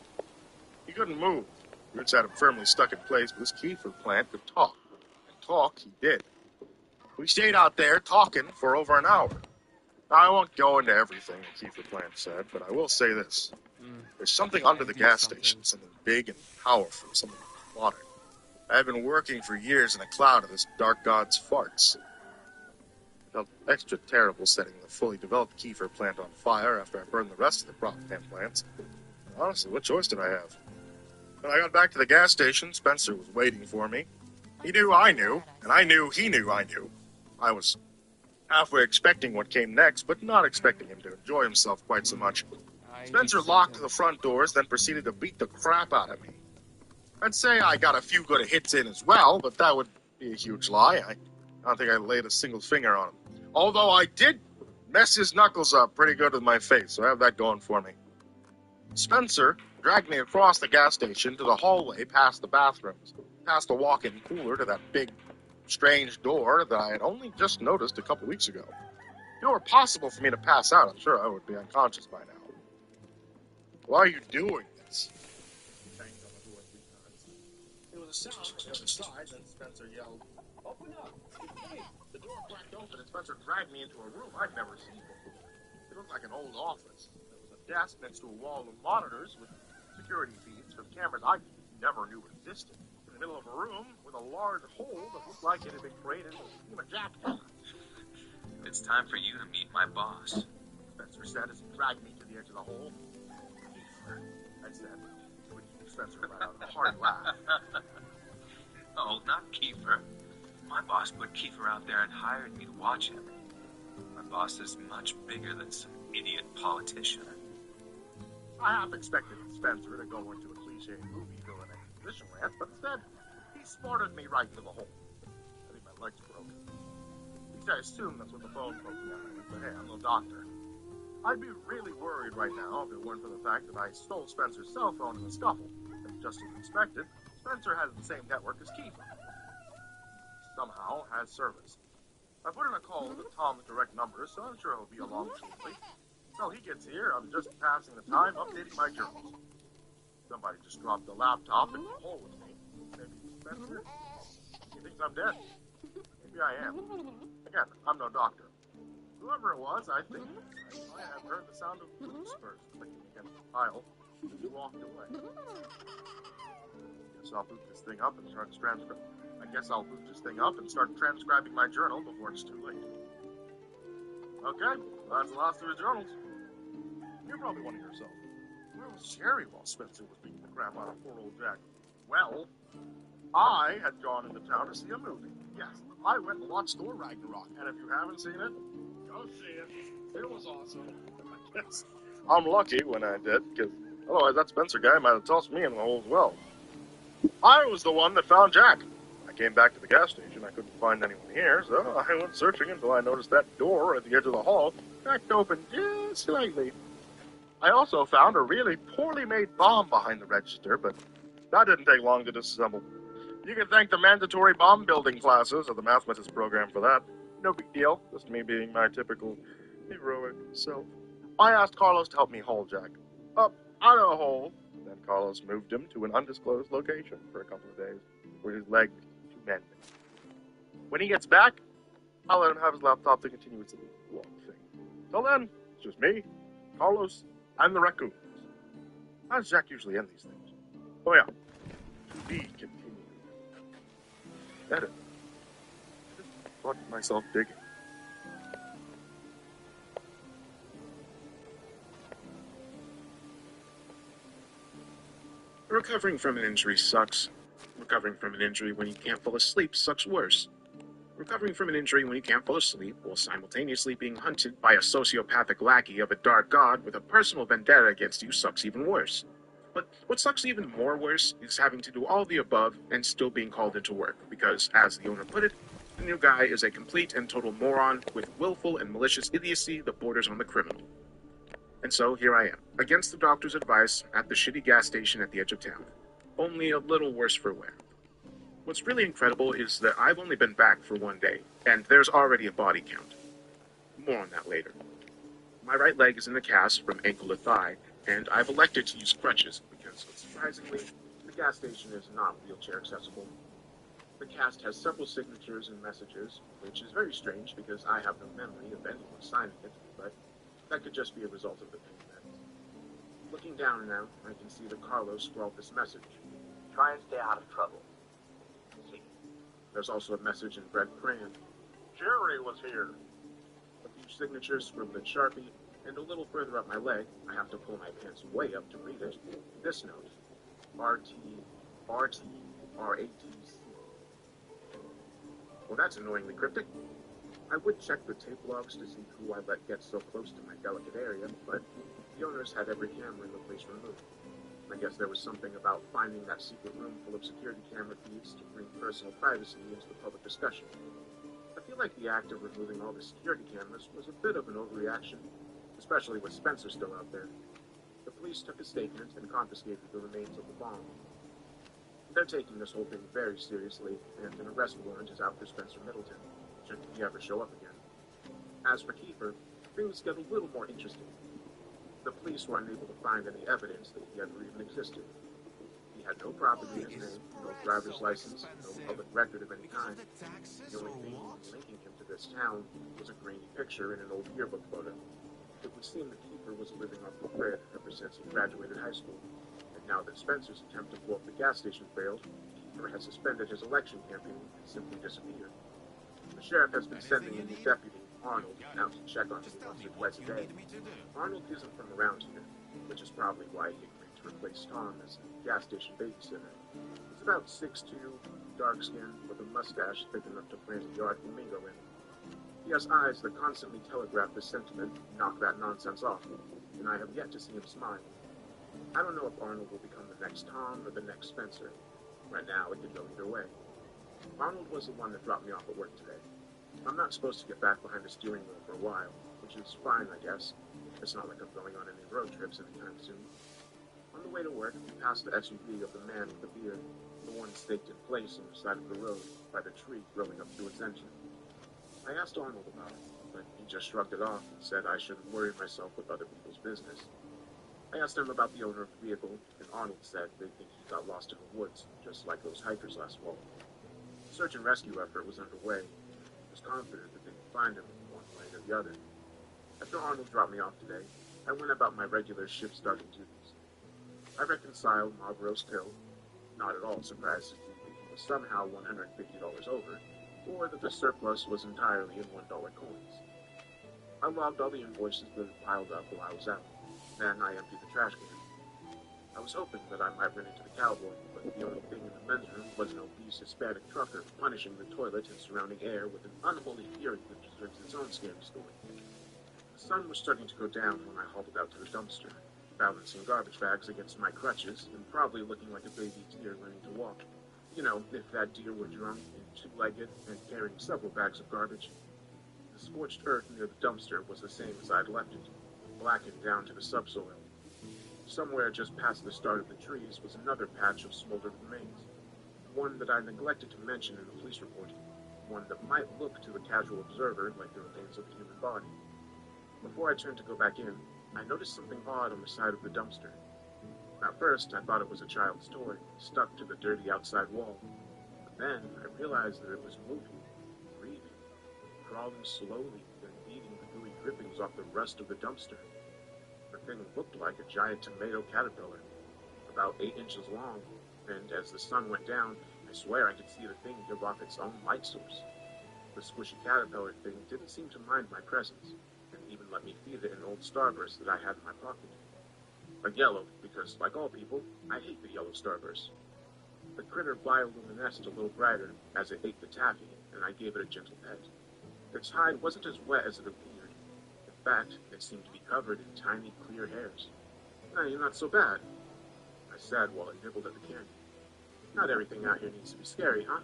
He couldn't move. Roots had him firmly stuck in place, but this Kiefer plant could talk. And talk he did. We stayed out there talking for over an hour. Now, I won't go into everything the Kiefer plant said, but I will say this. There's something under the gas station, something big and powerful, something modern. I've been working for years in a cloud of this dark god's farts. It felt extra terrible setting the fully developed Kiefer plant on fire after I burned the rest of the crop hand plants. Honestly, what choice did I have? When I got back to the gas station, Spencer was waiting for me. He knew I knew, and I knew he knew I knew. I was halfway expecting what came next, but not expecting him to enjoy himself quite so much. Spencer locked the front doors, then proceeded to beat the crap out of me. I'd say I got a few good hits in as well, but that would be a huge lie. I don't think I laid a single finger on him. Although I did mess his knuckles up pretty good with my face, so I have that going for me. Spencer dragged me across the gas station to the hallway past the bathrooms, past the walk-in cooler to that big, strange door that I had only just noticed a couple weeks ago. If it were possible for me to pass out, I'm sure I would be unconscious by now. Why are you doing this? He banged on the door 3 times. There was a sound from the other side, then Spencer yelled, "Open up! Hey!" The door cracked open and Spencer dragged me into a room I'd never seen before. It looked like an old office. There was a desk next to a wall of monitors with security feeds from cameras I never knew existed. In the middle of a room with a large hole that looked like it had been created with a jackhammer. It's time for you to meet my boss. Spencer said as he dragged me to the edge of the hole. Kiefer, I said, which Spencer let out a hard laugh. Oh, not Kiefer. My boss put Kiefer out there and hired me to watch him. My boss is much bigger than some idiot politician. I half expected Spencer to go into a cliche movie villain exposition rant, but instead, he smarted me right into the hole. I think my leg's broken. At least I assume that's what the phone poking at me. But hey, I'm no doctor. I'd be really worried right now if it weren't for the fact that I stole Spencer's cell phone in the scuffle. And just as expected, Spencer has the same network as Kiefer. Somehow has service. I put in a call to Tom's direct number, so I'm sure he'll be along shortly. Until he gets here, I'm just passing the time updating my journals. Somebody just dropped the laptop into the hole with me. Maybe Spencer? He thinks I'm dead. Maybe I am. Again, I'm no doctor. Whoever it was, I think I have heard the sound of boots first clicking against the tile as he walked away. Guess I'll boot this thing up and start transcribing my journal before it's too late. Okay, that's the last of his journals. You're probably wondering yourself, where was Jerry while Spencer was beating the crap out of poor old Jack? Well, I had gone into town to see a movie. Yes, I went and watched Thor Ragnarok, and if you haven't seen it, go see it. It was awesome. I guess I'm lucky when I did, because otherwise that Spencer guy might have tossed me in the hole as well. I was the one that found Jack. I came back to the gas station. I couldn't find anyone here, so I went searching until I noticed that door at the edge of the hall cracked open just slightly. I also found a really poorly made bomb behind the register, but that didn't take long to disassemble. You can thank the mandatory bomb building classes of the mathematics program for that. No big deal, just me being my typical heroic self. I asked Carlos to help me haul Jack up out of the hole. Then Carlos moved him to an undisclosed location for a couple of days for his leg to mend. When he gets back, I'll let him have his laptop to continue its long thing. Till then, it's just me, Carlos, and the raccoons. How does Jack usually end these things? Oh yeah, to be continued. Edit. I just caught myself digging. Recovering from an injury sucks. Recovering from an injury when you can't fall asleep sucks worse. Recovering from an injury when you can't fall asleep while simultaneously being hunted by a sociopathic lackey of a dark god with a personal vendetta against you sucks even worse. But what sucks even more worse is having to do all the above and still being called into work because, as the owner put it, the new guy is a complete and total moron with willful and malicious idiocy that borders on the criminal. And so here I am, against the doctor's advice, at the shitty gas station at the edge of town. Only a little worse for wear. What's really incredible is that I've only been back for 1 day, and there's already a body count. More on that later. My right leg is in a cast from ankle to thigh, and I've elected to use crutches because, surprisingly, the gas station is not wheelchair accessible. The cast has several signatures and messages, which is very strange because I have no memory of anyone signing it, but that could just be a result of the pain meds. Looking down now, I can see that Carlos scrawled this message. Try and stay out of trouble. See. There's also a message in red crayon. Jerry was here. A few signatures scribbled in Sharpie, and a little further up my leg, I have to pull my pants way up to read it. This note. RT, RATC. Well, that's annoyingly cryptic. I would check the tape logs to see who I let get so close to my delicate area, but the owners had every camera in the place removed. I guess there was something about finding that secret room full of security camera feeds to bring personal privacy into the public discussion. I feel like the act of removing all the security cameras was a bit of an overreaction, especially with Spencer still out there. The police took a statement and confiscated the remains of the bomb. They're taking this whole thing very seriously, and an arrest warrant is out for Spencer Middleton, should he ever show up again. As for Kiefer, things get a little more interesting. The police were unable to find any evidence that he ever even existed. He had no property in his name, no driver's license, no public record of any kind. The only thing linking him to this town was a grainy picture in an old yearbook photo. It would seem that Kiefer was living off the grid ever since he graduated high school, and now that Spencer's attempt to blow up the gas station failed, Kiefer has suspended his election campaign and simply disappeared. The sheriff has been sending a new deputy, Arnold, out to check on him once or twice a day. Arnold isn't from around here, which is probably why he agreed to replace Tom as a gas station babysitter. He's about 6'2", dark-skinned, with a mustache thick enough to plant a yard flamingo in. He has eyes that constantly telegraph the sentiment, knock that nonsense off, and I have yet to see him smile. I don't know if Arnold will become the next Tom or the next Spencer. Right now, it could go either way. Arnold was the one that dropped me off at work today. I'm not supposed to get back behind the steering wheel for a while, which is fine, I guess. It's not like I'm going on any road trips anytime soon. On the way to work, we passed the SUV of the man with the beard, the one staked in place on the side of the road by the tree growing up to its engine. I asked Arnold about it, but he just shrugged it off and said I shouldn't worry myself with other people's business. I asked him about the owner of the vehicle, and Arnold said they think he got lost in the woods, just like those hikers last fall. The search and rescue effort was underway. I was confident that they could find him one way or the other. After Arnold dropped me off today, I went about my regular shift-starting duties. I reconciled Mob Roast Hill, not at all surprised to see that he was somehow $150 over, or that the surplus was entirely in $1 coins. I logged all the invoices that had piled up while I was out. Then I emptied the trash can. I was hoping that I might run into the cowboy, but the only thing in the men's room was an obese Hispanic trucker punishing the toilet and surrounding air with an unholy fury that deserves its own scary story. The sun was starting to go down when I hauled out to the dumpster, balancing garbage bags against my crutches and probably looking like a baby deer learning to walk. You know, if that deer were drunk and two-legged and carrying several bags of garbage. The scorched earth near the dumpster was the same as I'd left it, blackened down to the subsoil. Somewhere just past the start of the trees was another patch of smoldered remains, one that I neglected to mention in the police report, one that might look to the casual observer like the remains of a human body. Before I turned to go back in, I noticed something odd on the side of the dumpster. At first, I thought it was a child's toy, stuck to the dirty outside wall. But then, I realized that it was moving, breathing, crawling slowly, then eating the gooey drippings off the rust of the dumpster. The thing looked like a giant tomato caterpillar, about 8 inches long, and as the sun went down, I swear I could see the thing give off its own light source. The squishy caterpillar thing didn't seem to mind my presence, and even let me feed it an old Starburst that I had in my pocket. A yellow, because, like all people, I hate the yellow Starburst. The critter bioluminesced a little brighter as it ate the taffy, and I gave it a gentle pet. Its hide wasn't as wet as it appeared. In fact, it seemed to be covered in tiny, clear hairs. Hey, not so bad, I said while it nibbled at the candy. Not everything out here needs to be scary, huh?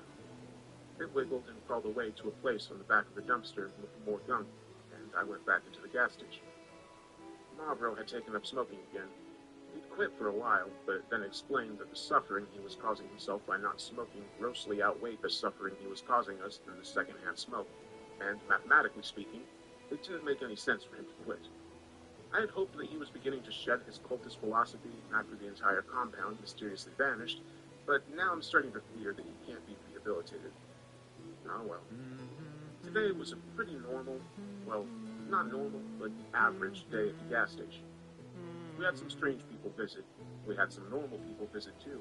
It wiggled and crawled away to a place on the back of the dumpster with more gunk, and I went back into the gas station. Marlboro had taken up smoking again. He'd quit for a while, but then explained that the suffering he was causing himself by not smoking grossly outweighed the suffering he was causing us through the secondhand smoke. And mathematically speaking, it didn't make any sense for him to quit. I had hoped that he was beginning to shed his cultist philosophy after the entire compound mysteriously vanished, but now I'm starting to fear that he can't be rehabilitated. Oh well. Today was a pretty normal, well, not normal, but average day at the gas station. We had some strange people visit. We had some normal people visit too.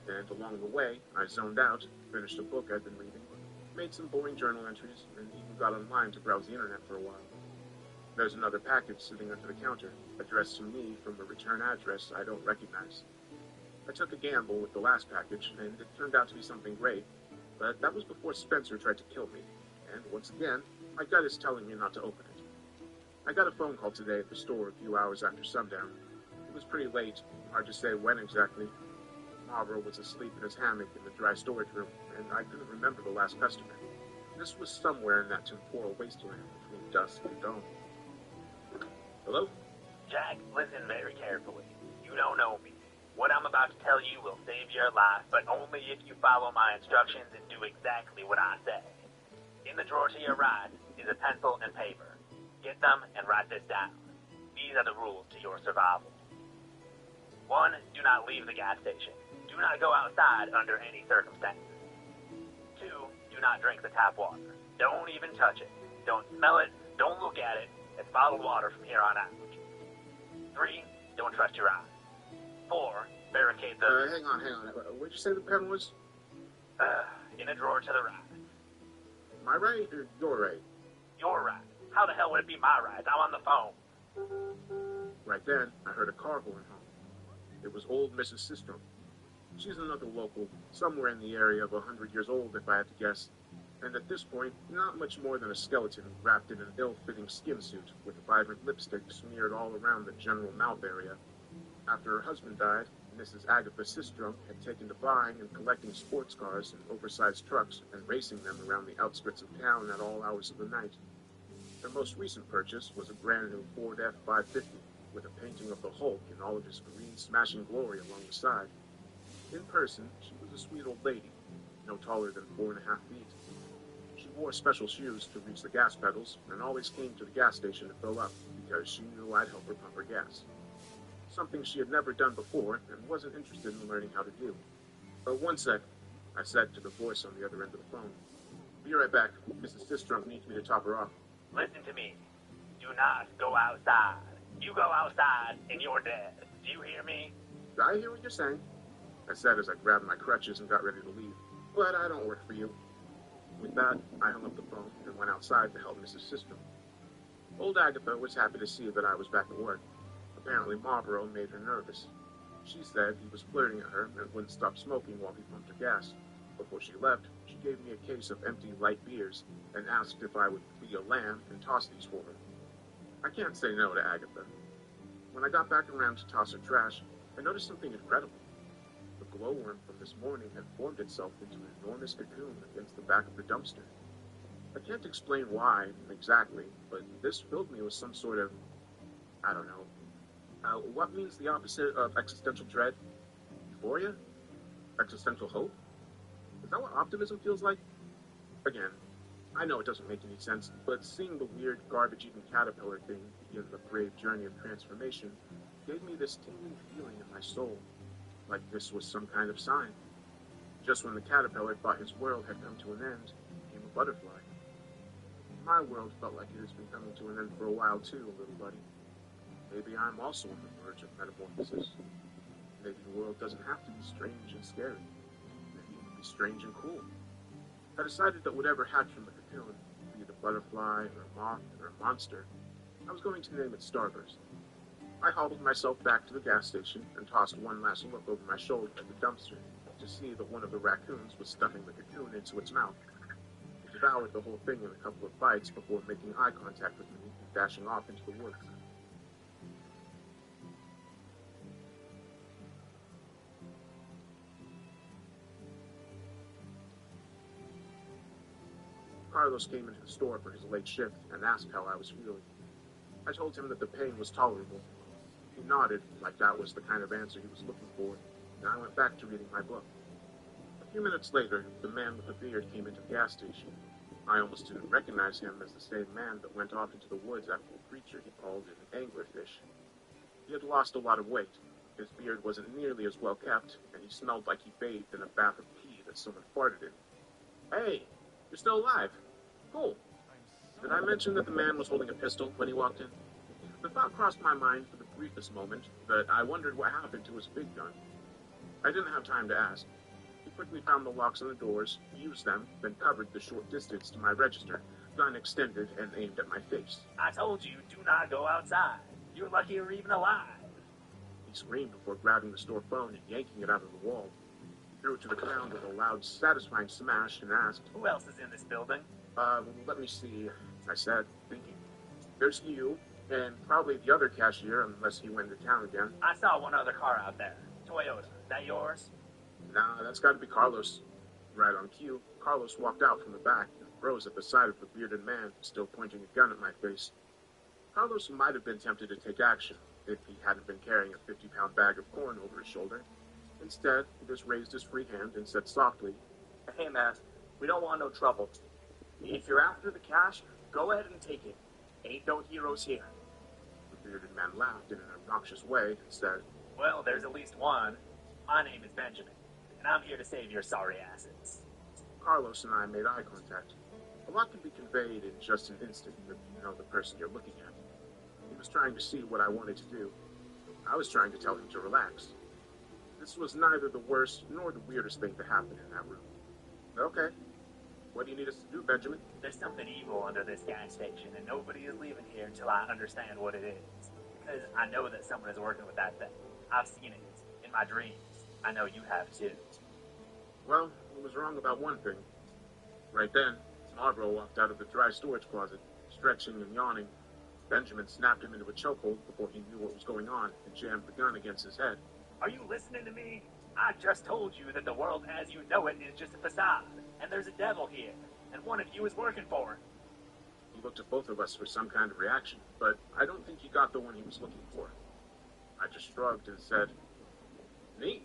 And along the way, I zoned out, finished a book I'd been reading, made some boring journal entries, and even got online to browse the internet for a while. There's another package sitting under the counter, addressed to me from a return address I don't recognize. I took a gamble with the last package, and it turned out to be something great, but that was before Spencer tried to kill me, and once again, my gut is telling me not to open it. I got a phone call today at the store a few hours after sundown. It was pretty late, hard to say when exactly. Marlboro was asleep in his hammock in the dry storage room, and I couldn't remember the last customer. This was somewhere in that temporal wasteland between dusk and dawn. Hello? Jack, listen very carefully. You don't know me. What I'm about to tell you will save your life, but only if you follow my instructions and do exactly what I say. In the drawer to your right is a pencil and paper. Get them and write this down. These are the rules to your survival. 1. Do not leave the gas station. Do not go outside under any circumstances. 2. Do not drink the tap water. Don't even touch it. Don't smell it. Don't look at it. It's bottled water from here on out. 3. Don't trust your eyes. 4. Barricade the... Hang on. Where'd you say the pen was? In a drawer to the right. My right or your right? Your right. How the hell would it be my right? I'm on the phone. Right then, I heard a car going home. It was old Mrs. Sistrom. She's another local, somewhere in the area of 100 years old, if I had to guess. And at this point, not much more than a skeleton wrapped in an ill-fitting skin suit with vibrant lipstick smeared all around the general mouth area. After her husband died, Mrs. Agatha Sistrom had taken to buying and collecting sports cars and oversized trucks and racing them around the outskirts of town at all hours of the night. Her most recent purchase was a brand new Ford F-550 with a painting of the Hulk in all of his green smashing glory along the side. In person, she was a sweet old lady, no taller than 4.5 feet. She wore special shoes to reach the gas pedals and always came to the gas station to fill up because she knew I'd help her pump her gas. Something she had never done before and wasn't interested in learning how to do. But 1 sec, I said to the voice on the other end of the phone. Be right back. Mrs. Sistrom needs me to top her off. Listen to me. Do not go outside. You go outside and you're dead. Do you hear me? I hear what you're saying, I said as I grabbed my crutches and got ready to leave. But I don't work for you. With that, I hung up the phone and went outside to help Mrs. Sistrom. Old Agatha was happy to see that I was back at work. Apparently Marlboro made her nervous. She said he was flirting at her and wouldn't stop smoking while he pumped her gas. Before she left, she gave me a case of empty light beers and asked if I would be a lamb and toss these for her. I can't say no to Agatha. When I got back around to toss her trash, I noticed something incredible. The glowworm from this morning had formed itself into an enormous cocoon against the back of the dumpster. I can't explain why exactly, but this filled me with some sort of, I don't know. What means the opposite of existential dread? Euphoria? Existential hope? Is that what optimism feels like? Again, I know it doesn't make any sense, but seeing the weird garbage-eating caterpillar thing begin the brave journey of transformation gave me this tingling feeling in my soul, like this was some kind of sign. Just when the caterpillar thought his world had come to an end, came a butterfly. My world felt like it has been coming to an end for a while too, little buddy. Maybe I'm also on the verge of metamorphosis. Maybe the world doesn't have to be strange and scary. Maybe it can be strange and cool. I decided that whatever hatched from the cocoon, be it a butterfly or a moth or a monster, I was going to name it Starburst. I hobbled myself back to the gas station and tossed one last look over my shoulder at the dumpster to see that one of the raccoons was stuffing the cocoon into its mouth. It devoured the whole thing in a couple of bites before making eye contact with me and dashing off into the woods. Carlos came into the store for his late shift and asked how I was feeling. I told him that the pain was tolerable. He nodded, like that was the kind of answer he was looking for, and I went back to reading my book. A few minutes later, the man with the beard came into the gas station. I almost didn't recognize him as the same man that went off into the woods after the creature he called an anglerfish. He had lost a lot of weight. His beard wasn't nearly as well kept, and he smelled like he bathed in a bath of pee that someone farted in. Hey, you're still alive. Cool. Did I mention that the man was holding a pistol when he walked in? The thought crossed my mind for the briefest moment that I wondered what happened to his big gun. I didn't have time to ask. He quickly found the locks on the doors, used them, then covered the short distance to my register, gun extended and aimed at my face. I told you, do not go outside. You're lucky you're even alive. He screamed before grabbing the store phone and yanking it out of the wall. He threw it to the ground with a loud, satisfying smash and asked, Who else is in this building? Let me see, I said, thinking. There's you, and probably the other cashier, unless he went to town again. I saw one other car out there. Toyota. That yours? Nah, that's gotta be Carlos. Right on cue, Carlos walked out from the back and froze at the sight of the bearded man, still pointing a gun at my face. Carlos might have been tempted to take action if he hadn't been carrying a 50-pound bag of corn over his shoulder. Instead, he just raised his free hand and said softly, Hey man, we don't want no trouble. If you're after the cash, go ahead and take it. Ain't no heroes here. The bearded man laughed in an obnoxious way and said, Well, there's at least one. My name is Benjamin, and I'm here to save your sorry asses. Carlos and I made eye contact. A lot can be conveyed in just an instant if you know the person you're looking at. He was trying to see what I wanted to do. I was trying to tell him to relax. This was neither the worst nor the weirdest thing to happen in that room. Okay. What do you need us to do, Benjamin? There's something evil under this gas station, and nobody is leaving here until I understand what it is. Because I know that someone is working with that thing. I've seen it in my dreams. I know you have too. Well, he was wrong about one thing. Right then, Marlboro walked out of the dry storage closet, stretching and yawning. Benjamin snapped him into a chokehold before he knew what was going on and jammed the gun against his head. Are you listening to me? I just told you that the world as you know it is just a facade, and there's a devil here, and one of you is working for it. He looked at both of us for some kind of reaction, but I don't think he got the one he was looking for. I just shrugged and said, Me?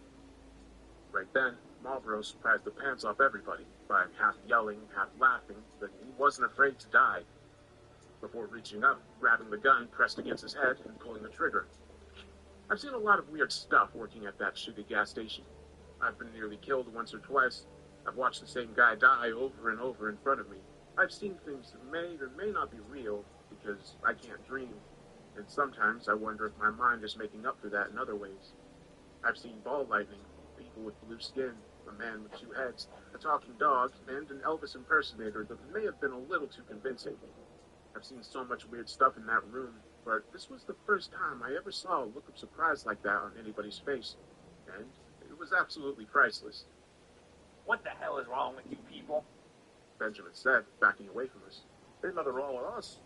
Right then, Marlboro surprised the pants off everybody by half yelling, half laughing that he wasn't afraid to die. Before reaching up, grabbing the gun pressed against his head and pulling the trigger. I've seen a lot of weird stuff working at that shitty gas station. I've been nearly killed once or twice. I've watched the same guy die over and over in front of me. I've seen things that may or may not be real because I can't dream. And sometimes I wonder if my mind is making up for that in other ways. I've seen ball lightning, people with blue skin, a man with two heads, a talking dog, and an Elvis impersonator that may have been a little too convincing. I've seen so much weird stuff in that room, but this was the first time I ever saw a look of surprise like that on anybody's face, and it was absolutely priceless. What the hell is wrong with you people? Benjamin said, backing away from us. There's nothing wrong with us,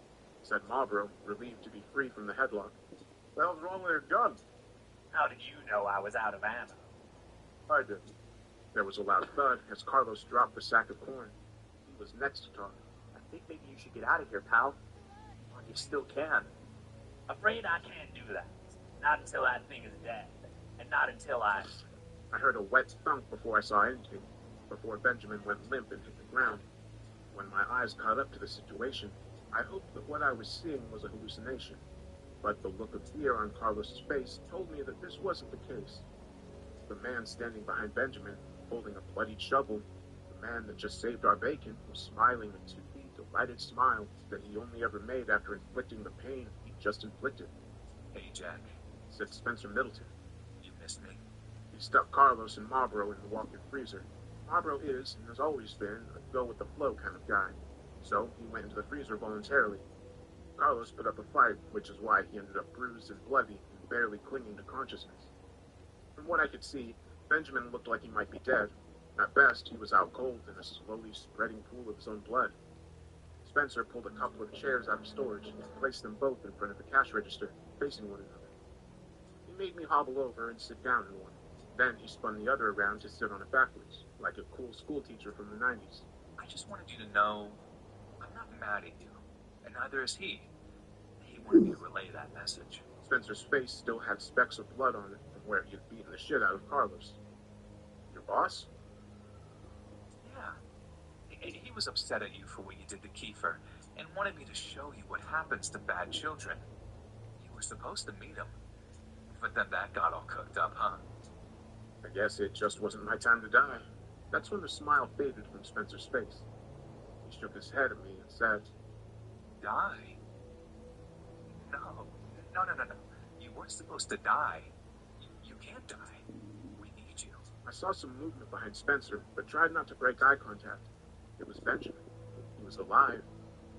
said Marlboro, relieved to be free from the headlock. What the hell's wrong with your gun? How did you know I was out of ammo? I didn't. There was a loud thud as Carlos dropped the sack of corn. He was next to talk. I think maybe you should get out of here, pal. Well, you still can. Afraid I can't do that. Not until that thing is dead. And not until I heard a wet thunk before I saw anything, before Benjamin went limp and hit the ground. When my eyes caught up to the situation, I hoped that what I was seeing was a hallucination. But the look of fear on Carlos's face told me that this wasn't the case. The man standing behind Benjamin, holding a bloodied shovel, the man that just saved our bacon, was smiling into the delighted smile that he only ever made after inflicting the pain he just inflicted. Hey, Jack, said Spencer Middleton. you missed me? He stuck Carlos and Marlboro in the walk-in freezer. Marlboro is, and has always been, a go-with-the-flow kind of guy. So he went into the freezer voluntarily. Carlos put up a fight, which is why he ended up bruised and bloody and barely clinging to consciousness. From what I could see, Benjamin looked like he might be dead. At best, he was out cold in a slowly spreading pool of his own blood. Spencer pulled a couple of chairs out of storage and placed them both in front of the cash register, facing one another. He made me hobble over and sit down in one. Then he spun the other around to sit on it backwards, like a cool schoolteacher from the 90s. I just wanted you to know I'm not mad at you, and neither is he. He wanted me to relay that message. Spencer's face still had specks of blood on it from where he had beaten the shit out of Carlos. Your boss? Yeah. He was upset at you for what you did to Kiefer, and wanted me to show you what happens to bad children. You were supposed to meet him, but then that got all cooked up, huh? I guess it just wasn't my time to die. That's when the smile faded from Spencer's face. He shook his head at me and said, Die? No. You weren't supposed to die. You can't die. We need you. I saw some movement behind Spencer, but tried not to break eye contact. It was Benjamin. He was alive,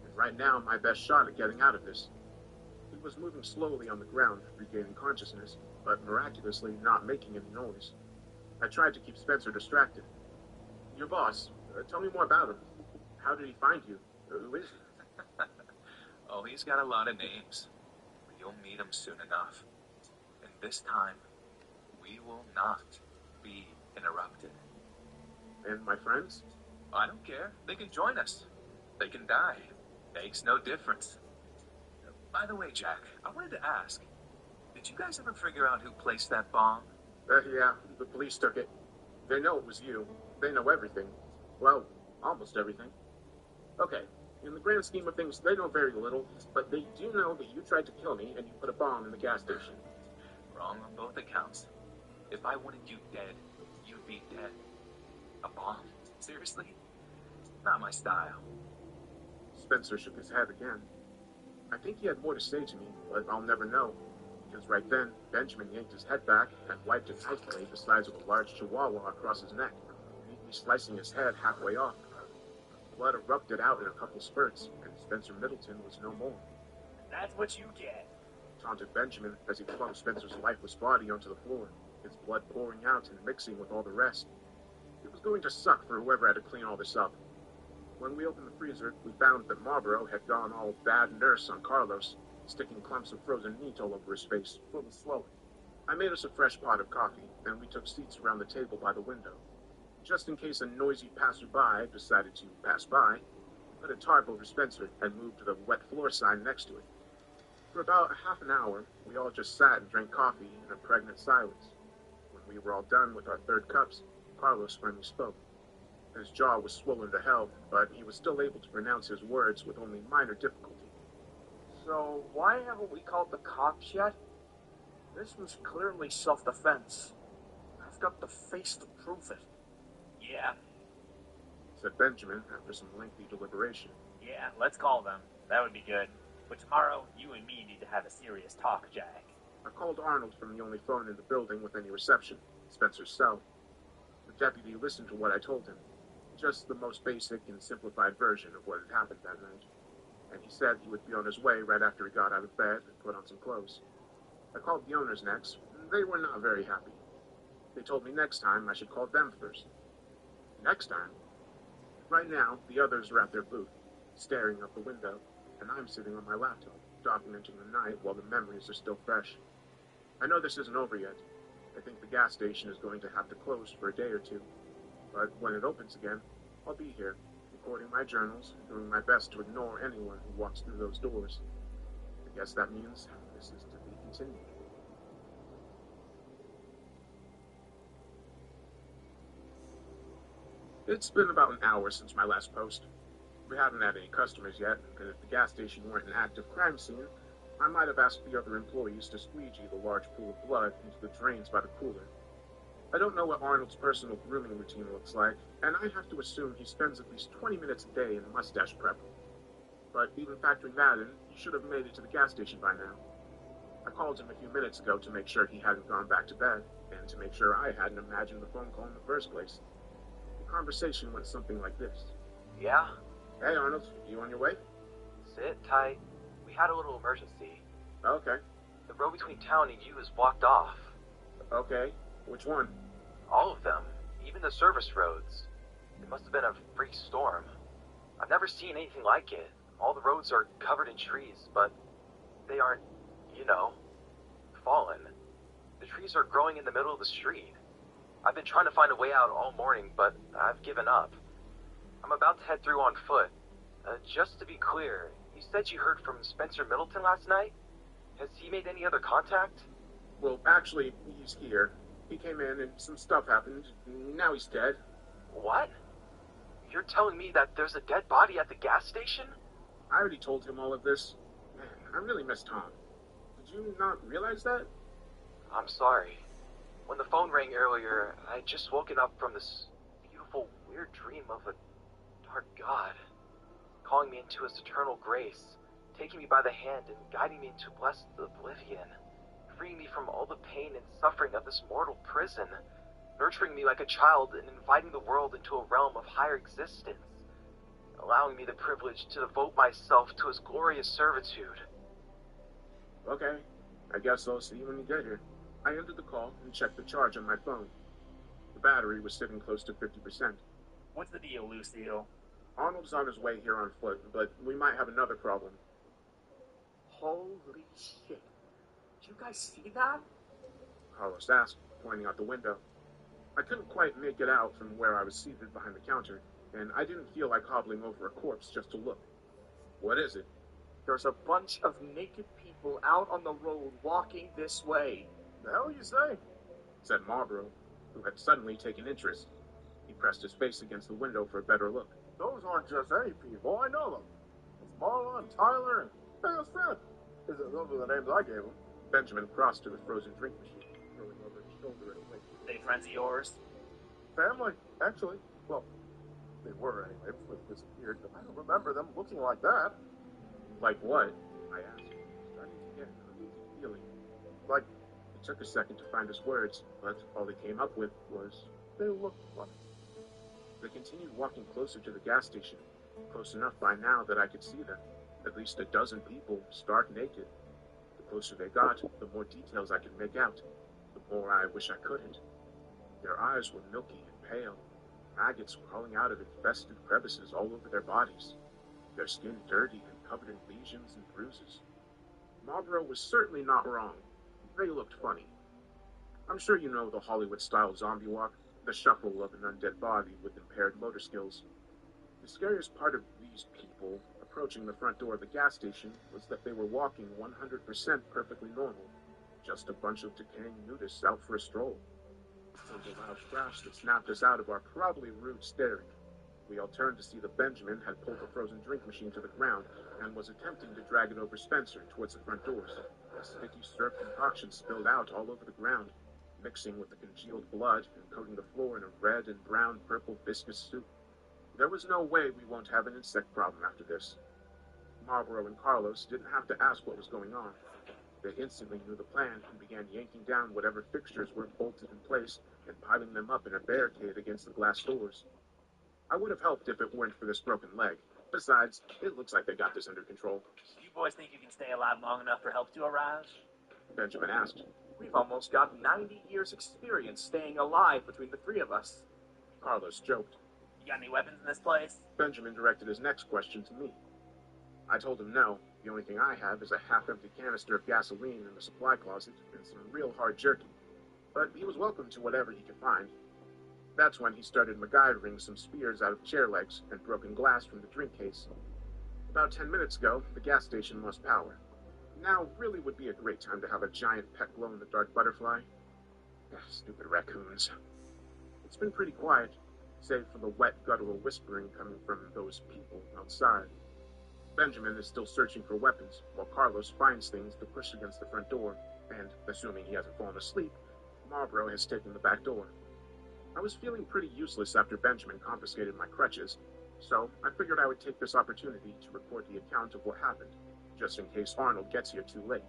and right now my best shot at getting out of this. He was moving slowly on the ground, regaining consciousness, but miraculously not making any noise. I tried to keep Spencer distracted. Your boss, tell me more about him. How did he find you? Who is he? Oh, he's got a lot of names. But you'll meet him soon enough. And this time, we will not be interrupted. And my friends? I don't care. They can join us. They can die. Makes no difference. By the way, Jack, I wanted to ask, did you guys ever figure out who placed that bomb? Yeah, the police took it. They know it was you. They know everything. Well, almost everything. Okay, in the grand scheme of things, they know very little, but they do know that you tried to kill me and you put a bomb in the gas station. Wrong on both accounts. If I wanted you dead, you'd be dead. A bomb? Seriously? Not my style. Spencer shook his head again. I think he had more to say to me, but I'll never know. Because right then, Benjamin yanked his head back and wiped a knife blade the size of a large chihuahua across his neck, neatly slicing his head halfway off. Blood erupted out in a couple spurts, and Spencer Middleton was no more. That's what you get, Taunted Benjamin as he flung Spencer's lifeless body onto the floor, his blood pouring out and mixing with all the rest. It was going to suck for whoever had to clean all this up. When we opened the freezer, we found that Marlboro had gone all bad nurse on Carlos, sticking clumps of frozen meat all over his face, full of swelling. I made us a fresh pot of coffee, and we took seats around the table by the window. Just in case a noisy passerby decided to pass by, we put a tarp over Spencer and moved to the wet floor sign next to it. For about half an hour, we all just sat and drank coffee in a pregnant silence. When we were all done with our third cups, Carlos finally spoke. His jaw was swollen to hell, but he was still able to pronounce his words with only minor difficulty. So, why haven't we called the cops yet? This was clearly self-defense. I've got the face to prove it. Yeah, said Benjamin after some lengthy deliberation. yeah, let's call them. That would be good. But tomorrow, you and me need to have a serious talk, Jack. I called Arnold from the only phone in the building with any reception, Spencer's cell. The deputy listened to what I told him, just the most basic and simplified version of what had happened that night. And he said he would be on his way right after he got out of bed and put on some clothes. I called the owners next. They were not very happy. They told me next time I should call them first. Next time? Right now, the others are at their booth, staring out the window, and I'm sitting on my laptop, documenting the night while the memories are still fresh. I know this isn't over yet. I think the gas station is going to have to close for a day or two. But when it opens again, I'll be here, recording my journals and doing my best to ignore anyone who walks through those doors. I guess that means this is to be continued. It's been about an hour since my last post. We haven't had any customers yet, and if the gas station weren't an active crime scene, I might have asked the other employees to squeegee the large pool of blood into the drains by the cooler. I don't know what Arnold's personal grooming routine looks like, and I have to assume he spends at least 20 minutes a day in mustache prep. But even factoring that in, he should have made it to the gas station by now. I called him a few minutes ago to make sure he hadn't gone back to bed, and to make sure I hadn't imagined the phone call in the first place. The conversation went something like this. Yeah? Hey Arnold, you on your way? Sit tight. We had a little emergency. Okay. The road between town and you is blocked off. Okay. Which one? All of them. Even the service roads. It must have been a freak storm. I've never seen anything like it. All the roads are covered in trees, but they aren't, fallen. The trees are growing in the middle of the street. I've been trying to find a way out all morning, but I've given up. I'm about to head through on foot. Just to be clear, you said you heard from Spencer Middleton last night? Has he made any other contact? Well, actually, he's here. He came in and some stuff happened. Now he's dead. What? You're telling me that there's a dead body at the gas station? I already told him all of this. Man, I really miss Tom. Did you not realize that? I'm sorry. When the phone rang earlier, I had just woken up from this beautiful, weird dream of a dark god, calling me into his eternal grace, taking me by the hand and guiding me into blessed oblivion, freeing me from all the pain and suffering of this mortal prison, nurturing me like a child and inviting the world into a realm of higher existence, allowing me the privilege to devote myself to his glorious servitude. Okay, I guess I'll see you when you get here. I ended the call and checked the charge on my phone. The battery was sitting close to 50%. What's the deal, Lucille? Arnold's on his way here on foot, but we might have another problem. Holy shit. Did you guys see that? Carlos asked, pointing out the window. I couldn't quite make it out from where I was seated behind the counter, and I didn't feel like hobbling over a corpse just to look. What is it? There's a bunch of naked people out on the road walking this way. The hell you say? Said Marlborough, who had suddenly taken interest. He pressed his face against the window for a better look. Those aren't just any people, I know them. It's Marla and Tyler and Theo's Fred. Those are the names I gave them. Benjamin crossed to the frozen drink machine, throwing over his shoulder at a wink. They friends of yours? Family, actually. Well, they were anyway before they disappeared, but I don't remember them looking like that. Like what? I asked, starting to get an uneasy feeling. Like, it took a second to find his words, but all they came up with was, they looked funny. They continued walking closer to the gas station, close enough by now that I could see them. At least a dozen people, stark naked. The closer they got, the more details I could make out. The more I wish I couldn't. Their eyes were milky and pale. Maggots crawling out of infested crevices all over their bodies. Their skin dirty and covered in lesions and bruises. Marlborough was certainly not wrong. They looked funny. I'm sure you know the Hollywood-style zombie walk, the shuffle of an undead body with impaired motor skills. The scariest part of these people approaching the front door of the gas station was that they were walking 100% perfectly normal. Just a bunch of decaying nudists out for a stroll. There was a loud crash that snapped us out of our probably rude staring. We all turned to see that Benjamin had pulled the frozen drink machine to the ground and was attempting to drag it over Spencer towards the front doors. A sticky syrup concoction spilled out all over the ground, mixing with the congealed blood and coating the floor in a red and brown purple viscous soup. There was no way we won't have an insect problem after this. Marlborough and Carlos didn't have to ask what was going on. They instantly knew the plan and began yanking down whatever fixtures were bolted in place and piling them up in a barricade against the glass doors. I would have helped if it weren't for this broken leg. Besides, it looks like they got this under control. You boys think you can stay alive long enough for help to arrive? Benjamin asked. We've almost got 90 years experience staying alive between the three of us. Carlos joked. You got any weapons in this place? Benjamin directed his next question to me. I told him no. The only thing I have is a half-empty canister of gasoline in the supply closet and some real hard jerky. but he was welcome to whatever he could find. That's when he started MacGyvering some spears out of chair legs and broken glass from the drink case. About 10 minutes ago, the gas station lost power. Now really would be a great time to have a giant pet glow-in-the-dark butterfly. Stupid raccoons. It's been pretty quiet, save for the wet, guttural whispering coming from those people outside. Benjamin is still searching for weapons, while Carlos finds things to push against the front door, and, assuming he hasn't fallen asleep, Marlboro has taken the back door. I was feeling pretty useless after Benjamin confiscated my crutches, so I figured I would take this opportunity to record the account of what happened, just in case Arnold gets here too late.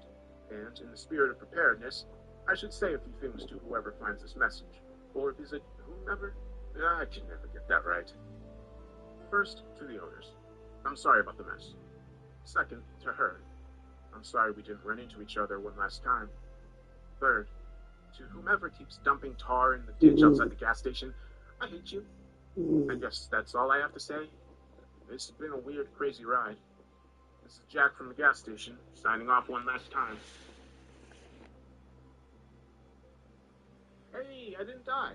And, in the spirit of preparedness, I should say a few things to whoever finds this message. Or is it whomever? I can never get that right. First, to the owners. I'm sorry about the mess. Second, to her. I'm sorry we didn't run into each other one last time. Third, to whomever keeps dumping tar in the ditch outside the gas station, I hate you. I guess that's all I have to say. It's been a weird, crazy ride. This is Jack from the gas station, signing off one last time. Hey, I didn't die.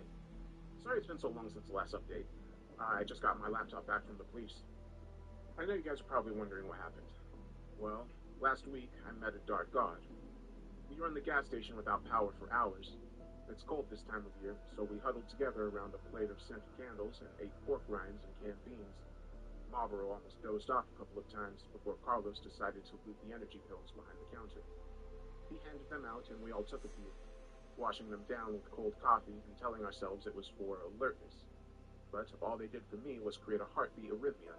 Sorry it's been so long since the last update. I just got my laptop back from the police. I know you guys are probably wondering what happened. Well, last week I met a dark god. We were in the gas station without power for hours. It's cold this time of year, so we huddled together around a plate of scented candles and ate pork rinds and canned beans. Marlboro almost dozed off a couple of times before Carlos decided to loot the energy pills behind the counter. He handed them out and we all took a few, washing them down with cold coffee and telling ourselves it was for alertness. But all they did for me was create a heartbeat arrhythmia.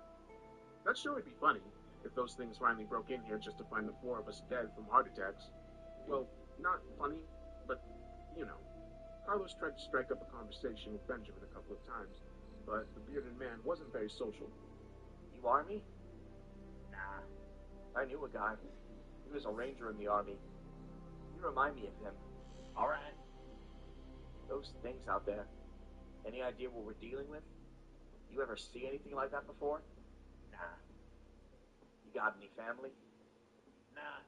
That sure would be funny if those things finally broke in here just to find the four of us dead from heart attacks. Well, not funny, but, you know. Carlos tried to strike up a conversation with Benjamin a couple of times, but the bearded man wasn't very social. You Army? Nah. I knew a guy. He was a ranger in the Army. You remind me of him. Alright. Those things out there. Any idea what we're dealing with? You ever see anything like that before? Nah. You got any family? Nah.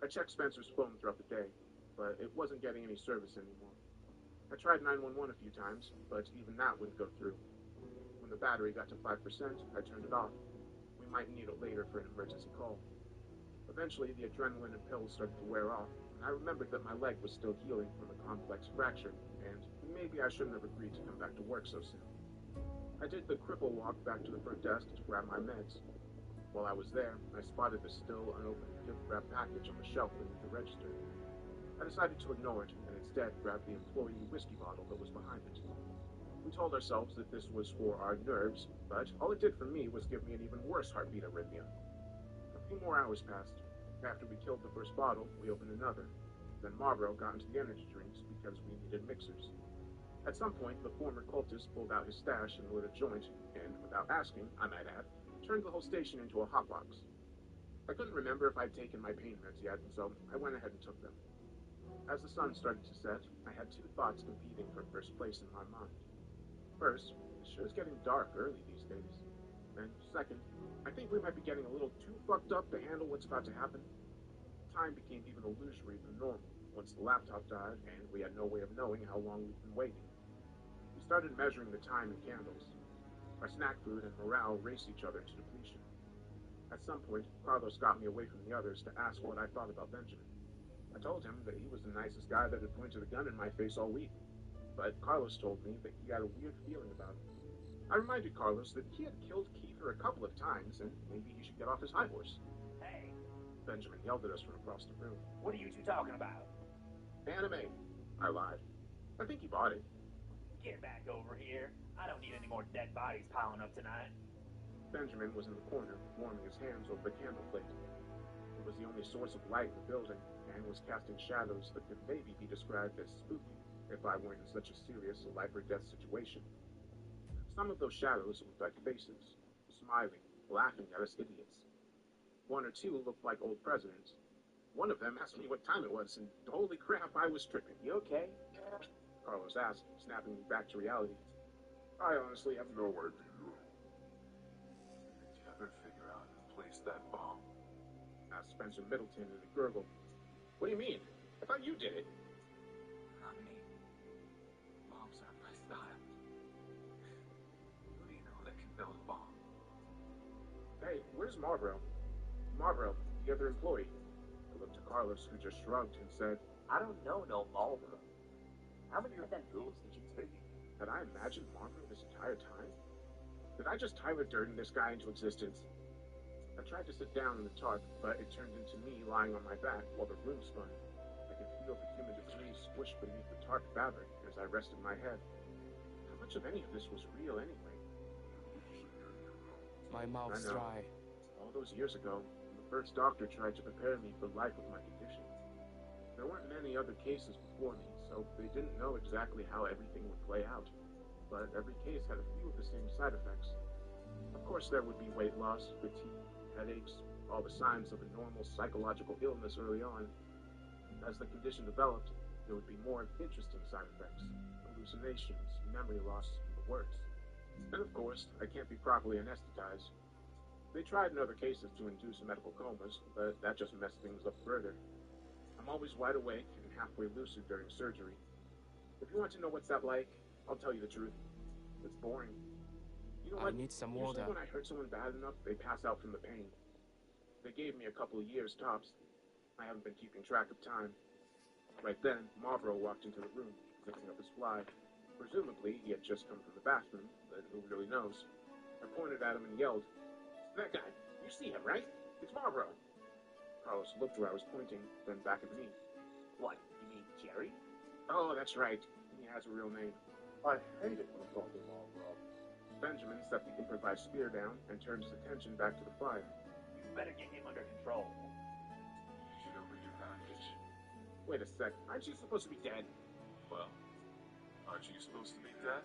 I checked Spencer's phone throughout the day, but it wasn't getting any service anymore. I tried 911 a few times, but even that wouldn't go through. When the battery got to 5%, I turned it off. We might need it later for an emergency call. Eventually, the adrenaline and pills started to wear off, and I remembered that my leg was still healing from a complex fracture, and maybe I shouldn't have agreed to come back to work so soon. I did the cripple walk back to the front desk to grab my meds. While I was there, I spotted the still unopened gift wrap package on the shelf beneath the register. I decided to ignore it, and instead grabbed the employee whiskey bottle that was behind it. We told ourselves that this was for our nerves, but all it did for me was give me an even worse heartbeat arrhythmia. A few more hours passed. After we killed the first bottle, we opened another. Then Marlboro got into the energy drinks because we needed mixers. At some point, the former cultist pulled out his stash and lit a joint, and, without asking, I might add, turned the whole station into a hotbox. I couldn't remember if I'd taken my pain meds yet, so I went ahead and took them. As the sun started to set, I had two thoughts competing for first place in my mind. First, it sure is getting dark early these days. And second, I think we might be getting a little too fucked up to handle what's about to happen. Time became even illusory than normal once the laptop died and we had no way of knowing how long we'd been waiting. We started measuring the time in candles. Our snack food and morale raced each other to depletion. At some point, Carlos got me away from the others to ask what I thought about Benjamin. I told him that he was the nicest guy that had pointed a gun in my face all week, but Carlos told me that he had a weird feeling about it. I reminded Carlos that he had killed Kiefer a couple of times, and maybe he should get off his high horse. Hey, Benjamin yelled at us from across the room. what are you two talking about? Anime. I lied. I think he bought it. Get back over here. I don't need any more dead bodies piling up tonight. Benjamin was in the corner, warming his hands over the candle plate. It was the only source of light in the building, and was casting shadows that could maybe be described as spooky if I weren't in such a serious life-or-death situation. Some of those shadows looked like faces, smiling, laughing at us idiots. One or two looked like old presidents. One of them asked me what time it was, and holy crap, I was tripping. You okay? Carlos asked, snapping me back to reality. I honestly have no word for you. Did you ever figure out who placed that bomb? Asked Spencer Middleton in a gurgle. What do you mean? I thought you did it. Not me. Where's Marlboro? Marlboro, the other employee. I looked to Carlos, who just shrugged and said, I don't know no Marlboro. How many of them pills did you take? Had I imagined Marlboro this entire time? Did I just Tyler Durden this guy into existence? I tried to sit down in the tarp, but it turned into me lying on my back while the room spun. I could feel the humid debris squish beneath the tarp fabric as I rested my head. How much of any of this was real anyway? My mouth's dry. All those years ago, the first doctor tried to prepare me for life with my condition. There weren't many other cases before me, so they didn't know exactly how everything would play out. But every case had a few of the same side effects. Of course, there would be weight loss, fatigue, headaches, all the signs of a normal psychological illness early on. As the condition developed, there would be more interesting side effects, hallucinations, memory loss, and the works. And of course, I can't be properly anesthetized. They tried in other cases to induce medical comas, but that just messed things up further. I'm always wide awake and halfway lucid during surgery. If you want to know what's that like, I'll tell you the truth. It's boring. You know what? I need some Usually water. when I hurt someone bad enough, they pass out from the pain. They gave me a couple of years tops. I haven't been keeping track of time. Right then, Marlboro walked into the room, fixing up his fly. Presumably, he had just come from the bathroom, but who really knows? I pointed at him and yelled, "That guy! You see him, right? It's Marlboro!" Carlos looked where I was pointing, then back at me. What, you mean Jerry? Oh, that's right. He has a real name. I hate it when called him Marlboro. Benjamin set the improvised spear down and turned his attention back to the fire. You better get him under control. You should open your package. Wait a sec. Aren't you supposed to be dead? Well, aren't you supposed to be dead?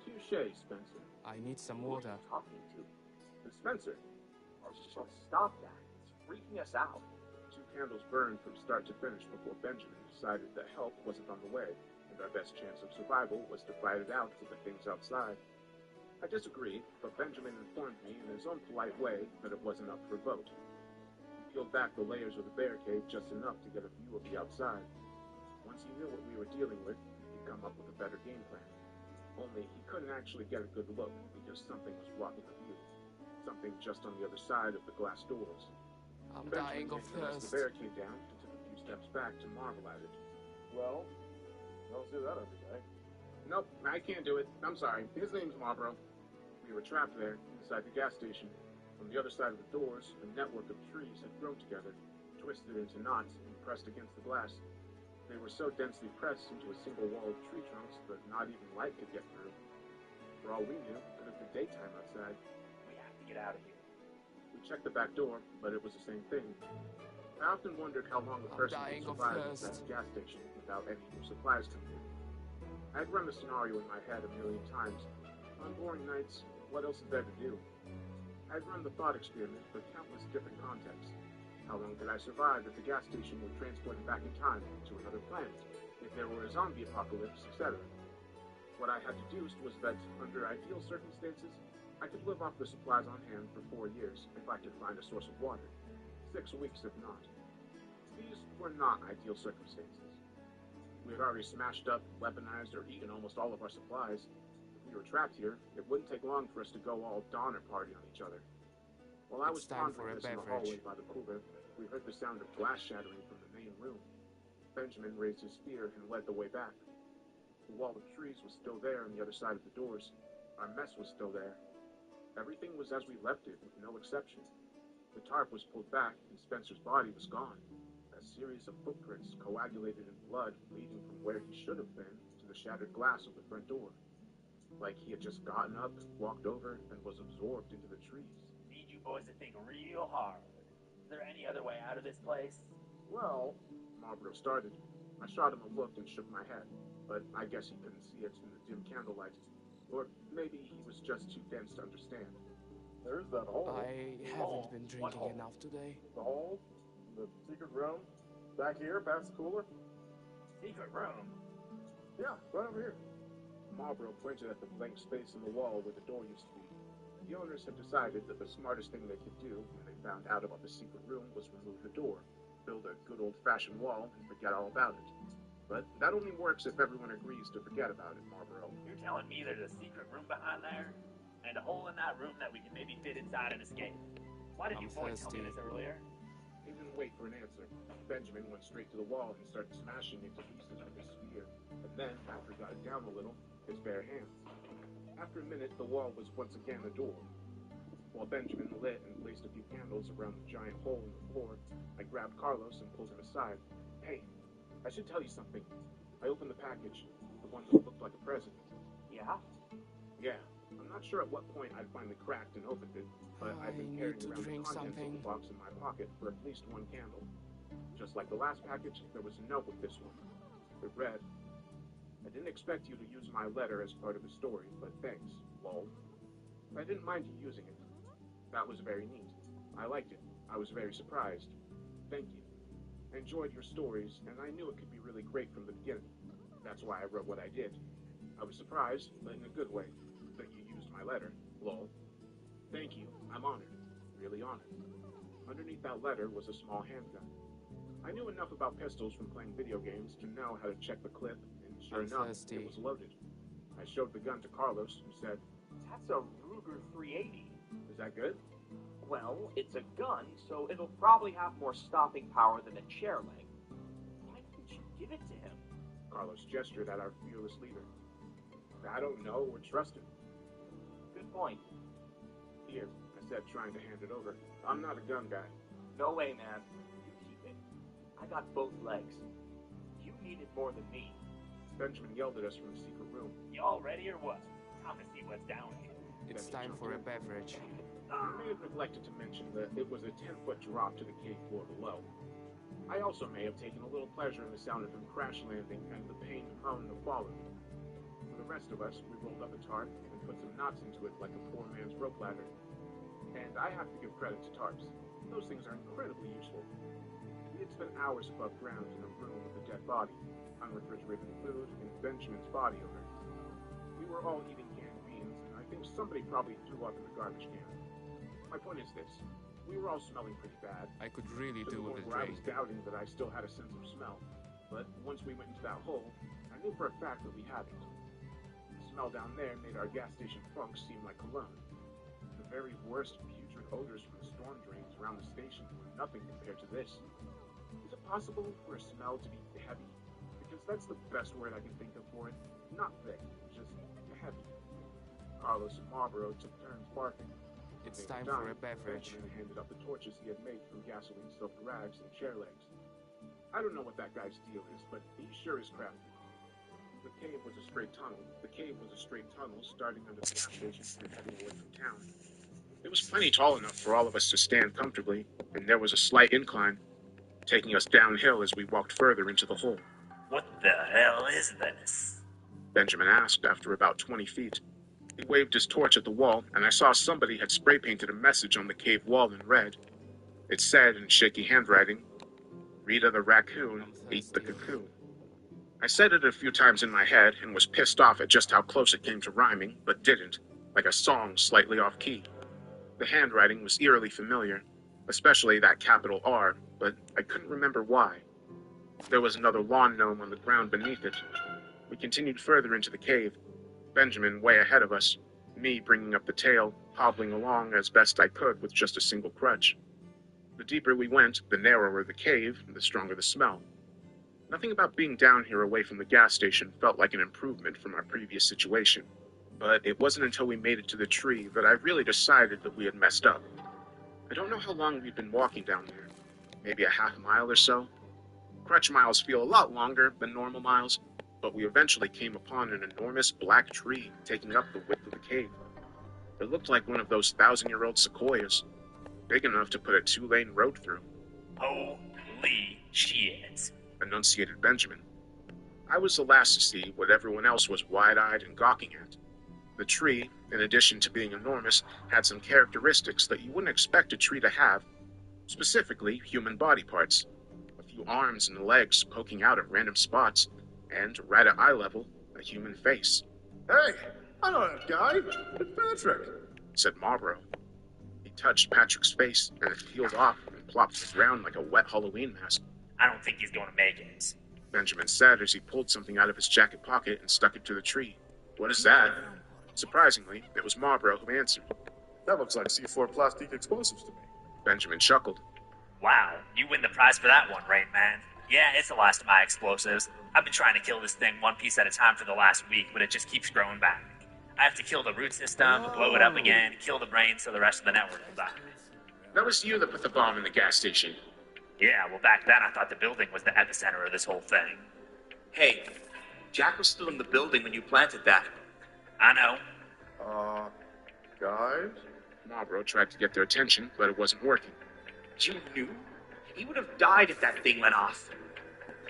Touché, Spencer. I need some Who are water. you talking to? Spencer. Oh, stop that. It's freaking us out. 2 candles burned from start to finish before Benjamin decided that help wasn't on the way, and our best chance of survival was to fight it out with the things outside. I disagreed, but Benjamin informed me in his own polite way that it wasn't up for a vote. He peeled back the layers of the barricade just enough to get a view of the outside. Once he knew what we were dealing with, he'd come up with a better game plan. Only he couldn't actually get a good look because something was blocking the view. Something just on the other side of the glass doors. I'm Benjamin dying of made the thirst. barricade down and took a few steps back to marvel at it. Well, I don't see that every day. Nope, I can't do it. I'm sorry. His name's Marlboro. We were trapped there, inside the gas station. On the other side of the doors, a network of trees had grown together, twisted into knots and pressed against the glass. They were so densely pressed into a single wall of tree trunks that not even light could get through. For all we knew, it could have been daytime outside. We have to get out of here. We checked the back door, but it was the same thing. I often wondered how long a person could survive inside the gas station without any new supplies coming in. I'd run the scenario in my head a million times. On boring nights, what else is there to do? I'd run the thought experiment for countless different contexts. How long could I survive if the gas station were transported back in time to another planet? If there were a zombie apocalypse, etc. What I had deduced was that, under ideal circumstances, I could live off the supplies on hand for 4 years if I could find a source of water. 6 weeks if not. These were not ideal circumstances. We had already smashed up, weaponized, or eaten almost all of our supplies. If we were trapped here, it wouldn't take long for us to go all Donner Party on each other. While I was pondering this in the hallway by the cooler, we heard the sound of glass shattering from the main room. Benjamin raised his spear and led the way back. The wall of trees was still there on the other side of the doors. Our mess was still there. Everything was as we left it, with no exception. The tarp was pulled back, and Spencer's body was gone. A series of footprints coagulated in blood leading from where he should have been to the shattered glass of the front door. Like he had just gotten up, walked over, and was absorbed into the trees. Need you boys to think real hard. Is there any other way out of this place? Well, Marlboro started. I shot him a look and shook my head, but I guess he couldn't see it in the dim candlelight. Or maybe he was just too dense to understand. There's that hole. I haven't been drinking enough today. The hole? The secret room? Back here, past the cooler? Secret room? Yeah, right over here. Marlboro pointed at the blank space in the wall where the door used to be. The owners had decided that the smartest thing they could do when they found out about the secret room was remove the door, build a good old-fashioned wall, and forget all about it. But that only works if everyone agrees to forget about it, Marlboro. You're telling me there's a secret room behind there? And a hole in that room that we can maybe fit inside and escape? Why did I'm you boys tell me thirsty. this earlier? He didn't wait for an answer. Benjamin went straight to the wall and started smashing it to pieces with his spear. And then, after he got it down a little, his bare hands. After a minute, the wall was once again a door. While Benjamin lit and placed a few candles around the giant hole in the floor, I grabbed Carlos and pulled him aside. Hey, I should tell you something. I opened the package, the one that looked like a present. Yeah? Yeah. I'm not sure at what point I finally cracked and opened it, but I've been carrying around the contents of the box in my pocket for at least one candle. Just like the last package, there was a note with this one. It read, I didn't expect you to use my letter as part of the story, but thanks, lol. I didn't mind you using it. That was very neat. I liked it. I was very surprised. Thank you. I enjoyed your stories, and I knew it could be really great from the beginning. That's why I wrote what I did. I was surprised, but in a good way, that you used my letter, lol. Thank you. I'm honored. Really honored. Underneath that letter was a small handgun. I knew enough about pistols from playing video games to know how to check the clip, and sure enough, it was loaded. I showed the gun to Carlos, who said, That's a Ruger 380. Is that good? Well, it's a gun, so it'll probably have more stopping power than a chair leg. Why didn't you give it to him? Carlos gestured at our fearless leader. I don't know or trust him. Good point. Here, I said, trying to hand it over. I'm not a gun guy. No way, man. You keep it. I got both legs. You need it more than me. Benjamin yelled at us from the secret room. Y'all ready or what? Time to see what's down here. It's time for a beverage. I may have neglected to mention that it was a 10-foot drop to the cave floor below. I also may have taken a little pleasure in the sound of him crash landing and the pained moan that followed. For the rest of us, we rolled up a tarp and put some knots into it like a poor man's rope ladder. And I have to give credit to tarps. Those things are incredibly useful. We had spent hours above ground in a room with a dead body, unrefrigerated food, and Benjamin's body odor. We were all eating canned beans, and I think somebody probably threw up in the garbage can. My point is this. We were all smelling pretty bad. I could really To the do with point a where I was drink. doubting that I still had a sense of smell. But once we went into that hole, I knew for a fact that we hadn't. The smell down there made our gas station funk seem like cologne. The very worst putrid odors from the storm drains around the station were nothing compared to this. Is it possible for a smell to be heavy? Because that's the best word I can think of for it. Not thick, just heavy. Carlos and Marlboro took turns barking. It's They time were for a done. beverage. Benjamin handed up the torches he had made from gasoline-soaked rags and chair legs. I don't know what that guy's deal is, but he sure is crafty. The cave was a straight tunnel. The cave was a straight tunnel starting under the gas station and heading away from town. It was plenty tall enough for all of us to stand comfortably, and there was a slight incline, taking us downhill as we walked further into the hole. What the hell is this? Benjamin asked after about 20 feet. He waved his torch at the wall, and I saw somebody had spray-painted a message on the cave wall in red. It said in shaky handwriting, Rita the raccoon ate the cocoon. I said it a few times in my head and was pissed off at just how close it came to rhyming, but didn't, like a song slightly off-key. The handwriting was eerily familiar, especially that capital R, but I couldn't remember why. There was another lawn gnome on the ground beneath it. We continued further into the cave, Benjamin way ahead of us, me bringing up the tail, hobbling along as best I could with just a single crutch. The deeper we went, the narrower the cave, the stronger the smell. Nothing about being down here away from the gas station felt like an improvement from our previous situation, but it wasn't until we made it to the tree that I really decided that we had messed up. I don't know how long we'd been walking down there, maybe a half mile or so. Crutch miles feel a lot longer than normal miles, but we eventually came upon an enormous black tree taking up the width of the cave. It looked like one of those 1,000-year-old sequoias, big enough to put a 2-lane road through. Holy shit. Enunciated Benjamin. I was the last to see what everyone else was wide-eyed and gawking at. The tree, in addition to being enormous, had some characteristics that you wouldn't expect a tree to have, specifically human body parts. A few arms and legs poking out at random spots, and, right at eye level, a human face. Hey, I know that guy. It's Patrick, said Marlboro. He touched Patrick's face, and it peeled off and plopped to the ground like a wet Halloween mask. I don't think he's going to make it. Benjamin said as he pulled something out of his jacket pocket and stuck it to the tree. What is that? Surprisingly, it was Marlboro who answered. That looks like C4 plastic explosives to me. Benjamin chuckled. Wow, you win the prize for that one, Rain Man. Yeah, it's the last of my explosives. I've been trying to kill this thing one piece at a time for the last week, but it just keeps growing back. I have to kill the root system, blow it up again, kill the brain so the rest of the network will die. That was you that put the bomb in the gas station. Yeah, well, back then I thought the building was the epicenter of this whole thing. Hey, Jack was still in the building when you planted that. I know. Guys? Marlboro tried to get their attention, but it wasn't working. You knew? He would have died if that thing went off.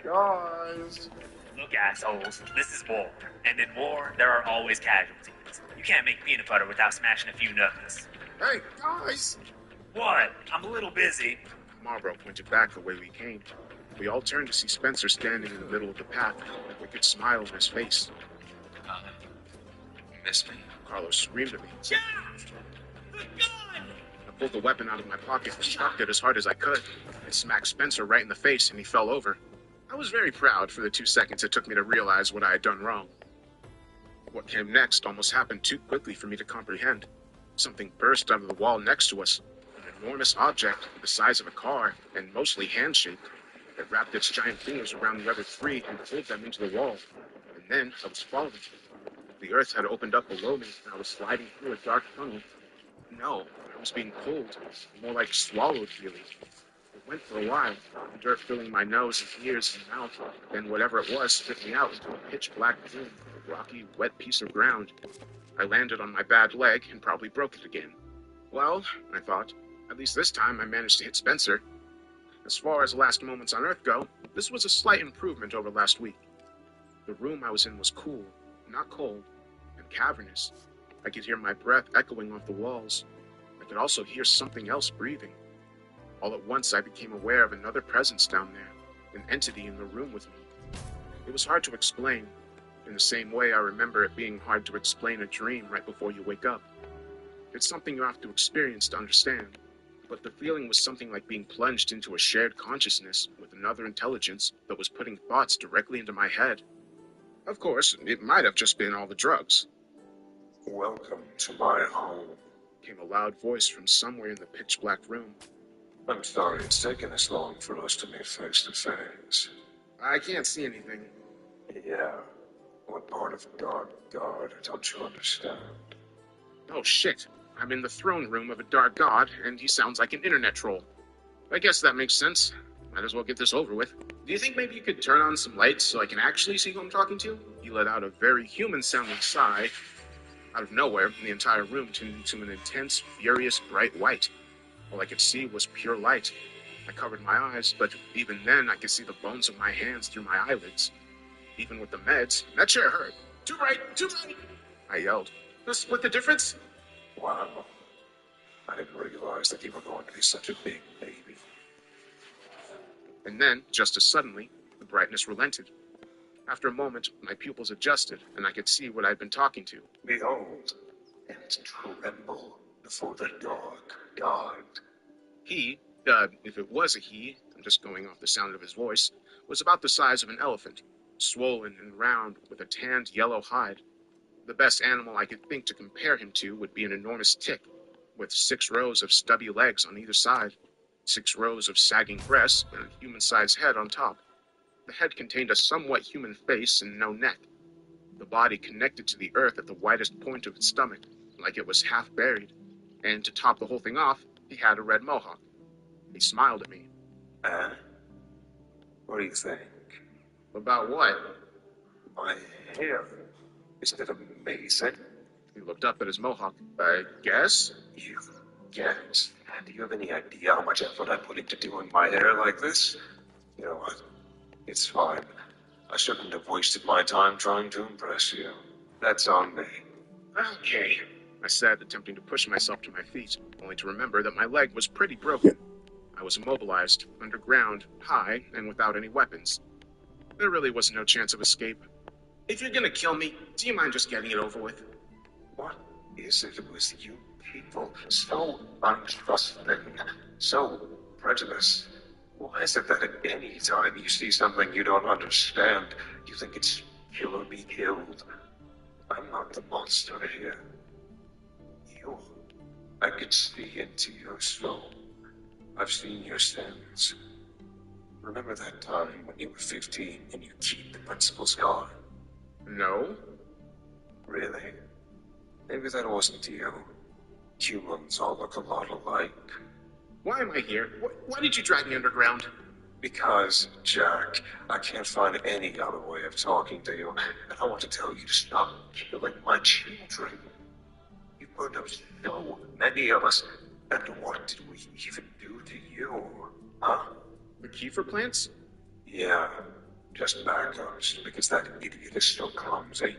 Guys! Look, assholes, this is war. And in war, there are always casualties. You can't make peanut butter without smashing a few nuts. Hey, guys! What? I'm a little busy. Marlboro pointed back the way we came. We all turned to see Spencer standing in the middle of the path, a wicked smile on his face. You miss me? Carlos screamed at me. Jack! The gun! I pulled the weapon out of my pocket and chucked it as hard as I could. It smacked Spencer right in the face and he fell over. I was very proud for the 2 seconds it took me to realize what I had done wrong. What came next almost happened too quickly for me to comprehend. Something burst out of the wall next to us. An enormous object the size of a car and mostly hand-shaped. It wrapped its giant fingers around the other three and pulled them into the wall. And then I was falling. The earth had opened up below me and I was sliding through a dark tunnel. No, I was being pulled. More like swallowed, really. It went for a while, dirt filling my nose and ears and mouth. Then whatever it was spit me out into a pitch-black room, a rocky, wet piece of ground. I landed on my bad leg and probably broke it again. Well, I thought, at least this time I managed to hit Spencer. As far as last moments on Earth go, this was a slight improvement over last week. The room I was in was cool, not cold, and cavernous. I could hear my breath echoing off the walls. I could also hear something else breathing. All at once I became aware of another presence down there, an entity in the room with me. It was hard to explain, in the same way I remember it being hard to explain a dream right before you wake up. It's something you have to experience to understand. But the feeling was something like being plunged into a shared consciousness with another intelligence that was putting thoughts directly into my head. Of course, it might have just been all the drugs. Welcome to my home, Came a loud voice from somewhere in the pitch-black room. I'm sorry it's taken this long for us to meet face to face. I can't see anything. Yeah, what part of God don't you understand? Oh shit, I'm in the throne room of a dark god, and he sounds like an internet troll. I guess that makes sense. Might as well get this over with. Do you think maybe you could turn on some lights so I can actually see who I'm talking to? He let out a very human-sounding sigh. Out of nowhere, the entire room turned into an intense, furious, bright white. All I could see was pure light. I covered my eyes, but even then I could see the bones of my hands through my eyelids. Even with the meds, that sure hurt. Too bright! Too bright! I yelled. Split the difference? Wow. I didn't realize that you were going to be such a big baby. And then, just as suddenly, the brightness relented. After a moment, my pupils adjusted, and I could see what I'd been talking to. Behold, and tremble before the dark god. He, if it was a he, I'm just going off the sound of his voice, was about the size of an elephant, swollen and round with a tanned yellow hide. The best animal I could think to compare him to would be an enormous tick, with 6 rows of stubby legs on either side, 6 rows of sagging breasts, and a human-sized head on top. The head contained a somewhat human face and no neck. The body connected to the earth at the widest point of its stomach, like it was half buried. And to top the whole thing off, he had a red mohawk. He smiled at me. What do you think? About what? My hair. Isn't it amazing? He looked up at his mohawk. I guess? You guess? Do you have any idea how much effort I put into doing my hair like this? You know what? It's fine. I shouldn't have wasted my time trying to impress you. That's on me. Okay, I said, attempting to push myself to my feet, only to remember that my leg was pretty broken. I was immobilized, underground, high, and without any weapons. There really was no chance of escape. If you're gonna kill me, do you mind just getting it over with? What is it with you people? So untrusting, so prejudiced. Why is it that at any time you see something you don't understand, you think it's kill or be killed? I'm not the monster here. I can see into your soul. I've seen your sins. Remember that time when you were 15 and you keyed the principal's car? No. Really? Maybe that wasn't you. Humans all look a lot alike. Why am I here? Why did you drag me underground? Because, Jack, I can't find any other way of talking to you, and I want to tell you to stop killing my children. You burned up so many of us, and what did we even do to you? Huh? The Kiefer plants? Yeah, just backups, because that idiot is so clumsy.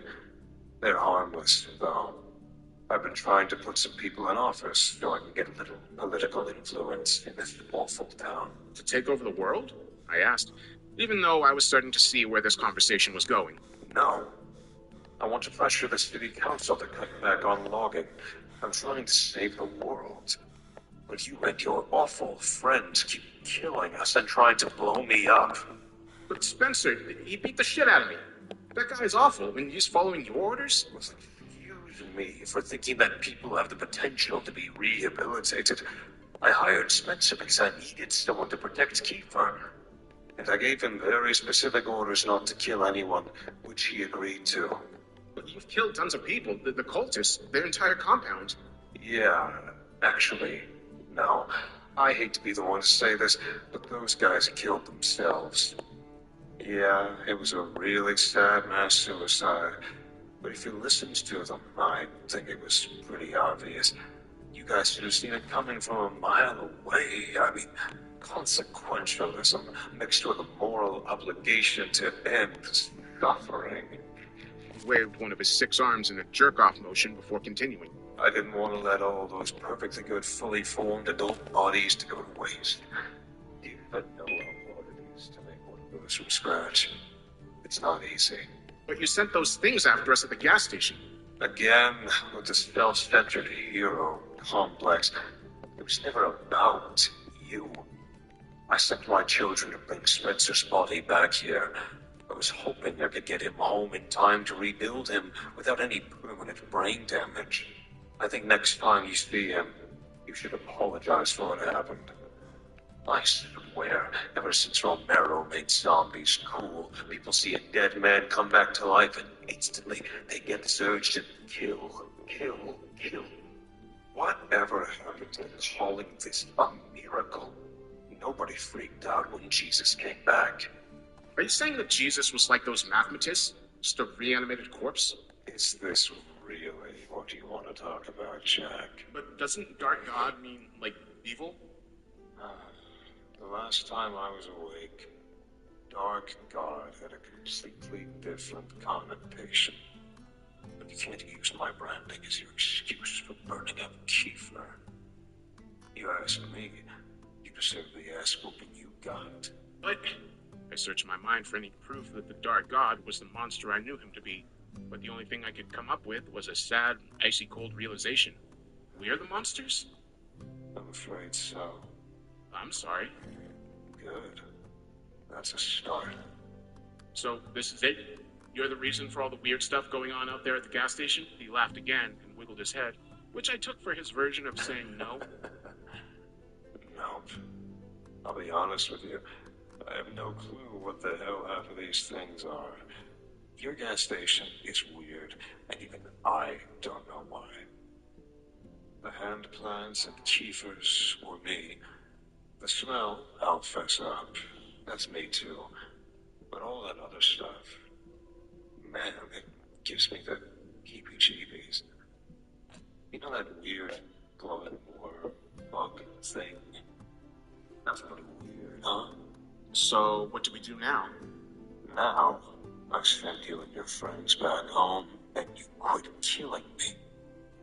They're harmless, though. I've been trying to put some people in office so I can get a little political influence in this awful town. To take over the world? I asked, even though I was starting to see where this conversation was going. No. I want to pressure the city council to cut back on logging. I'm trying to save the world. But you and your awful friends keep killing us and trying to blow me up. But Spencer, he beat the shit out of me. That guy is awful, and he's following your orders? Excuse me for thinking that people have the potential to be rehabilitated. I hired Spencer because I needed someone to protect Kiefer. And I gave him very specific orders not to kill anyone, which he agreed to. But you've killed tons of people, the cultists, their entire compound. Yeah, actually, no. I hate to be the one to say this, but those guys killed themselves. Yeah, it was a really sad mass suicide. But if you listened to them, I think it was pretty obvious. You guys should have seen it coming from a mile away. I mean, consequentialism mixed with a moral obligation to end suffering. He waved one of his 6 arms in a jerk-off motion before continuing. I didn't want to let all those perfectly good, fully formed adult bodies to go to waste. You but know how hard it is to make one of those from scratch. It's not easy. But you sent those things after us at the gas station. Again, with the self-centered hero complex. It was never about you. I sent my children to bring Spencer's body back here. I was hoping I could get him home in time to rebuild him without any permanent brain damage. I think next time you see him, you should apologize for what happened. I swear, ever since Romero made zombies cool, people see a dead man come back to life and instantly they get this urge to kill. Whatever happened to calling this a miracle? Nobody freaked out when Jesus came back. Are you saying that Jesus was like those mathematists? Just a reanimated corpse? Is this really what you want to talk about, Jack? But doesn't Dark God mean, like, evil? The last time I was awake, Dark God had a completely different connotation. But you can't use my branding as your excuse for burning up Kiefer. You ask me, you deserve the ass whooping you got. But I searched my mind for any proof that the Dark God was the monster I knew him to be. But the only thing I could come up with was a sad, icy cold realization. We're the monsters? I'm afraid so. I'm sorry. Good. That's a start. So, this is it? You're the reason for all the weird stuff going on out there at the gas station? He laughed again and wiggled his head, which I took for his version of saying no. Nope. I'll be honest with you. I have no clue what the hell half of these things are. Your gas station is weird, and even I don't know why. The hand plants and Kiefers were me. The smell, I'll fess up. That's me too. But all that other stuff, man, it gives me the heebie-jeebies. You know that weird glowing worm bug thing? That's pretty weird, huh? So, what do we do now? Now, I send you and your friends back home, and you quit killing me.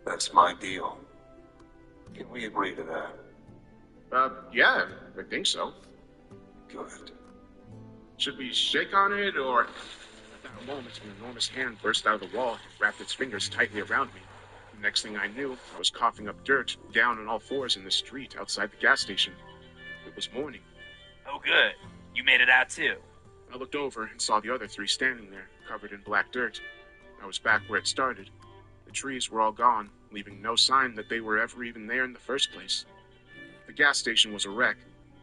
That's my deal. Can we agree to that? Yeah, I think so. Good. Should we shake on it, or... At that moment, an enormous hand burst out of the wall and wrapped its fingers tightly around me. The next thing I knew, I was coughing up dirt, down on all fours in the street outside the gas station. It was morning. Oh, good. You made it out, too. I looked over and saw the other 3 standing there, covered in black dirt. I was back where it started. The trees were all gone, leaving no sign that they were ever even there in the first place. The The gas station was a wreck.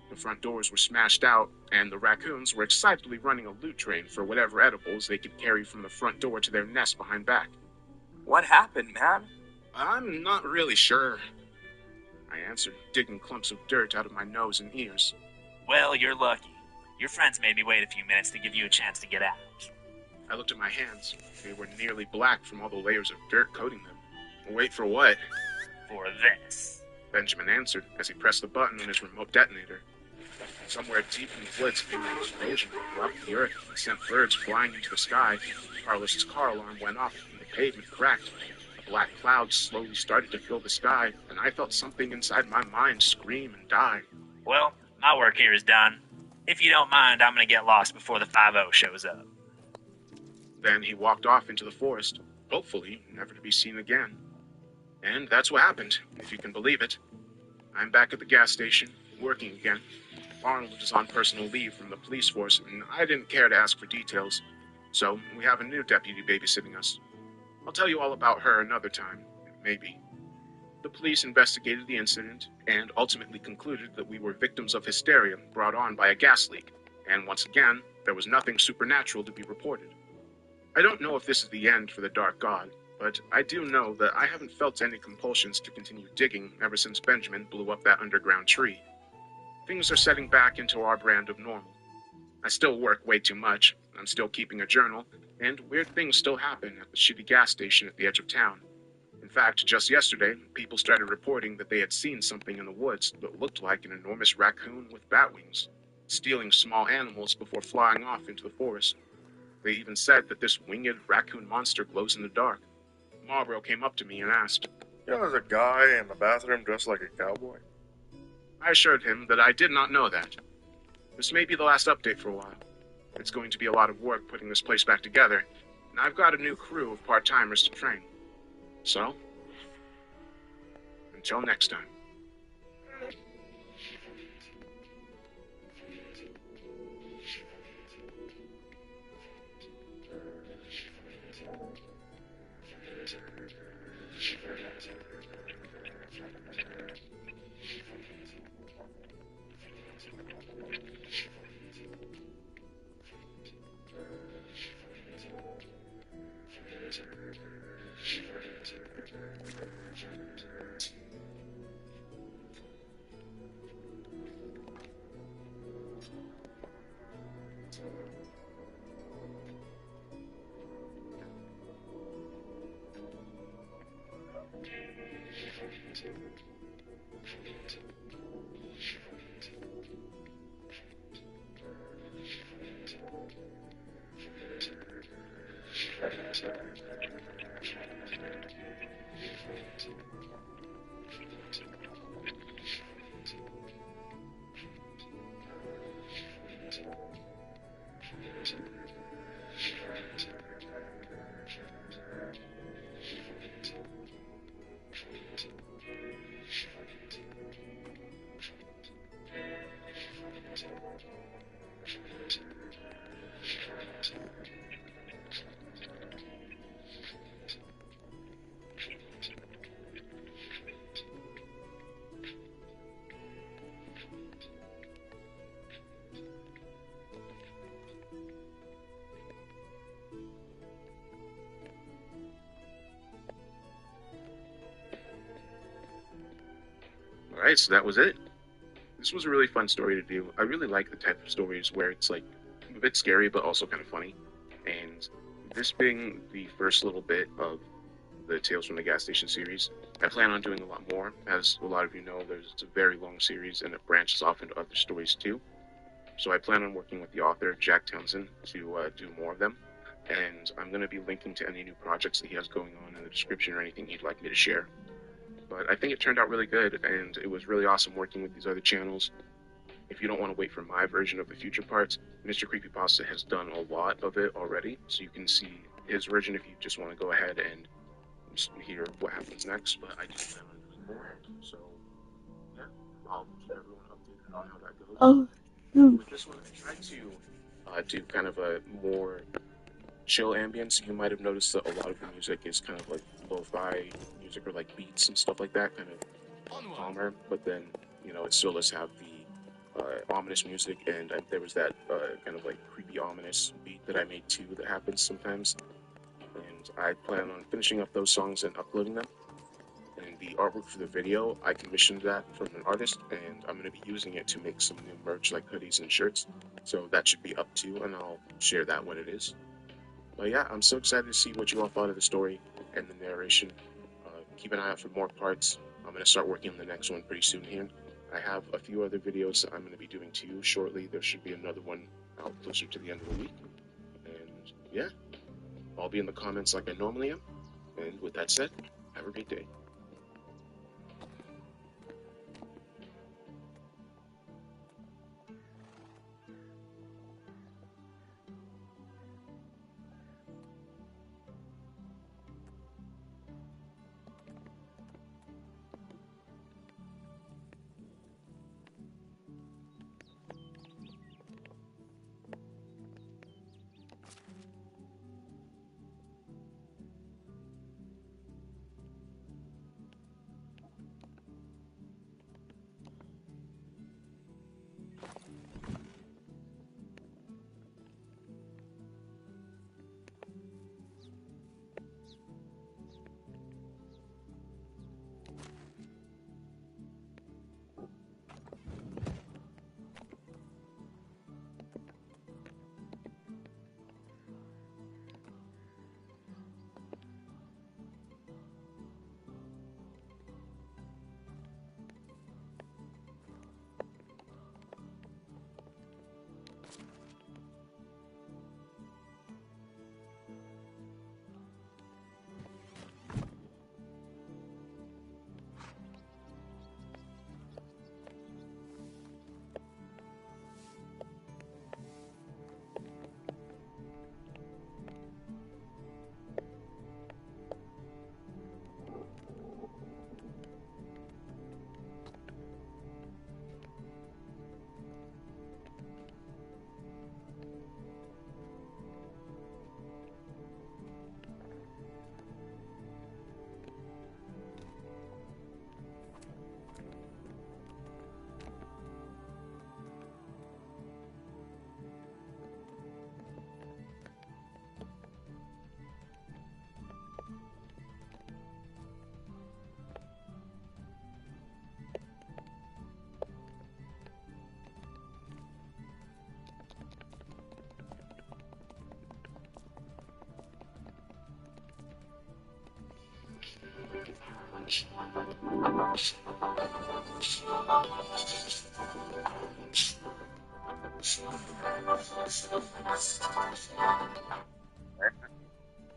The front doors were smashed out, and the raccoons were excitedly running a loot train for whatever edibles they could carry from the front door to their nest behind back. What happened, man? I'm not really sure, I answered, digging clumps of dirt out of my nose and ears. Well, you're lucky. Your friends made me wait a few minutes to give you a chance to get out. I looked at my hands. They were nearly black from all the layers of dirt coating them. Wait for what? For this. Benjamin answered as he pressed the button on his remote detonator. Somewhere deep in the woods came an explosion that rocked the earth and sent birds flying into the sky. Carlos's car alarm went off and the pavement cracked. A black cloud slowly started to fill the sky, and I felt something inside my mind scream and die. Well, my work here is done. If you don't mind, I'm going to get lost before the 5-0 shows up. Then he walked off into the forest, hopefully never to be seen again. And that's what happened, if you can believe it. I'm back at the gas station, working again. Arnold is on personal leave from the police force, and I didn't care to ask for details. So we have a new deputy babysitting us. I'll tell you all about her another time, maybe. The police investigated the incident and ultimately concluded that we were victims of hysteria brought on by a gas leak. And once again, there was nothing supernatural to be reported. I don't know if this is the end for the Dark God, but I do know that I haven't felt any compulsions to continue digging ever since Benjamin blew up that underground tree. Things are setting back into our brand of normal. I still work way too much, I'm still keeping a journal, and weird things still happen at the shitty gas station at the edge of town. In fact, just yesterday, people started reporting that they had seen something in the woods that looked like an enormous raccoon with bat wings, stealing small animals before flying off into the forest. They even said that this winged raccoon monster glows in the dark. Marlborough came up to me and asked, You know, there's a guy in the bathroom dressed like a cowboy. I assured him that I did not know that. This may be the last update for a while. It's going to be a lot of work putting this place back together, and I've got a new crew of part-timers to train. So, until next time. Alright, so that was it. This was a really fun story to do. I really like the type of stories where it's like a bit scary but also kind of funny. And this being the first little bit of the Tales from the Gas Station series, I plan on doing a lot more. As a lot of you know, it's a very long series and it branches off into other stories too. So I plan on working with the author, Jack Townsend, to do more of them. And I'm going to be linking to any new projects that he has going on in the description or anything he'd like me to share. But I think it turned out really good, and it was really awesome working with these other channels. If you don't want to wait for my version of the future parts, Mr. Creepypasta has done a lot of it already, so you can see his version if you just want to go ahead and just hear what happens next. But I do plan on doing more, so yeah, I'll keep everyone updated on how that goes. With this one, I tried to do kind of a more chill ambience. You might have noticed that a lot of the music is kind of like lo-fi music or like beats and stuff like that, kind of calmer, but then You know, it still does have the ominous music, and there was that kind of like creepy ominous beat that I made too that happens sometimes. And I plan on finishing up those songs and uploading them. And the artwork for the video, I commissioned that from an artist, and I'm going to be using it to make some new merch like hoodies and shirts. So that should be up too, and I'll share that when it is. But yeah, I'm so excited to see what you all thought of the story and the narration. Keep an eye out for more parts. I'm going to start working on the next one pretty soon here. I have a few other videos that I'm going to be doing too shortly. There should be another one out closer to the end of the week. And yeah, I'll be in the comments like I normally am. And with that said, have a great day.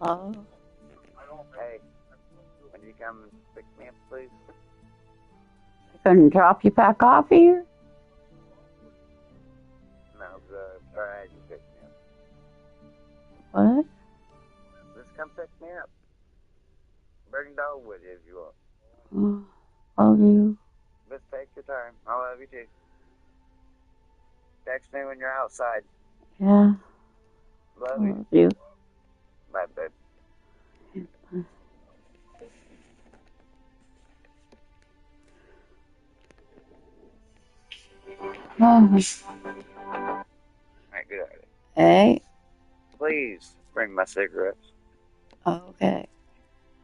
Oh, Hey, when you come pick me up, please? I couldn't drop you back off here? No, alright, you pick me up. What? Just come pick me up. Bring dog with you if you want. Oh, love you. Just take your time. I love you too. Text me when you're outside. Yeah. Love I you. love you. Bye, babe. Oh. Alright, good idea. Hey. Please bring my cigarettes. Okay.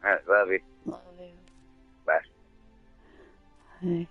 Alright, love you. Love you. Bye. Hey.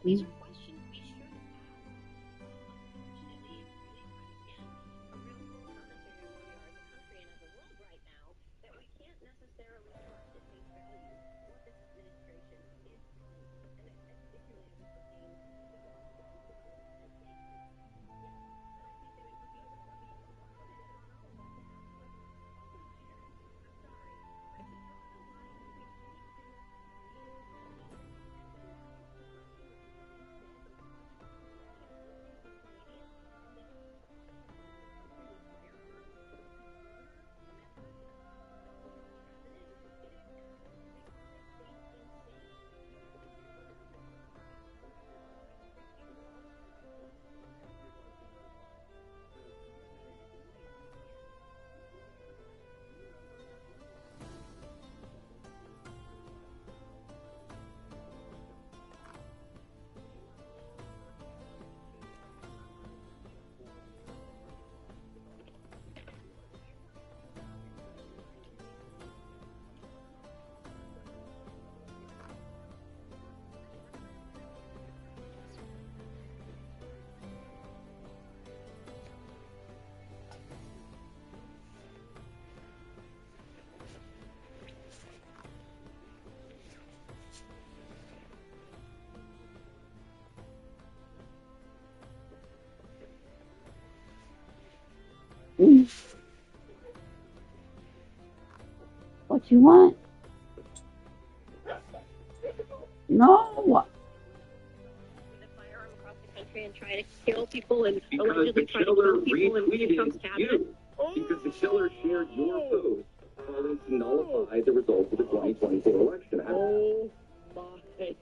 These are questions we should have asked. Unfortunately, we didn't find again. A real commentary on where we are as a country and as a world right now that we can't necessarily trust at face value what this administration is telling us, and particularly as it pertains to guns and safety. Yes, and I think that it would be incumbent on all of us to ask what the answer is. I'm sorry, but if we draw the line between innocent being detained and allowing civilians to live and prosper freely and openly with Canadians, and then protecting this country with firearms to murder members of the president, it is absolutely fact-based insane. What you want? No. Country and try to kill people and Because allegedly the try to killer kill people in Trump's retweeted cabinet. you. Because the killer shared your post calling to nullify the results of the 2024 election. Oh my goodness.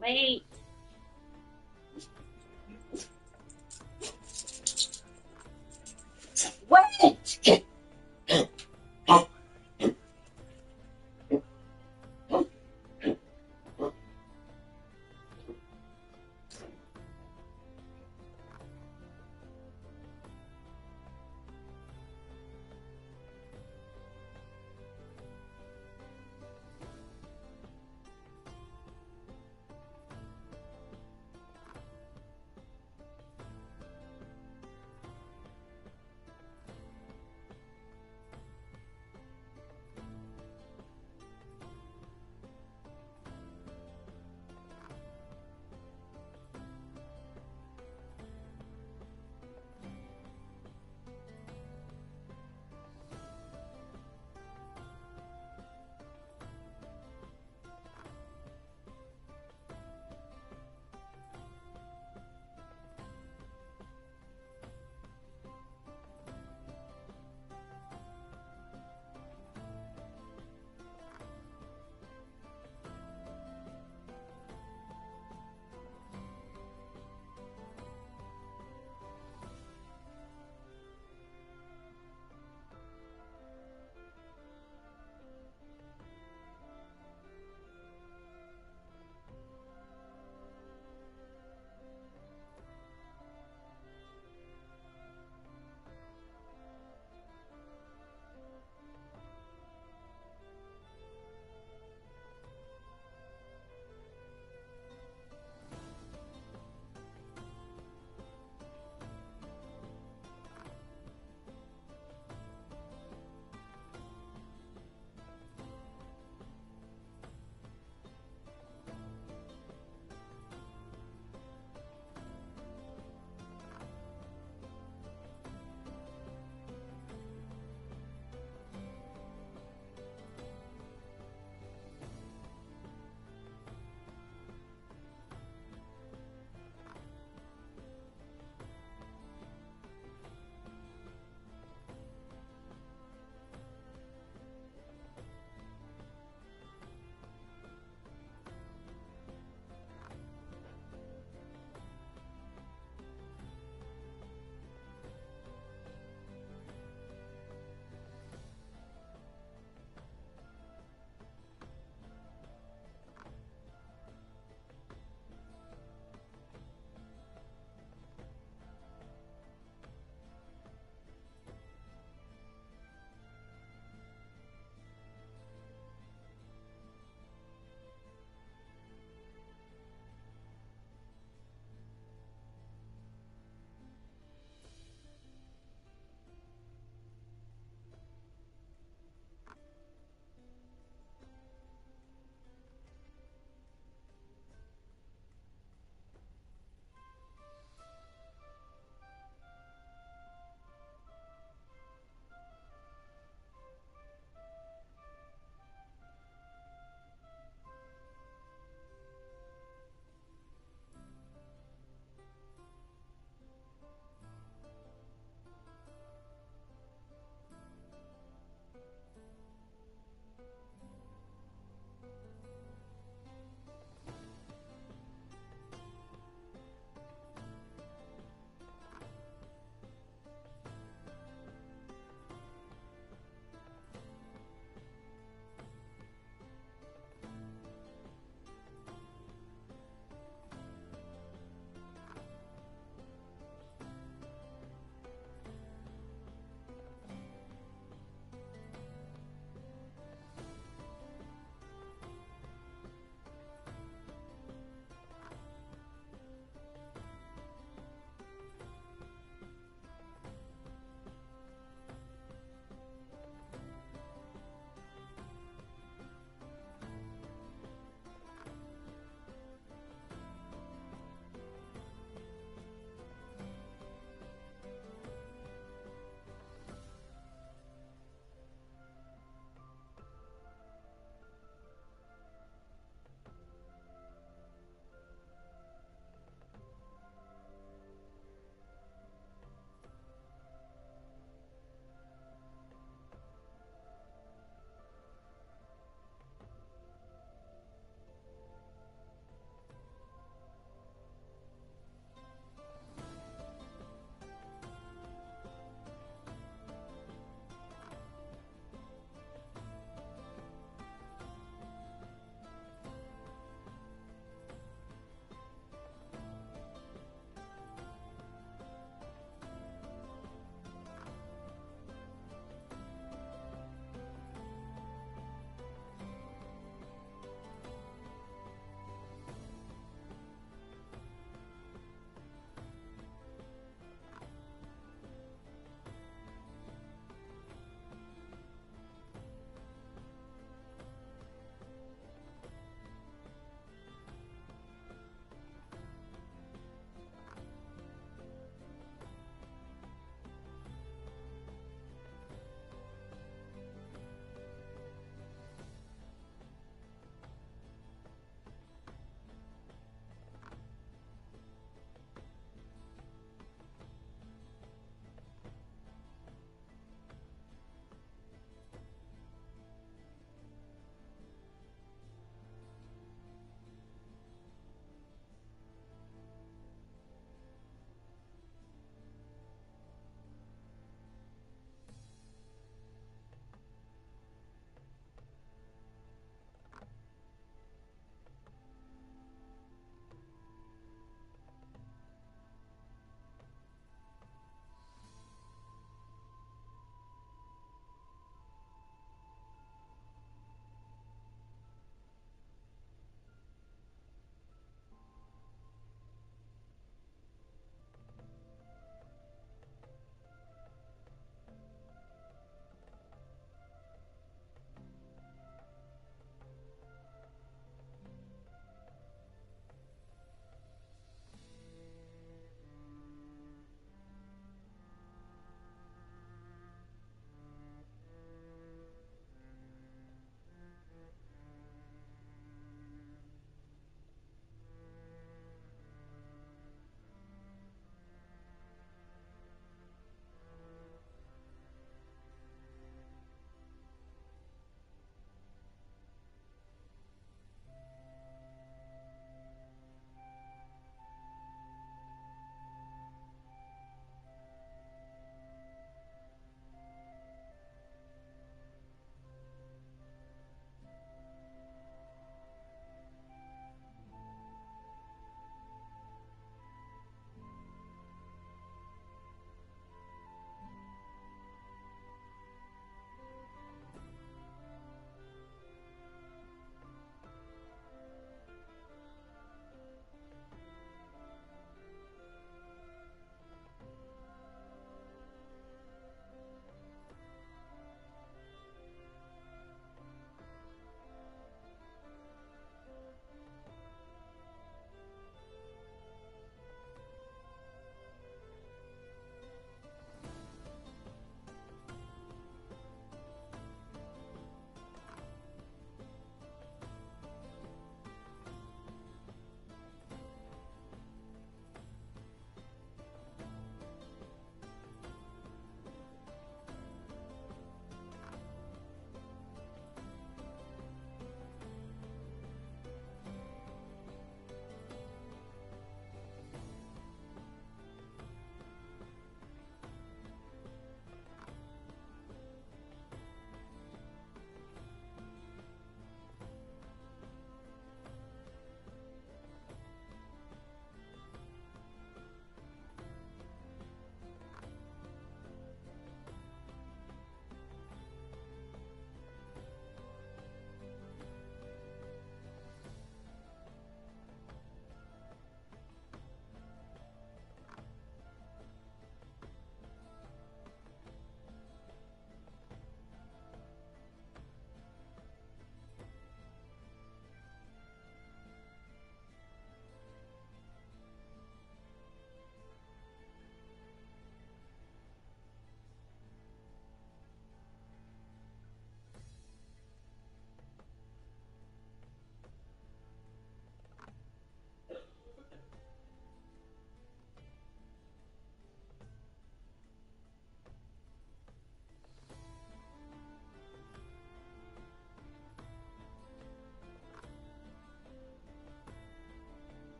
Wait. Wait.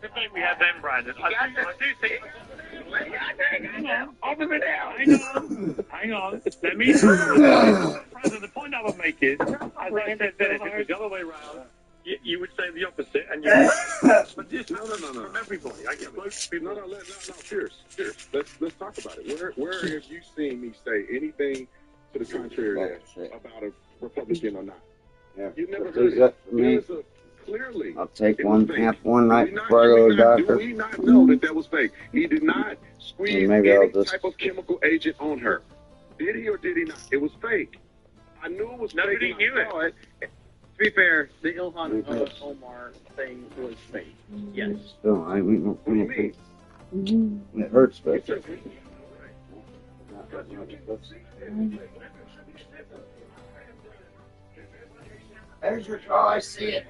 to think we have them, Brandon. I do think. On the video. Hang on. Let me. Brandon, the point I would make is, as I said then, if it was the other way around, you would say the opposite, and you. But just no. From everybody. I get it. No, cheers. Let's talk about it. Where have you seen me say anything to the contrary about a Republican or not? Yeah, You never please heard up for me. Clearly, I'll take it one was half fake. one night Do we not- before I go to the doctor. Do we not know that was fake? He did not squeeze Maybe I'll any just- type of chemical agent on her. Did he or did he not? It was fake. I knew it was Nobody fake. knew when I saw it. To be fair, the Ilhan Omar thing was fake. Yes. Still, I mean, What do you mean? it hurts, but there's your car. I see it.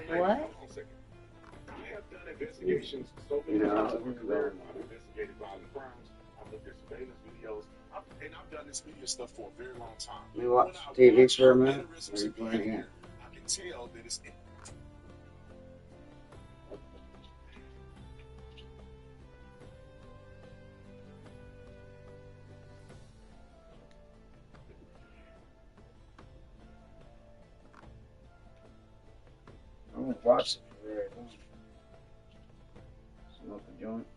What? I have done investigations so many times in my career. I've investigated violent crimes. I've looked at surveillance videos. And I've done this media stuff for a very long time. You watch TV for a minute? Or you playing it? I can tell that it's. I won't watch it for very long. Smoke a joint.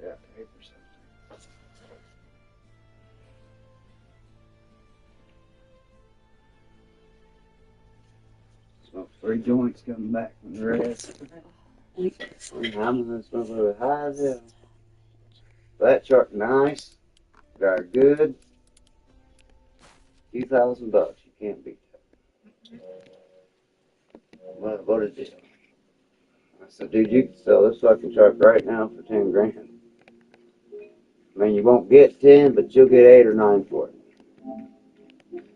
Yeah, paper something. Smoke 3 joints coming back from the rest. I'm gonna smoke a little high as hell. That shark nice. Got good. $2,000. You can't beat that. What is it? I said, dude, you can sell this fucking shark right now for 10 grand. I mean, you won't get 10, but you'll get 8 or 9 for it.